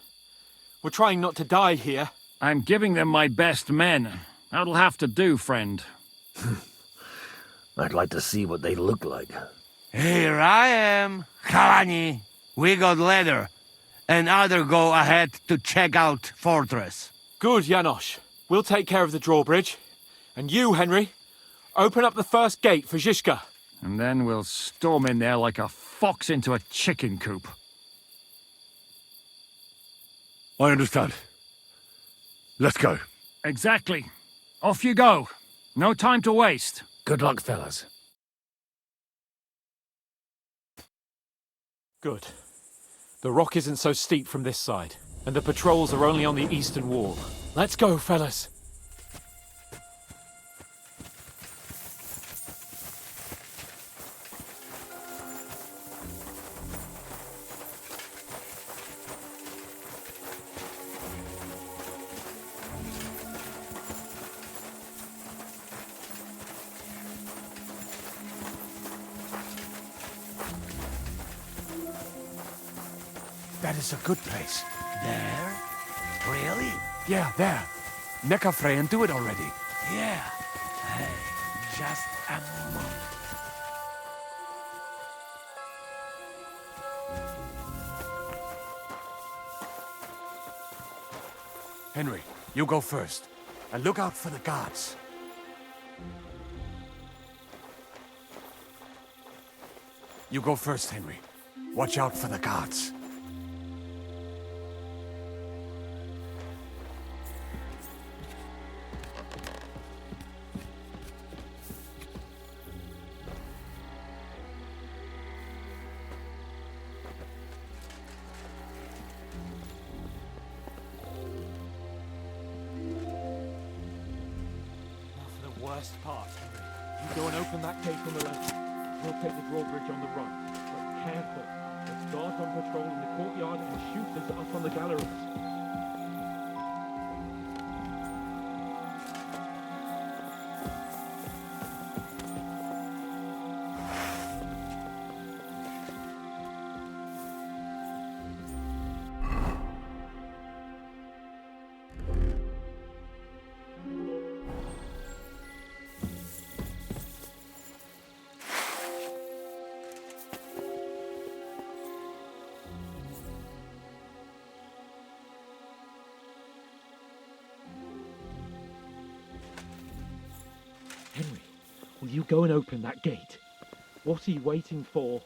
We're trying not to die here. I'm giving them my best men. That'll have to do, friend. I'd like to see what they look like. Here I am, Kalani. We got leather, and other go ahead to check out fortress. Good, Janosch. We'll take care of the drawbridge. And you, Henry, open up the first gate for Zizka. And then we'll storm in there like a fox into a chicken coop. I understand. Let's go. Exactly. Off you go. No time to waste. Good luck, fellas. Good. The rock isn't so steep from this side, and the patrols are only on the eastern wall. Let's go, fellas. That is a good place. There? Really? Yeah, there. Nekafre and do it already. Yeah. Hey, just a moment. Henry, you go first. And look out for the guards. You go first, Henry. Watch out for the guards. Worst part, Henry. You go and open that gate on the left. We'll take the drawbridge on the right. But careful. There's guards on patrol in the courtyard and shooters up on the galleries. Henry, will you go and open that gate? What are you waiting for?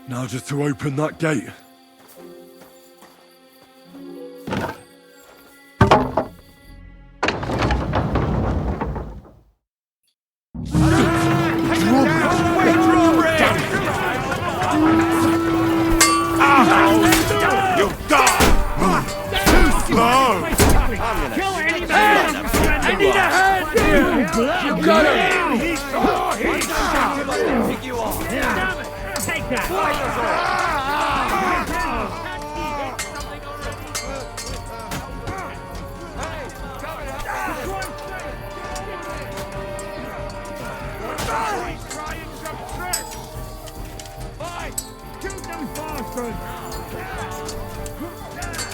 Now just to open that gate. You die! Too slow! Kill any man! I need a hand here! You got him! He's take that!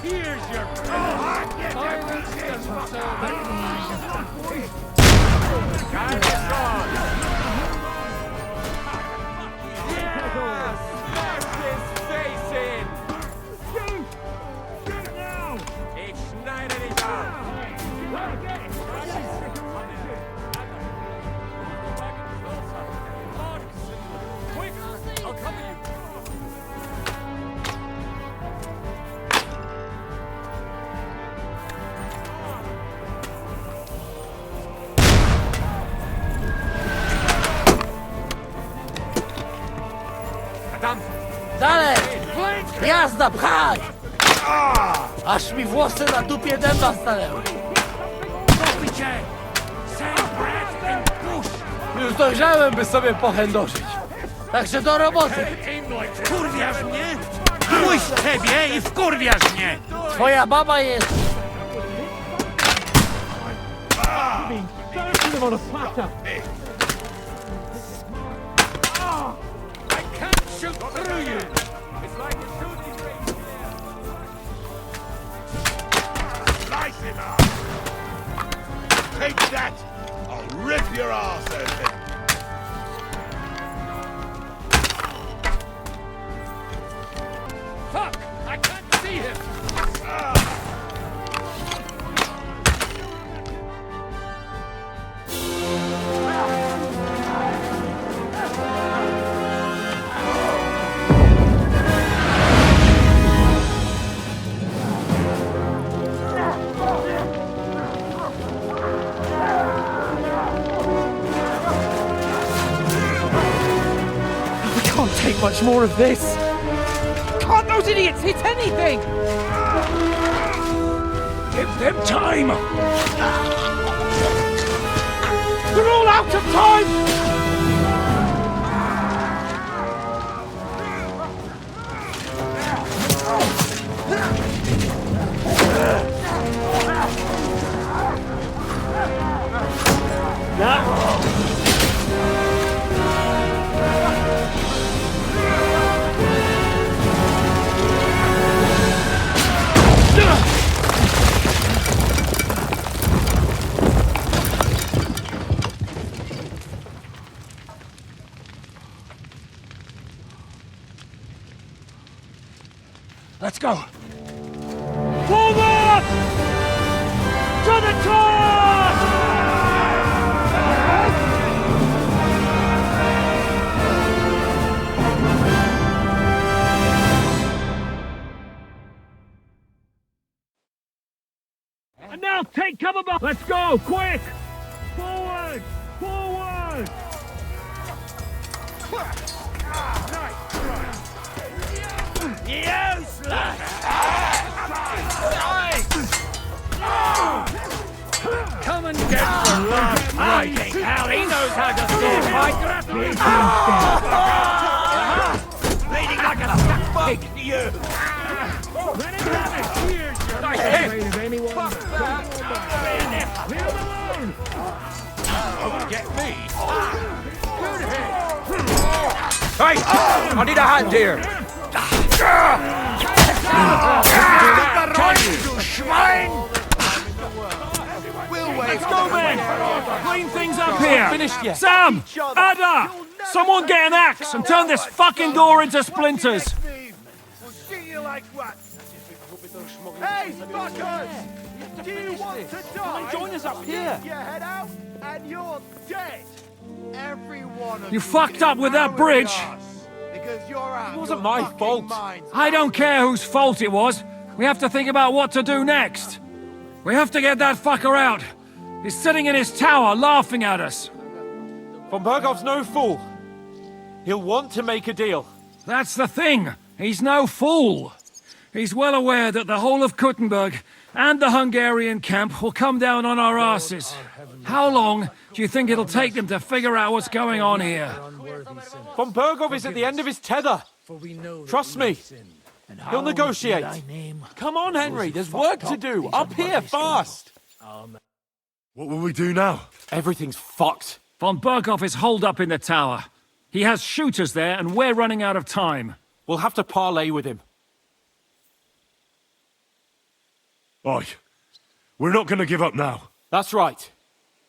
Here's your Dalej! Jazda, pchaj! Aż mi włosy na dupie dęba stanęły. Już dojrzałem, by sobie pochędożyć. Także do roboty. Wkurwiasz mnie? Pójść ciebie i wkurwiasz mnie! Twoja baba jest... Shoot through you! It's like a shooting range. Slice him up! Take that! I'll rip your arse open! Fuck! I can't see him! Take much more of this. Can't those idiots hit anything? Give them time! They're all out of time! Let's go. Forward! To the top! And now take cover back. Let's go, quick! Forward! Forward! Useless! Come and get some right. Hell, he knows how to stand right. Bleeding like a stuck pig. You. Let him have it. Here's your anyone. Leave him alone. Don't get me. Hey! I need a hand here! Let's go, men! Clean things up here! Finished yet? Sam! Ada! Someone get an axe and turn this fucking door into splinters! Hey, fuckers! Do you want to die? Join us up here! Your head out, and you're dead! Every one of You fucked up with that bridge! Because you're out It wasn't my fault. I don't care whose fault it was. We have to think about what to do next. We have to get that fucker out. He's sitting in his tower, laughing at us. Von Bergov's no fool. He'll want to make a deal. That's the thing. He's no fool. He's well aware that the whole of Kuttenberg and the Hungarian camp will come down on our asses. How long do you think it'll take them to figure out what's going on here? Von Bergov is at the end of his tether. Trust me. He'll negotiate. Come on, Henry. There's work to do. Up here, fast. What will we do now? Everything's fucked. Von Bergov is holed up in the tower. He has shooters there, and we're running out of time. We'll have to parley with him. Oi, we're not going to give up now. That's right.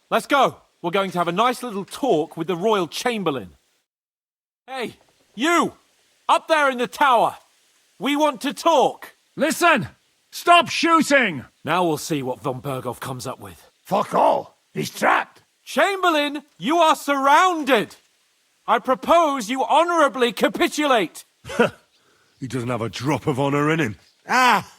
Let's go. We're going to have a nice little talk with the Royal Chamberlain. Hey, you! Up there in the tower! We want to talk! Listen! Stop shooting! Now we'll see what Von Bergov comes up with. Fuck all! He's trapped! Chamberlain, you are surrounded! I propose you honorably capitulate! He doesn't have a drop of honor in him. Ah!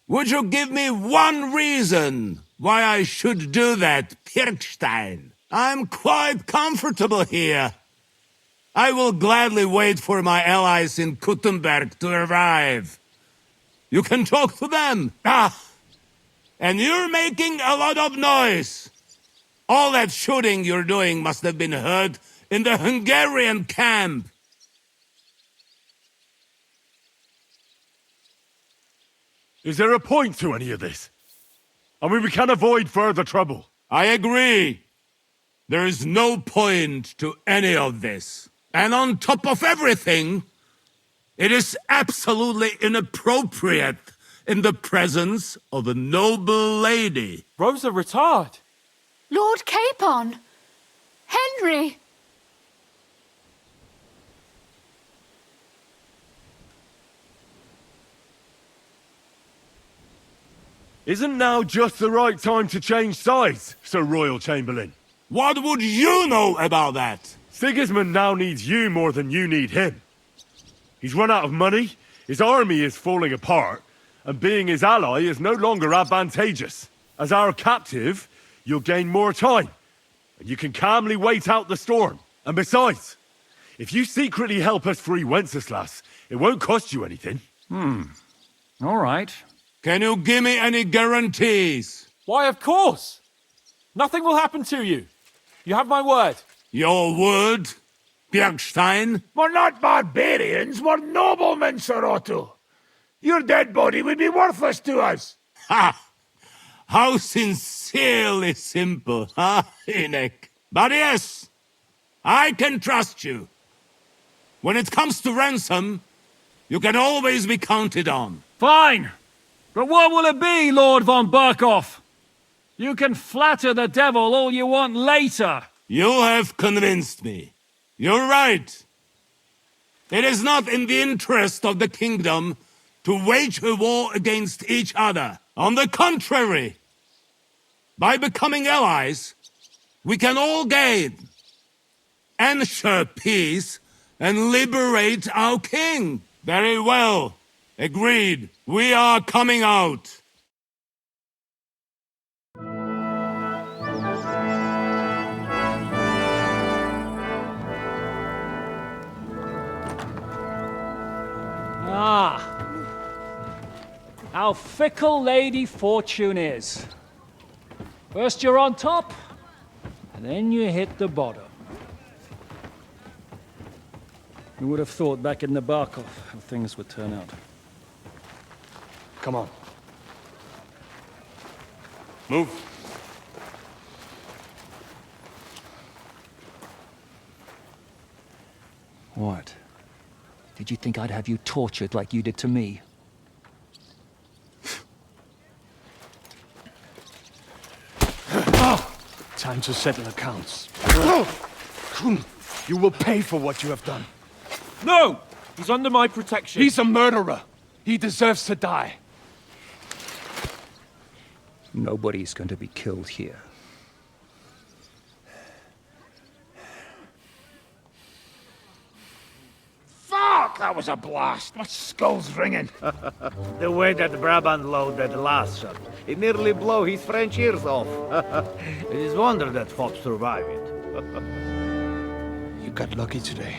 Would you give me one reason why I should do that, Pirkstein? I'm quite comfortable here. I will gladly wait for my allies in Kuttenberg to arrive. You can talk to them. Ah! And you're making a lot of noise. All that shooting you're doing must have been heard in the Hungarian camp. Is there a point to any of this? I mean, we can avoid further trouble. I agree. There is no point to any of this. And on top of everything, it is absolutely inappropriate in the presence of a noble lady. Rosa Retard. Lord Capon! Henry! Isn't now just the right time to change sides, Sir Royal Chamberlain? What would you know about that? Sigismund now needs you more than you need him. He's run out of money, his army is falling apart, and being his ally is no longer advantageous. As our captive, you'll gain more time, and you can calmly wait out the storm. And besides, if you secretly help us free Wenceslas, it won't cost you anything. All right. Can you give me any guarantees? Why, of course. Nothing will happen to you. You have my word. Your word, Bjergstein? We're not barbarians, we're noblemen, Sir Otto. Your dead body would be worthless to us. Ha! How sincerely simple, huh, Enoch? But yes, I can trust you. When it comes to ransom, you can always be counted on. Fine! But what will it be, Lord von Berkov? You can flatter the devil all you want later. You have convinced me. You're right. It is not in the interest of the kingdom to wage a war against each other. On the contrary, by becoming allies, we can all gain, ensure peace, and liberate our king. Very well. Agreed. We are coming out. Ah, how fickle Lady Fortune is. First you're on top, and then you hit the bottom. Who would have thought back in the Barkov how things would turn out? Come on. Move. What? Did you think I'd have you tortured like you did to me? Time to settle accounts. You will pay for what you have done. No! He's under my protection. He's a murderer. He deserves to die. Nobody's going to be killed here. Fuck! That was a blast. My skull's ringing. The way that Brabant loaded the last shot, it nearly blew his French ears off. It is wonder that Fox survived it. You got lucky today.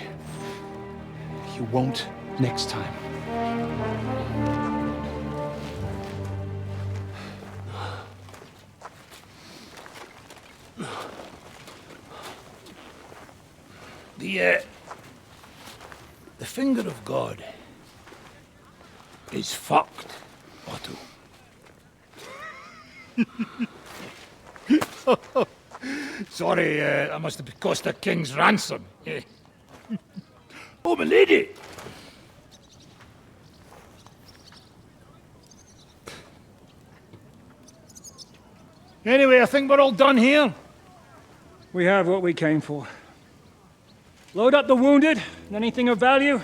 You won't next time. The finger of God is fucked, Otto. Sorry, that must have cost the king's ransom. Oh, my lady! Anyway, I think we're all done here. We have what we came for. Load up the wounded, and anything of value,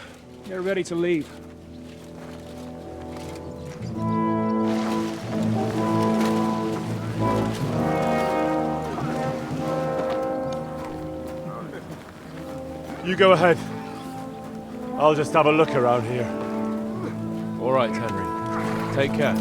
get ready to leave. You go ahead. I'll just have a look around here. All right, Henry. Take care.